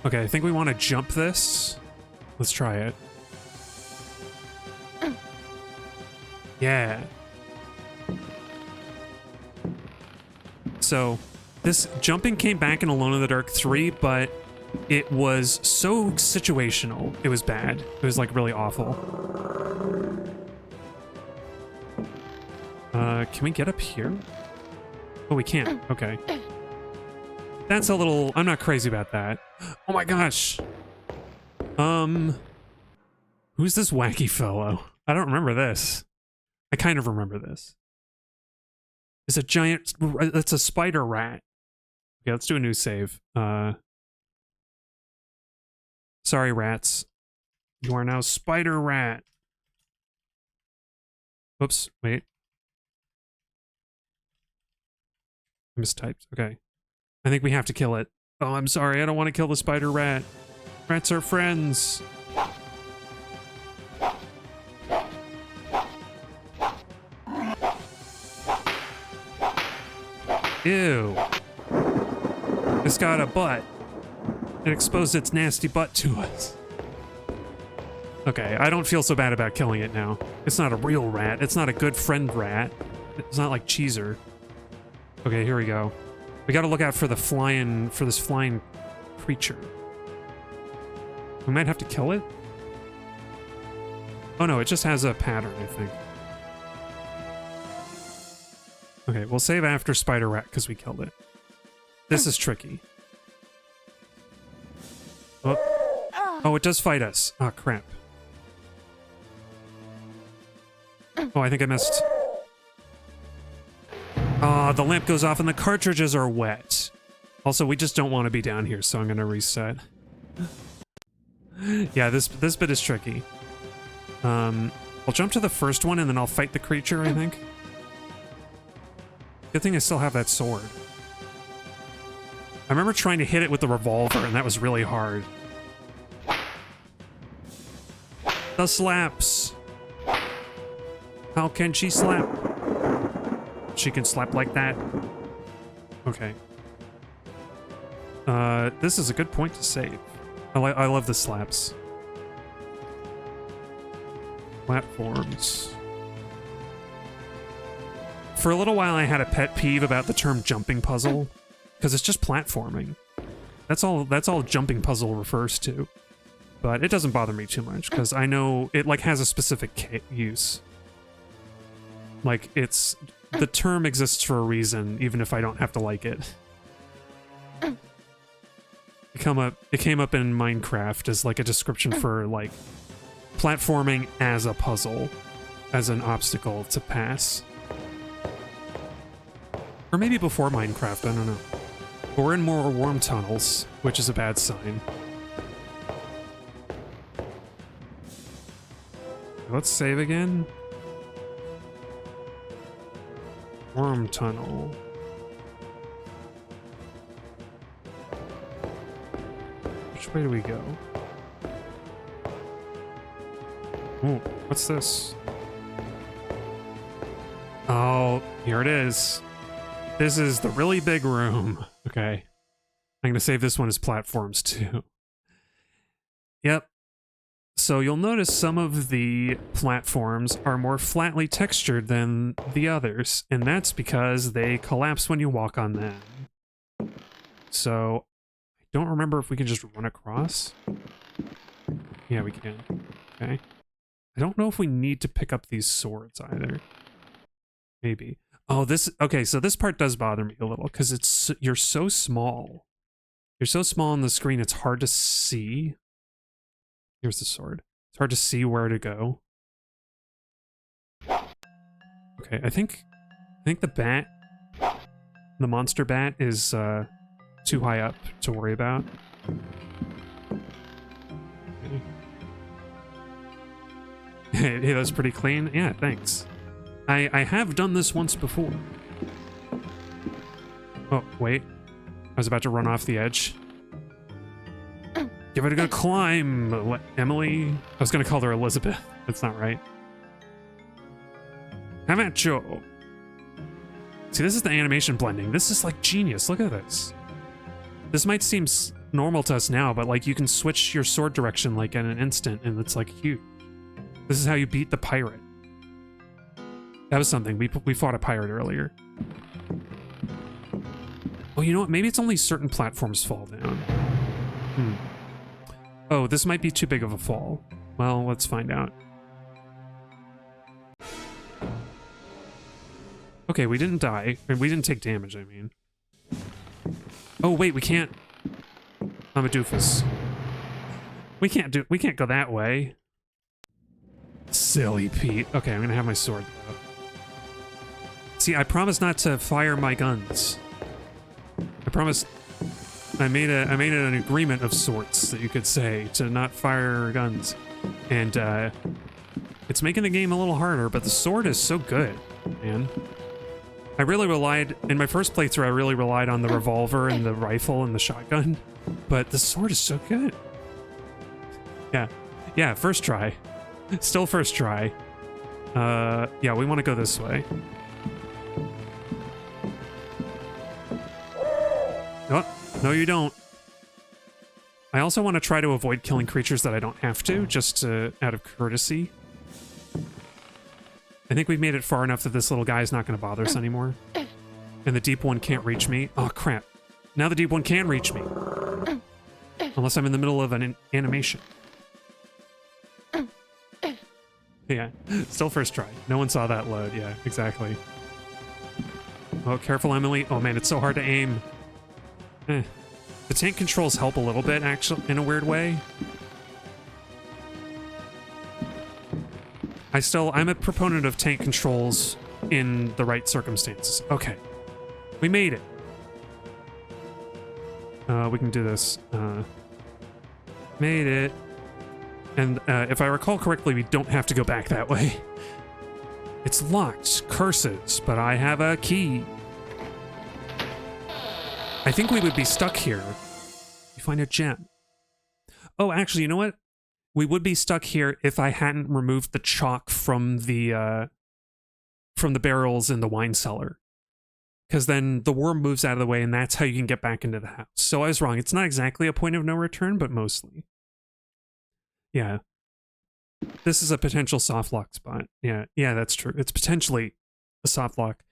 Speaker 1: Okay, I think we want to jump this. Let's try it. Yeah. So, this jumping came back in Alone in the Dark 3, but it was so situational. It was bad. It was like really awful. Can we get up here? Oh, we can't. Okay. That's a little... I'm not crazy about that. Oh my gosh! Who's this wacky fellow? I don't remember this. I kind of remember this. It's a giant... It's a spider rat. Okay, let's do a new save. Sorry, rats. You are now spider rat. Oops, wait. I mistyped. Okay. I think we have to kill it. Oh, I'm sorry. I don't want to kill the spider rat. Rats are friends. Ew. It's got a butt. It exposed its nasty butt to us. Okay, I don't feel so bad about killing it now. It's not a real rat. It's not a good friend rat. It's not like Cheezer. Okay, here we go. We gotta look out for this flying creature. We might have to kill it? Oh no, it just has a pattern, I think. Okay, we'll save after Spider Rat because we killed it. This is tricky. Oh, it does fight us. Oh, crap. Oh, I think I missed. Ah, the lamp goes off and the cartridges are wet. Also, we just don't want to be down here, so I'm gonna reset. Yeah, this bit is tricky. I'll jump to the first one and then I'll fight the creature, I think. Good thing I still have that sword. I remember trying to hit it with the revolver, and that was really hard. The slaps! How can she slap? She can slap like that. Okay. This is a good point to save. I love the slaps. Platforms. For a little while I had a pet peeve about the term jumping puzzle, because it's just platforming. That's all jumping puzzle refers to. But it doesn't bother me too much, because I know it like has a specific use. Like, the term exists for a reason, even if I don't have to like it. It came up in Minecraft as like a description for like platforming as a puzzle, as an obstacle to pass. Or maybe before Minecraft, I don't know. But we're in more worm tunnels, which is a bad sign. Let's save again. Worm tunnel. Which way do we go? Ooh, what's this? Oh, here it is. This is the really big room. Okay. I'm gonna save this one as platforms too. Yep. So you'll notice some of the platforms are more flatly textured than the others, and that's because they collapse when you walk on them. So, I don't remember if we can just run across. Yeah, we can. Okay. I don't know if we need to pick up these swords either. Maybe. Oh, okay, so this part does bother me a little, because you're so small. You're so small on the screen, it's hard to see. Here's the sword. It's hard to see where to go. Okay, I think the bat, the monster bat, is too high up to worry about. Okay. Hey, that's pretty clean. Yeah, thanks. I have done this once before. Oh, wait. I was about to run off the edge. Give it a good climb, Emily. I was gonna call her Elizabeth. That's not right. Have at you. See, this is the animation blending. This is like genius. Look at this. This might seem normal to us now, but like you can switch your sword direction like in an instant, and it's like huge. This is how you beat the pirate. That was something. We fought a pirate earlier. Oh, you know what? Maybe it's only certain platforms fall down. Oh, this might be too big of a fall. Well, let's find out. Okay, we didn't die. Or we didn't take damage, I mean. Oh, wait, we can't... I'm a doofus. We can't go that way. Silly Pete. Okay, I'm gonna have my sword, though. See, I promised not to fire my guns. I promised... I made an agreement of sorts, that you could say, to not fire guns. And, it's making the game a little harder, but the sword is so good, man. I really relied, in my first playthrough, I really relied on the revolver and the rifle and the shotgun, but the sword is so good. Yeah, first try. Still first try. Yeah, we want to go this way. Oh, no you don't. I also want to try to avoid killing creatures that I don't have to, just out of courtesy. I think we've made it far enough that this little guy is not going to bother us anymore. And the deep one can't reach me. Oh, crap. Now the deep one can reach me. Unless I'm in the middle of an animation. Yeah, still first try. No one saw that load. Yeah, exactly. Oh, careful, Emily. Oh, man, it's so hard to aim. The tank controls help a little bit, actually, in a weird way. I'm a proponent of tank controls in the right circumstances. Okay. We made it. We can do this. Made it. And if I recall correctly, we don't have to go back that way. It's locked. Curses. But I have a key. I think we would be stuck here. You find a gem. Oh, actually, you know what? We would be stuck here if I hadn't removed the chalk from the barrels in the wine cellar. Because then the worm moves out of the way, and that's how you can get back into the house. So I was wrong. It's not exactly a point of no return, but mostly. Yeah. This is a potential soft lock spot. Yeah, that's true. It's potentially a soft lock.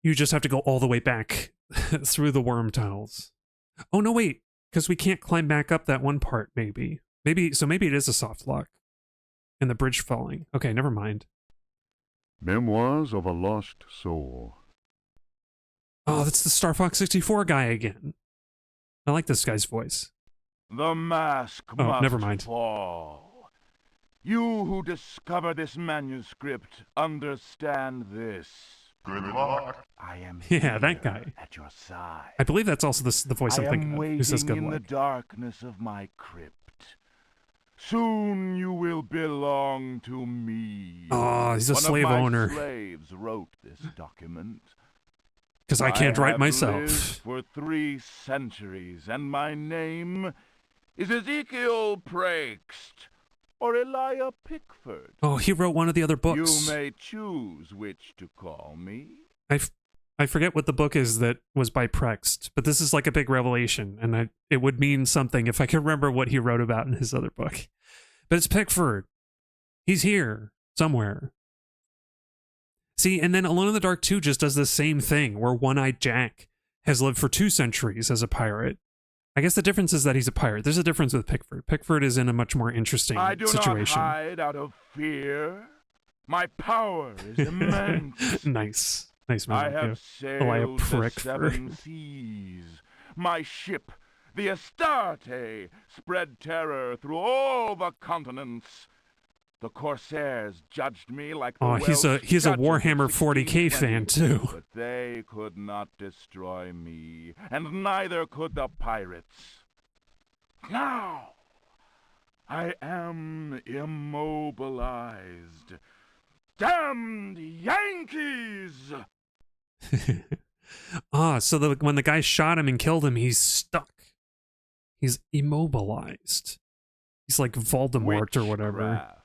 Speaker 1: You just have to go all the way back through the worm tunnels. Oh, no, wait. Because we can't climb back up that one part, maybe. Maybe it is a soft lock. And the bridge falling. Okay, never mind.
Speaker 2: Memoirs of a Lost Soul.
Speaker 1: Oh, that's the Star Fox 64 guy again. I like this guy's voice.
Speaker 3: The mask must
Speaker 1: never mind.
Speaker 3: fall. You who discover this manuscript understand this.
Speaker 11: Good luck.
Speaker 3: I am
Speaker 1: Yeah, that guy.
Speaker 3: at your side.
Speaker 1: I believe that's also the voice I'm thinking of. Who says good
Speaker 3: in
Speaker 1: luck.
Speaker 3: the darkness of my crypt. Soon you will belong to me.
Speaker 1: Oh, he's a slave owner.
Speaker 3: One of my slaves wrote this document.
Speaker 1: Because I can't write
Speaker 3: have
Speaker 1: myself.
Speaker 3: lived for 3 centuries, and my name is Ezekiel Prext, or Elijah Pickford.
Speaker 1: Oh, he wrote one of the other books.
Speaker 3: You may choose which to call me.
Speaker 1: I forget what the book is that was by Prext, but this is like a big revelation, and it would mean something if I could remember what he wrote about in his other book. But it's Pickford. He's here, somewhere. See, and then Alone in the Dark 2 just does the same thing, where One-Eyed Jack has lived for 2 centuries as a pirate. I guess the difference is that he's a pirate. There's a difference with Pickford. Pickford is in a much more interesting situation.
Speaker 3: I do not hide out of fear. My power is immense.
Speaker 1: Nice. Nice
Speaker 3: I
Speaker 1: movie.
Speaker 3: have sailed the 7 seas. My ship, the Astarte, spread terror through all the continents. The Corsairs judged me like the
Speaker 1: he's a
Speaker 3: Welsh
Speaker 1: Warhammer
Speaker 3: judges of
Speaker 1: 40K fan
Speaker 3: 1620,
Speaker 1: too.
Speaker 3: But they could not destroy me, and neither could the pirates. Now, I am immobilized. Damned Yankees!
Speaker 1: So when the guy shot him and killed him, he's stuck. He's immobilized. He's like Voldemort or whatever.
Speaker 3: Witchcraft.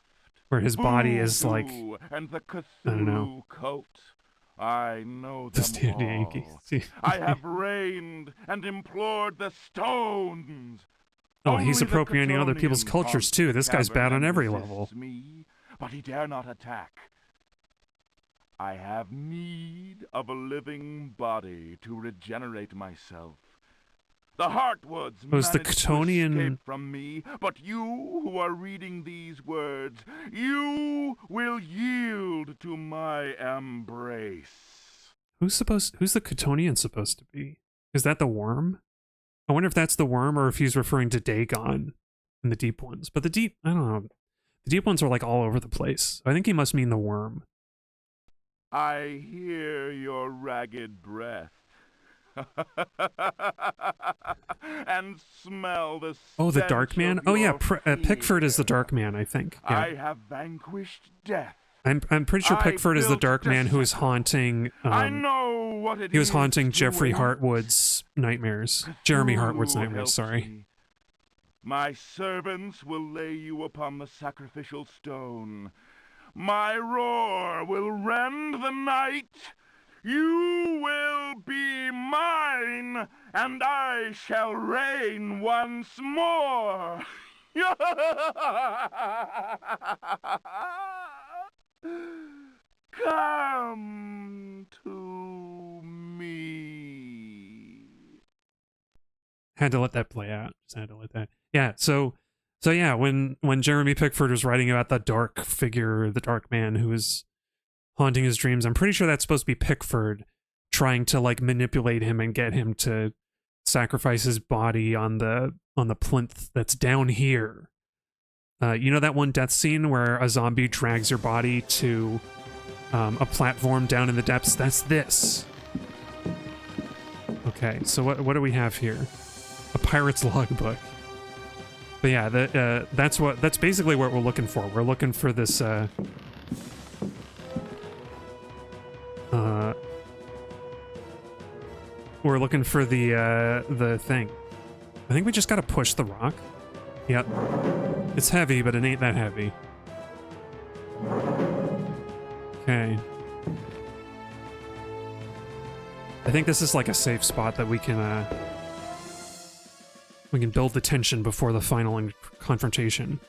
Speaker 1: Where his body is like,
Speaker 3: Voodoo and the
Speaker 1: I don't know.
Speaker 3: Cthulhu cult. I know
Speaker 1: Just
Speaker 3: them
Speaker 1: the
Speaker 3: all.
Speaker 1: Yankees.
Speaker 3: I have reigned and implored the stones.
Speaker 1: Oh, he's
Speaker 3: Only the
Speaker 1: appropriating other people's
Speaker 3: Chthonian
Speaker 1: cultures
Speaker 3: haunts
Speaker 1: too.
Speaker 3: the
Speaker 1: This guy's bad
Speaker 3: cavern
Speaker 1: on
Speaker 3: and
Speaker 1: every
Speaker 3: resists
Speaker 1: level.
Speaker 3: Me, but he dare not attack. I have need of a living body to regenerate myself. The Heartwoods
Speaker 1: Oh, is the
Speaker 3: managed to
Speaker 1: Chthonian-
Speaker 3: escape from me, but you who are reading these words, you will yield to my embrace.
Speaker 1: Who's the Chthonian supposed to be? Is that the worm? I wonder if that's the worm or if he's referring to Dagon in the deep ones. But I don't know. The deep ones are like all over the place. I think he must mean the worm.
Speaker 3: I hear your ragged breath. And smell the
Speaker 1: Oh, the
Speaker 3: stench
Speaker 1: Dark Man?
Speaker 3: of
Speaker 1: Oh yeah,
Speaker 3: your
Speaker 1: Pickford is the
Speaker 3: fear.
Speaker 1: Dark Man, I think. Yeah.
Speaker 3: I have vanquished death.
Speaker 1: I'm pretty sure
Speaker 3: I
Speaker 1: Pickford is the
Speaker 3: built
Speaker 1: Dark Man who is
Speaker 3: Derceto.
Speaker 1: haunting
Speaker 3: I know what it
Speaker 1: he was
Speaker 3: is
Speaker 1: haunting
Speaker 3: to
Speaker 1: Jeffrey
Speaker 3: wait.
Speaker 1: Hartwood's nightmares. Jeremy
Speaker 3: Cthulhu
Speaker 1: Hartwood's nightmares,
Speaker 3: helps
Speaker 1: sorry.
Speaker 3: me. My servants will lay you upon the sacrificial stone. My roar will rend the night. You will be mine, and I shall reign once more. Come to me.
Speaker 1: Had to let that play out. Just had to let that. Yeah, so yeah, when Jeremy Pickford was writing about the dark figure, the Dark Man who is haunting his dreams, I'm pretty sure that's supposed to be Pickford trying to like manipulate him and get him to sacrifice his body on the plinth that's down here. You know that one death scene where a zombie drags your body to a platform down in the depths? That's this. Okay, so what do we have here? A pirate's logbook. But yeah, that's basically what we're looking for. We're looking for this we're looking for the thing. I think we just gotta push the rock. Yep. It's heavy, but it ain't that heavy. Okay. I think this is like a safe spot that we can build the tension before the final confrontation.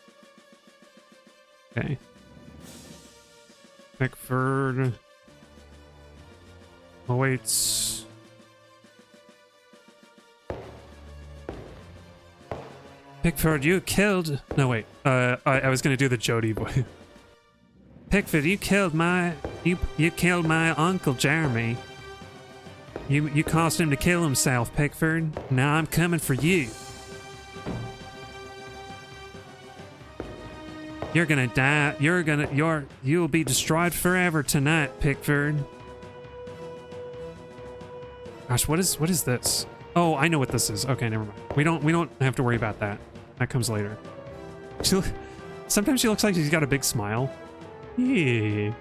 Speaker 1: Okay. Pickford awaits. Pickford, you killed... No, wait. I was gonna do the Jody boy. Pickford, you killed my... You killed my Uncle Jeremy. You caused him to kill himself, Pickford. Now I'm coming for you. You're gonna die. You'll be destroyed forever tonight, Pickford. Gosh, what is this? Oh, I know what this is. Okay, never mind. We don't have to worry about that. That comes later. Sometimes she looks like she's got a big smile. Yeah.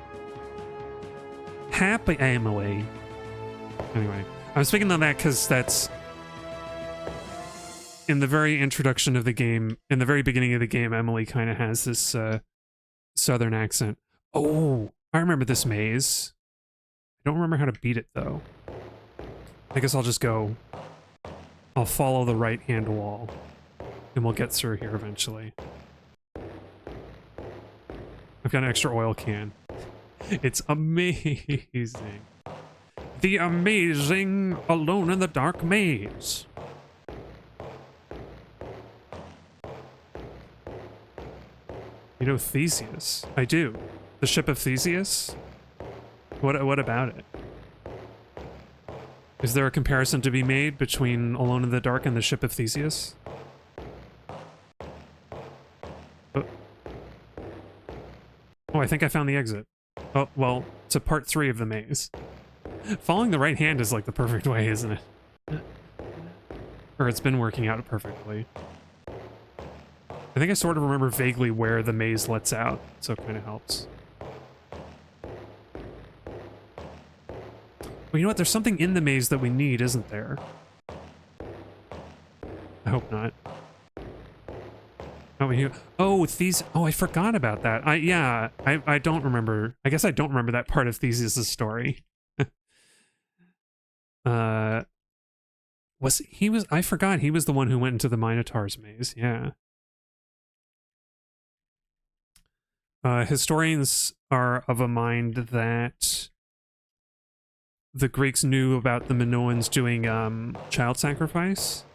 Speaker 1: Happy Emily. Anyway, I was speaking on that because that's in the very introduction of the game, in the very beginning of the game, Emily kind of has this southern accent. Oh, I remember this maze. I don't remember how to beat it though. I guess I'll just go. I'll follow the right-hand wall, and we'll get through here eventually. I've got an extra oil can. It's amazing. The amazing Alone in the Dark maze. You know Theseus? I do. The ship of Theseus? What about it? Is there a comparison to be made between Alone in the Dark and the ship of Theseus? Oh, I think I found the exit. Oh, well, to part 3 of the maze. Following the right hand is like the perfect way, isn't it? Or it's been working out perfectly. I think I sort of remember vaguely where the maze lets out, so it kind of helps. Well, you know what? There's something in the maze that we need, isn't there? I hope not. what he... Oh, oh, I forgot about that. I don't remember. I guess I don't remember that part of Theseus' story. I forgot he was the one who went into the Minotaur's maze, yeah. Historians are of a mind that the Greeks knew about the Minoans doing child sacrifice,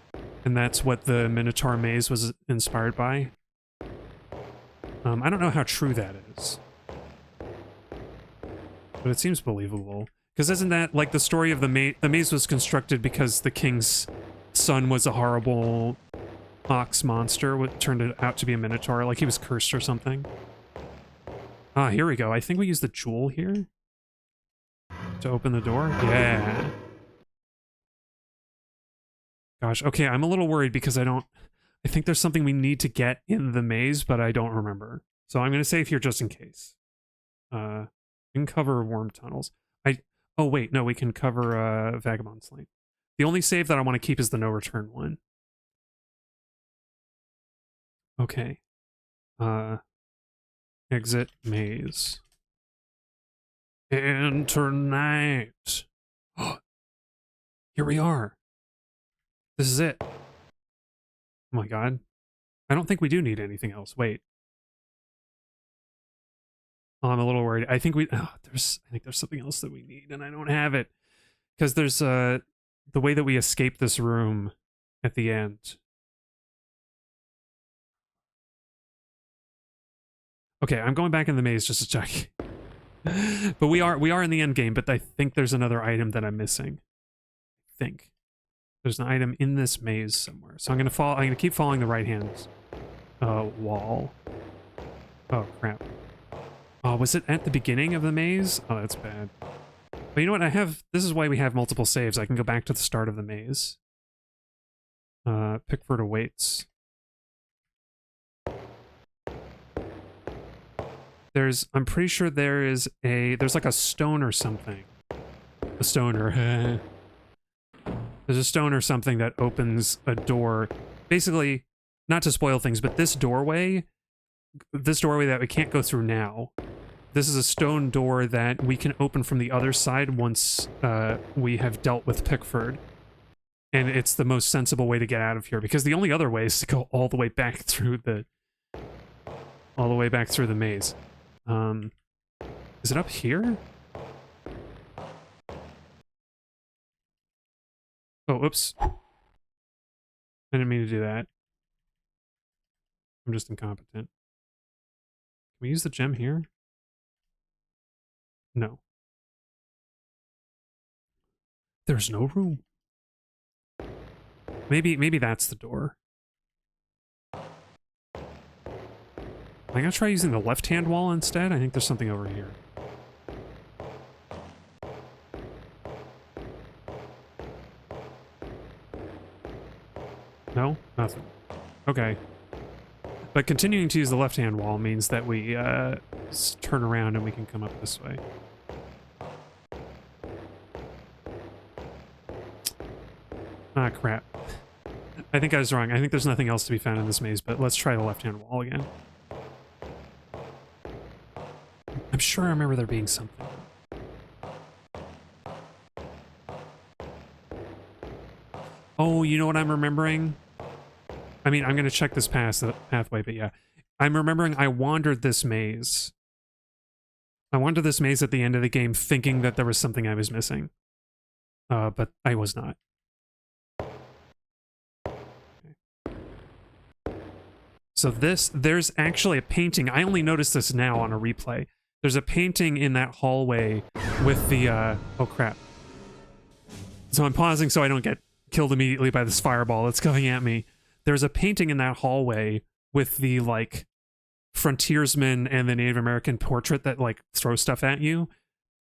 Speaker 1: and that's what the Minotaur maze was inspired by. I don't know how true that is, but it seems believable. Because isn't that like the story of the maze? The maze was constructed because the king's son was a horrible ox monster, what turned out to be a Minotaur, like he was cursed or something. Ah, here we go. I think we use the jewel here to open the door. Yeah. Gosh, okay, I'm a little worried because I think there's something we need to get in the maze, but I don't remember. So I'm going to save here just in case. We can cover worm tunnels. Oh, wait, no, we can cover Vagabond Slate. The only save that I want to keep is the no return one. Okay. Exit maze. Enter night. Here we are. This is it. Oh my god. I don't think we do need anything else. Wait. Oh, I'm a little worried. I think I think there's something else that we need and I don't have it. Because there's the way that we escape this room at the end. Okay, I'm going back in the maze just to check. But we are in the end game, but I think there's another item that I'm missing. I think. There's an item in this maze somewhere. So I'm gonna keep following the right hand wall. Oh crap. Oh, was it at the beginning of the maze? Oh, that's bad. But you know what? This is why we have multiple saves. I can go back to the start of the maze. Pickford awaits. I'm pretty sure there's like a stone or something. A stoner. There's a stone or something that opens a door. Basically, not to spoil things, but this doorway that we can't go through now, this is a stone door that we can open from the other side once we have dealt with Pickford. And it's the most sensible way to get out of here, because the only other way is to go all the way back through the maze. Is it up here? Oh, oops. I didn't mean to do that. I'm just incompetent. Can we use the gem here? No. There's no room. Maybe that's the door. I'm gonna try using the left-hand wall instead. I think there's something over here. No? Nothing. Okay. But continuing to use the left-hand wall means that we turn around and we can come up this way. Ah, crap. I think I was wrong. I think there's nothing else to be found in this maze, but let's try the left-hand wall again. I'm sure I remember there being something. Oh, you know what I'm remembering? I mean, I'm going to check this pathway, but yeah. I'm remembering I wandered this maze. I wandered this maze at the end of the game thinking that there was something I was missing. But I was not. So there's actually a painting. I only noticed this now on a replay. There's a painting in that hallway with the, oh crap. So I'm pausing so I don't get killed immediately by this fireball that's coming at me. There's a painting in that hallway with the, like, frontiersman and the Native American portrait that, like, throws stuff at you.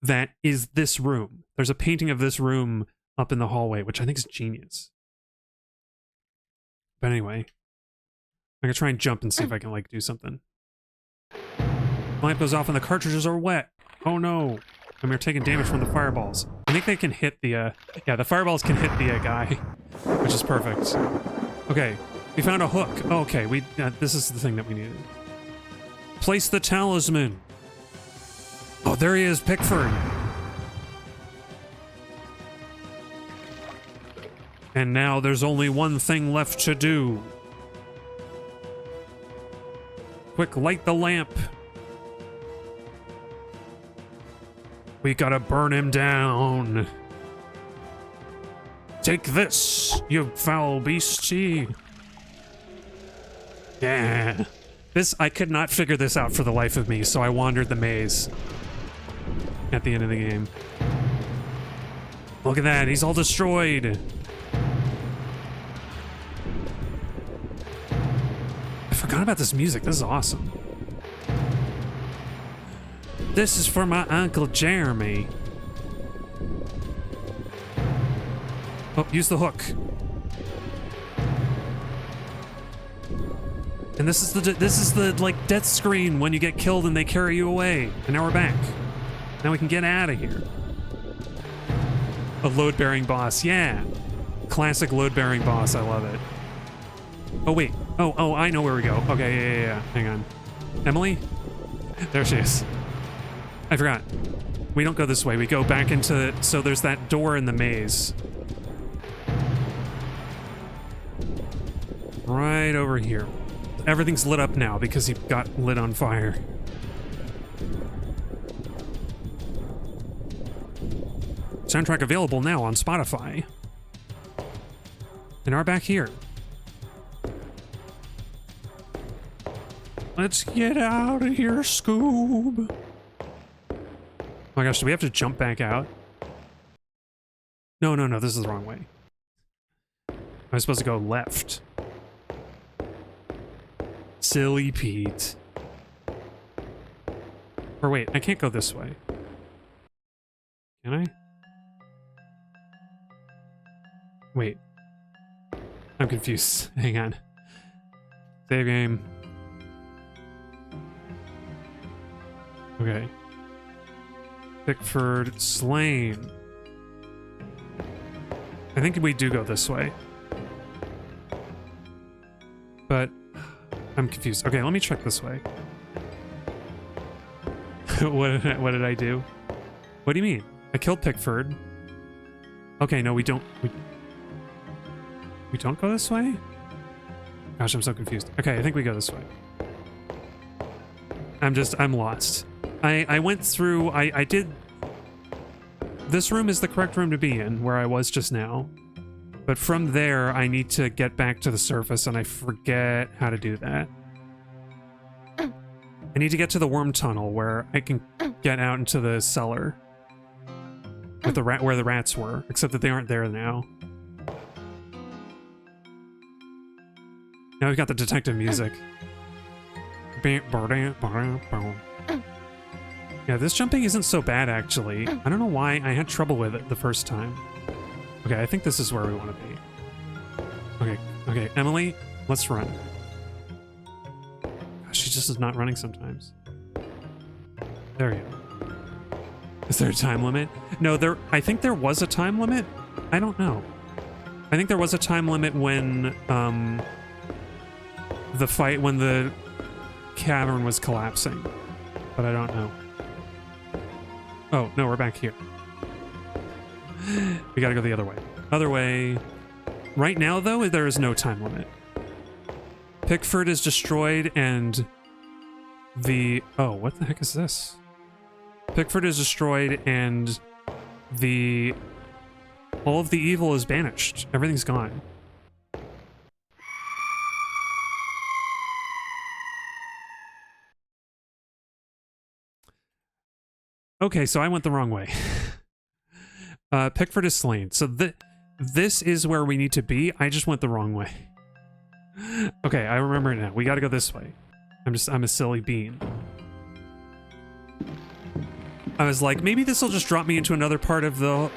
Speaker 1: That is this room. There's a painting of this room up in the hallway, which I think is genius. But anyway, I'm gonna try and jump and see if I can, like, do something. Lamp goes off and the cartridges are wet. Oh no. And we're taking damage from the fireballs. I think they can hit the, yeah, the fireballs can hit the guy, which is perfect. Okay, We found a hook. Oh, okay, this is the thing that we needed. Place the talisman. Oh, there he is, Pickford. And now there's only one thing left to do. Quick, light the lamp. We gotta burn him down. Take this, you foul beastie. Yeah. I could not figure this out for the life of me, so I wandered the maze at the end of the game. Look at that, he's all destroyed. I forgot about this music, this is awesome. This is for my Uncle Jeremy. Oh, use the hook. And this is the like death screen when you get killed and they carry you away. And now we're back. Now we can get out of here. A load-bearing boss, yeah. Classic load-bearing boss, I love it. Oh wait. Oh, I know where we go. Okay, yeah. Hang on. Emily? There she is. I forgot. We don't go this way. We go back into... So there's that door in the maze. Right over here. Everything's lit up now because he got lit on fire. Soundtrack available now on Spotify. And are back here. Let's get out of here, Scoob. Oh my gosh, do we have to jump back out? No, this is the wrong way. I was supposed to go left. Silly Pete. Or wait, I can't go this way. Can I? Wait. I'm confused. Hang on. Save game. Okay. Pickford slain. I think we do go this way. But I'm confused. Okay, let me check this way. What did I do? What do you mean? I killed Pickford. Okay, no, we don't. We don't go this way? Gosh, I'm so confused. Okay, I think we go this way. I'm lost. I went through, I did... This room is the correct room to be in, where I was just now. But from there, I need to get back to the surface, and I forget how to do that. I need to get to the worm tunnel, where I can get out into the cellar. With the where the rats were, except that they aren't there now. Now we've got the detective music. Yeah, this jumping isn't so bad, actually. I don't know why I had trouble with it the first time. Okay, I think this is where we want to be. Okay, Emily, let's run. Gosh, she just is not running sometimes. There you go. Is there a time limit? No, I think there was a time limit. I don't know. I think there was a time limit when, when the cavern was collapsing. But I don't know. Oh, no, we're back here. We gotta go the other way. Other way. Right now, though, there is no time limit. Pickford is destroyed and oh, what the heck is this? Pickford is destroyed and all of the evil is banished. Everything's gone. Okay, so I went the wrong way. Pickford is slain. So this is where we need to be. I just went the wrong way. Okay, I remember it now. We gotta go this way. I'm a silly bean. I was like, maybe this will just drop me into another part of the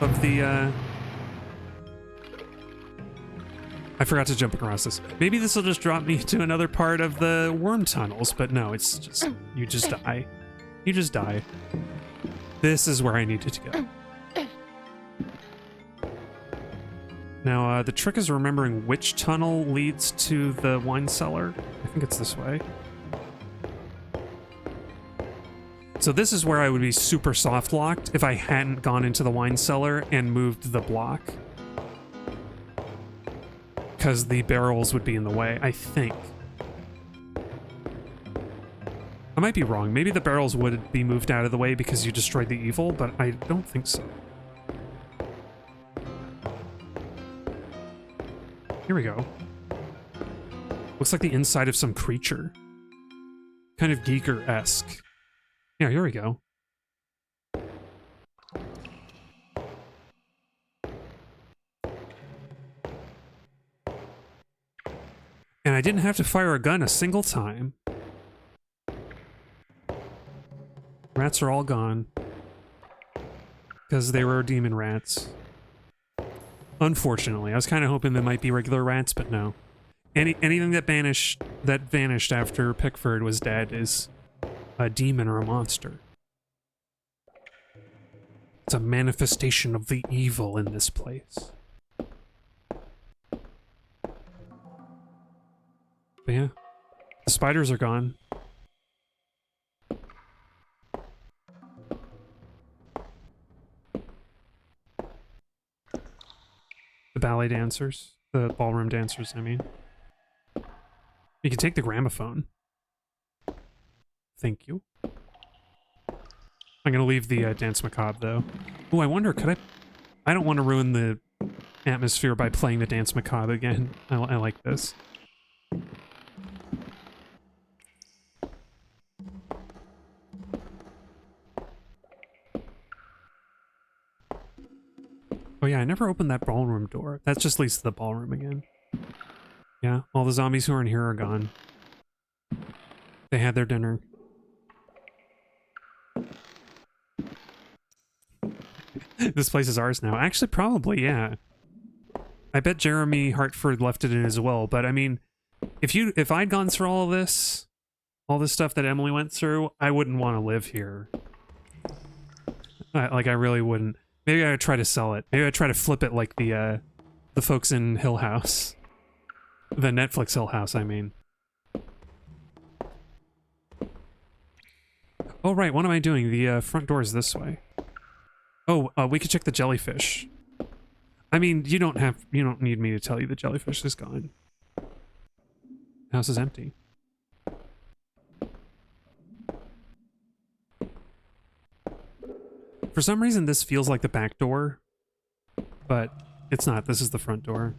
Speaker 1: I forgot to jump across this. Maybe this will just drop me to another part of the worm tunnels, but no, it's just, you just die. You just die. This is where I needed to go. Now, the trick is remembering which tunnel leads to the wine cellar. I think it's this way. So this is where I would be super soft locked if I hadn't gone into the wine cellar and moved the block. Because the barrels would be in the way, I think. I might be wrong. Maybe the barrels would be moved out of the way because you destroyed the evil, but I don't think so. Here we go. Looks like the inside of some creature. Kind of Geeker-esque. Yeah, here we go. And I didn't have to fire a gun a single time. Rats are all gone. Because they were demon rats. Unfortunately. I was kind of hoping they might be regular rats, but no. Anything that vanished after Pickford was dead is a demon or a monster. It's a manifestation of the evil in this place. But yeah, the spiders are gone. The ballet dancers, the ballroom dancers, I mean. You can take the gramophone. Thank you. I'm gonna leave the Dance Macabre, though. Oh, I wonder, could I... I don't want to ruin the atmosphere by playing the Dance Macabre again. I like this. Oh yeah, I never opened that ballroom door. That just leads to the ballroom again. Yeah, all the zombies who are in here are gone. They had their dinner. This place is ours now. Actually, probably, yeah. I bet Jeremy Hartford left it in as well, but I mean, if I'd gone through all this stuff that Emily went through, I wouldn't want to live here. Like, I really wouldn't. Maybe I would try to sell it. Maybe I'd try to flip it like the folks in Hill House. The Netflix Hill House, I mean. Oh, right, what am I doing? The front door is this way. Oh, we could check the jellyfish. I mean, you don't need me to tell you the jellyfish is gone. House is empty. For some reason, this feels like the back door, but it's not. This is the front door.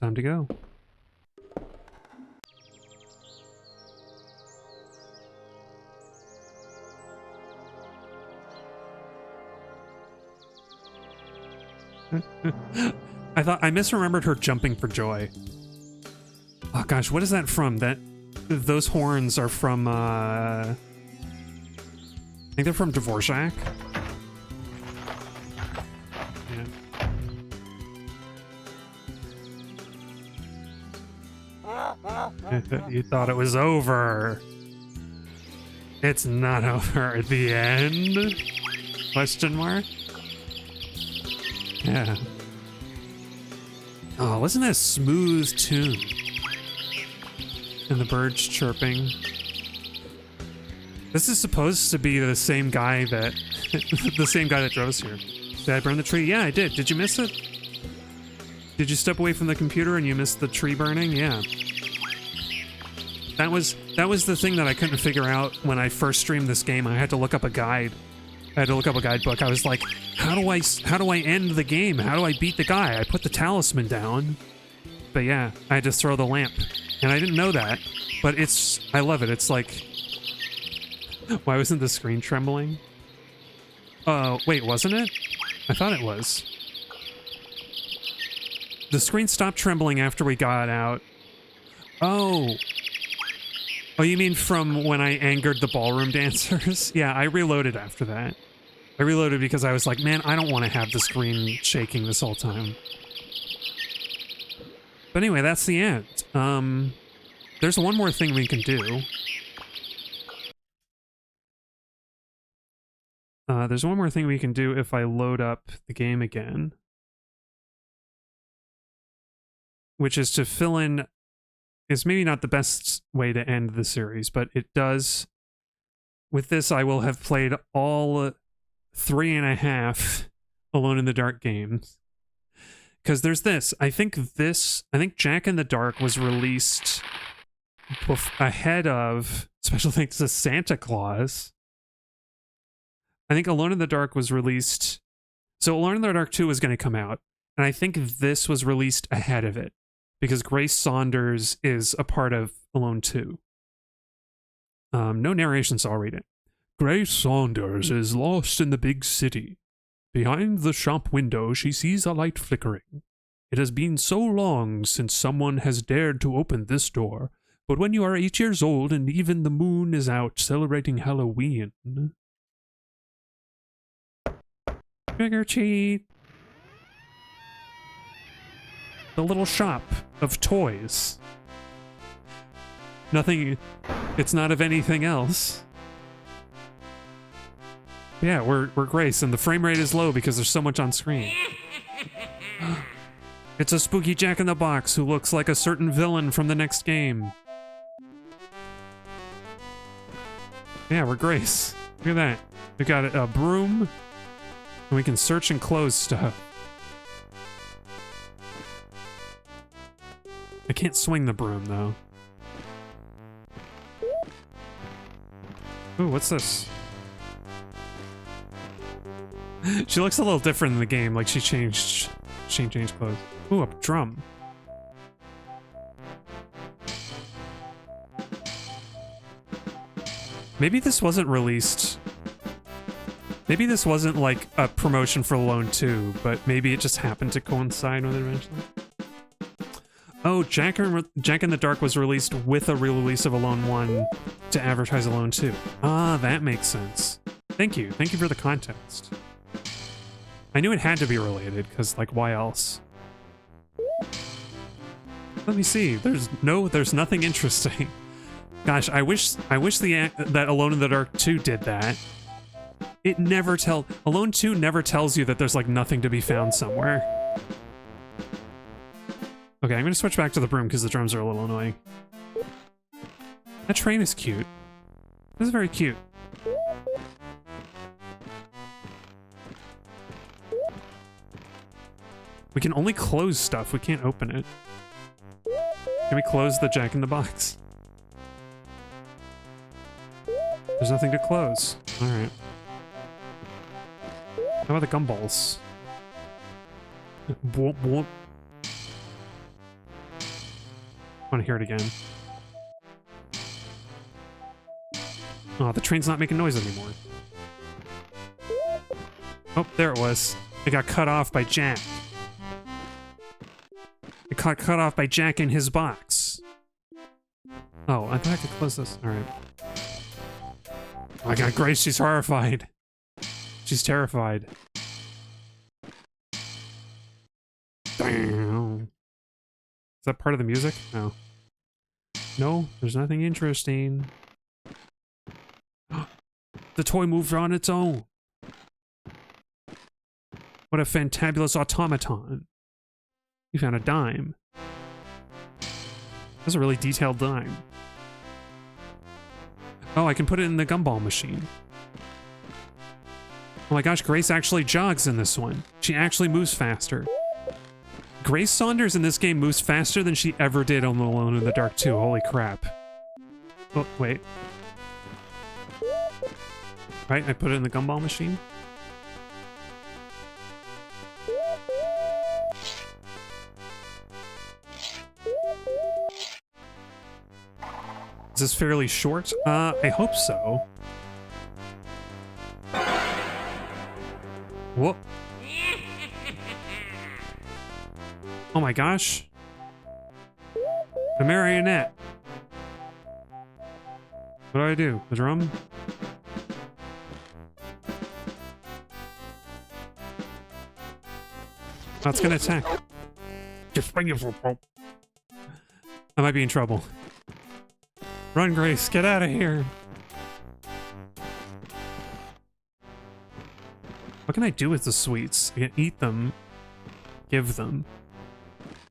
Speaker 1: Time to go. I misremembered her jumping for joy. Oh gosh, what is that from? Those horns are from I think they're from Dvorak. Yeah. You thought it was over. It's not over at the end? Question mark? Yeah. Oh, listen to that smooth tune. And the birds chirping. This is supposed to be the same guy that the same guy that drove us here. Did I burn the tree? Yeah, I did. Did you miss it? Did you step away from the computer and you missed the tree burning? Yeah. That was the thing that I couldn't figure out when I first streamed this game. I had to look up a guide. I had to look up a guidebook. I was like, how do I end the game? How do I beat the guy? I put the talisman down. But yeah, I had to throw the lamp. And I didn't know that, but I love it. It's like, why wasn't the screen trembling? Wait, wasn't it? I thought it was. The screen stopped trembling after we got out. Oh, you mean from when I angered the ballroom dancers? Yeah, I reloaded after that. I reloaded because I was like, man, I don't want to have the screen shaking this whole time. But anyway, that's the end. There's one more thing we can do. There's one more thing we can do if I load up the game again, which is to fill in. Is maybe not the best way to end the series, but it does. With this, I will have played all 3.5 Alone in the Dark games. Because there's this. I think Jack in the Dark was released ahead of Special Thanks to Santa Claus. I think Alone in the Dark was released. So Alone in the Dark 2 was going to come out. And I think this was released ahead of it. Because Grace Saunders is a part of Alone 2. No narration, so I'll read it. Grace Saunders is lost in the big city. Behind the shop window, she sees a light flickering. It has been so long since someone has dared to open this door, but when you are 8 years old and even the moon is out celebrating Halloween... Trick or treat! The little shop of toys. Nothing... It's not of anything else. Yeah, we're Grace, and the frame rate is low because there's so much on screen. It's a spooky Jack-in-the-Box who looks like a certain villain from the next game. Yeah, we're Grace. Look at that. We got a broom, and we can search and close stuff. I can't swing the broom, though. Ooh, what's this? She looks a little different in the game, like she changed clothes. Ooh, a drum. Maybe this wasn't released. Maybe this wasn't like a promotion for Alone 2, but maybe it just happened to coincide with it eventually. Oh, Jack in the Dark was released with a release of Alone 1 to advertise Alone 2. Ah, that makes sense. Thank you. Thank you for the context. I knew it had to be related, because, like, why else? Let me see. There's nothing interesting. Gosh, I wish that Alone in the Dark 2 did that. It never Alone 2 never tells you that there's, like, nothing to be found somewhere. Okay, I'm gonna switch back to the broom because the drums are a little annoying. That train is cute. This is very cute. We can only close stuff, we can't open it. Can we close the Jack-in-the-Box? There's nothing to close. Alright. How about the gumballs? Whoop, whoop. I want to hear it again. Oh, the train's not making noise anymore. Oh, there it was. It got cut off by Jack. It got cut off by Jack in his box. Oh, I thought I could close this. Alright. Oh my god, Grace, she's horrified. She's terrified. Damn. Is that part of the music? No. No, there's nothing interesting. The toy moved on its own. What a fantabulous automaton. You found a dime. That's a really detailed dime. Oh, I can put it in the gumball machine. Oh my gosh, Grace actually jogs in this one. She actually moves faster. Grace Saunders in this game moves faster than she ever did on Alone in the Dark 2. Holy crap. Oh, wait. Right, I put it in the gumball machine. Is this fairly short? I hope so. Whoop. Oh my gosh. A marionette. What do I do? The drum? Oh, it's gonna attack. I might be in trouble. Run, Grace. Get out of here. can I do with the sweets? I can eat them, give them.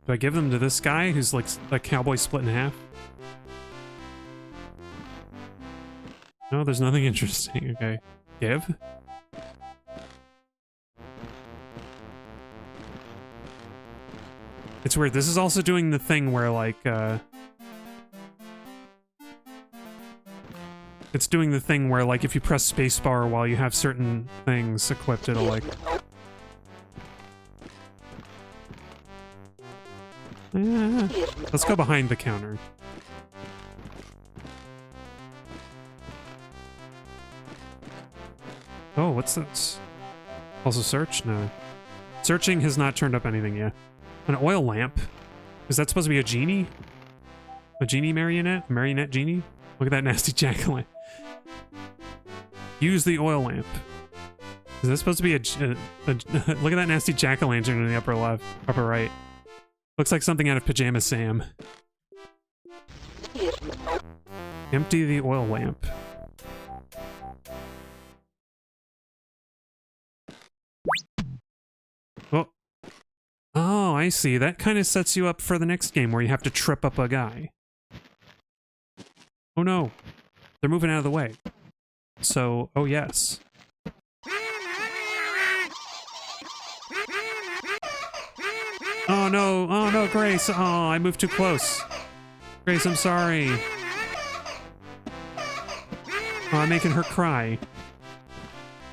Speaker 1: Do I give them to this guy who's like a cowboy split in half? No, there's nothing interesting. Okay. Give? It's weird. This is also doing the thing where, like, it's doing the thing where, like, if you press spacebar while you have certain things equipped, it'll, like... Let's go behind the counter. Oh, what's this? Also search? No. Searching has not turned up anything yet. An oil lamp? Is that supposed to be a genie? A genie marionette? A marionette genie? Look at that nasty jack-o'-lantern. Use the oil lamp. Is that supposed to be look at that nasty jack-o'-lantern in the upper left, upper right. Looks like something out of Pajama Sam. Empty the oil lamp. Oh. Oh, I see. That kind of sets you up for the next game where you have to trip up a guy. Oh no. They're moving out of the way. So, oh yes. Oh no, Grace. Oh, I moved too close. Grace, I'm sorry. Oh, I'm making her cry.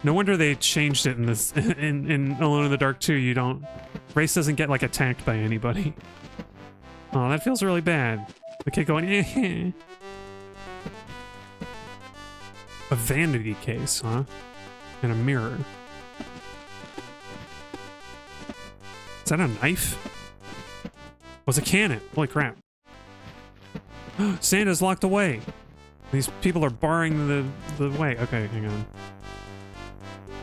Speaker 1: No wonder they changed it in this in Alone in the Dark 2. You don't... Grace doesn't get, like, attacked by anybody. Oh, that feels really bad. The kid going, eh. A vanity case, huh? And a mirror. Is that a knife? Oh, it's a cannon. Holy crap. Santa's locked away. These people are barring the way. Okay, hang on.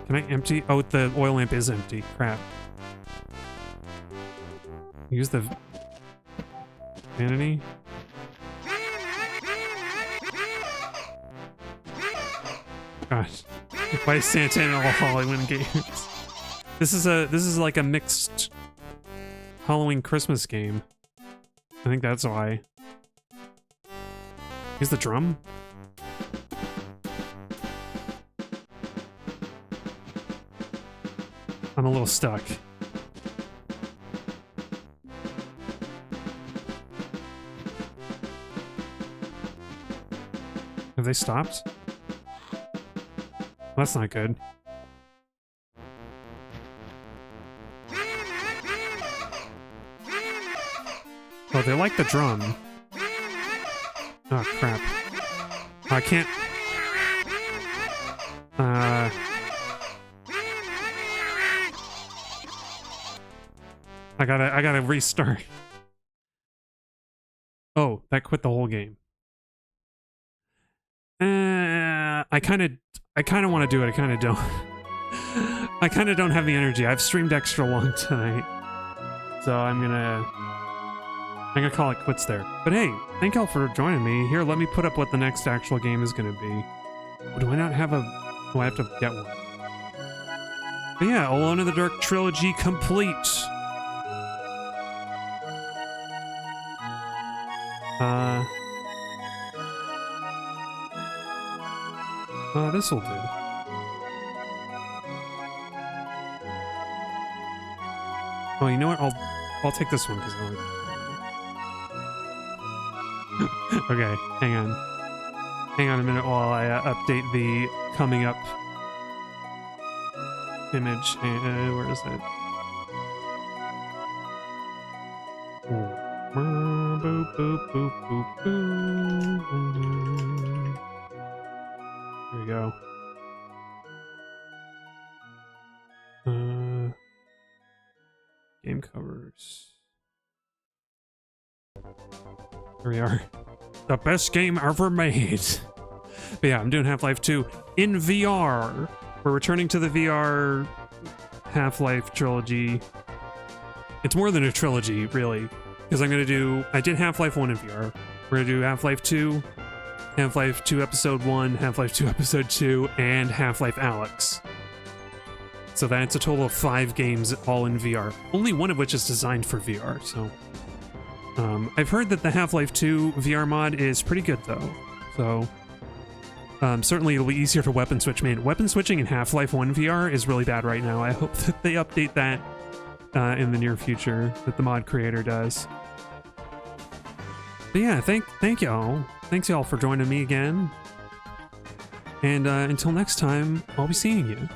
Speaker 1: Can I empty? Oh, the oil lamp is empty. Crap. Use the vanity. Gosh, why is Santa in all Hollywood games? This is like a mixed Halloween Christmas game. I think that's why. Here's the drum. I'm a little stuck. Have they stopped? Well, that's not good. Oh, they like the drum. Oh, crap. Oh, I can't... I gotta restart. Oh, that quit the whole game. I kind of want to do it. I kind of don't. I kind of don't have the energy. I've streamed extra long tonight, so I'm gonna call it quits there. But hey, thank y'all for joining me. Here, let me put up what the next actual game is gonna be. Oh, do I not have a? Oh, I have to get one. But yeah, Alone in the Dark trilogy complete. This'll do. Oh, you know what? I'll take this one because I like. Okay, hang on. Hang on a minute while I update the coming up image. Where is it? Boop, boop, boop, boop, boop. Here we go. Game covers. Here we are. The best game ever made. But yeah, I'm doing Half-Life 2 in VR. We're returning to the VR Half-Life trilogy. It's more than a trilogy, really. Because I did Half-Life 1 in VR. We're gonna do Half-Life 2, Half-Life 2 Episode 1, Half-Life 2 Episode 2, and Half-Life Alyx. So that's a total of 5 games all in VR. Only one of which is designed for VR, so... I've heard that the Half-Life 2 VR mod is pretty good, though. So... certainly it'll be easier to weapon switch. Man, weapon switching in Half-Life 1 VR is really bad right now. I hope that they update that in the near future, that the mod creator does. But yeah, thank y'all. Thanks y'all for joining me again. And until next time, I'll be seeing you.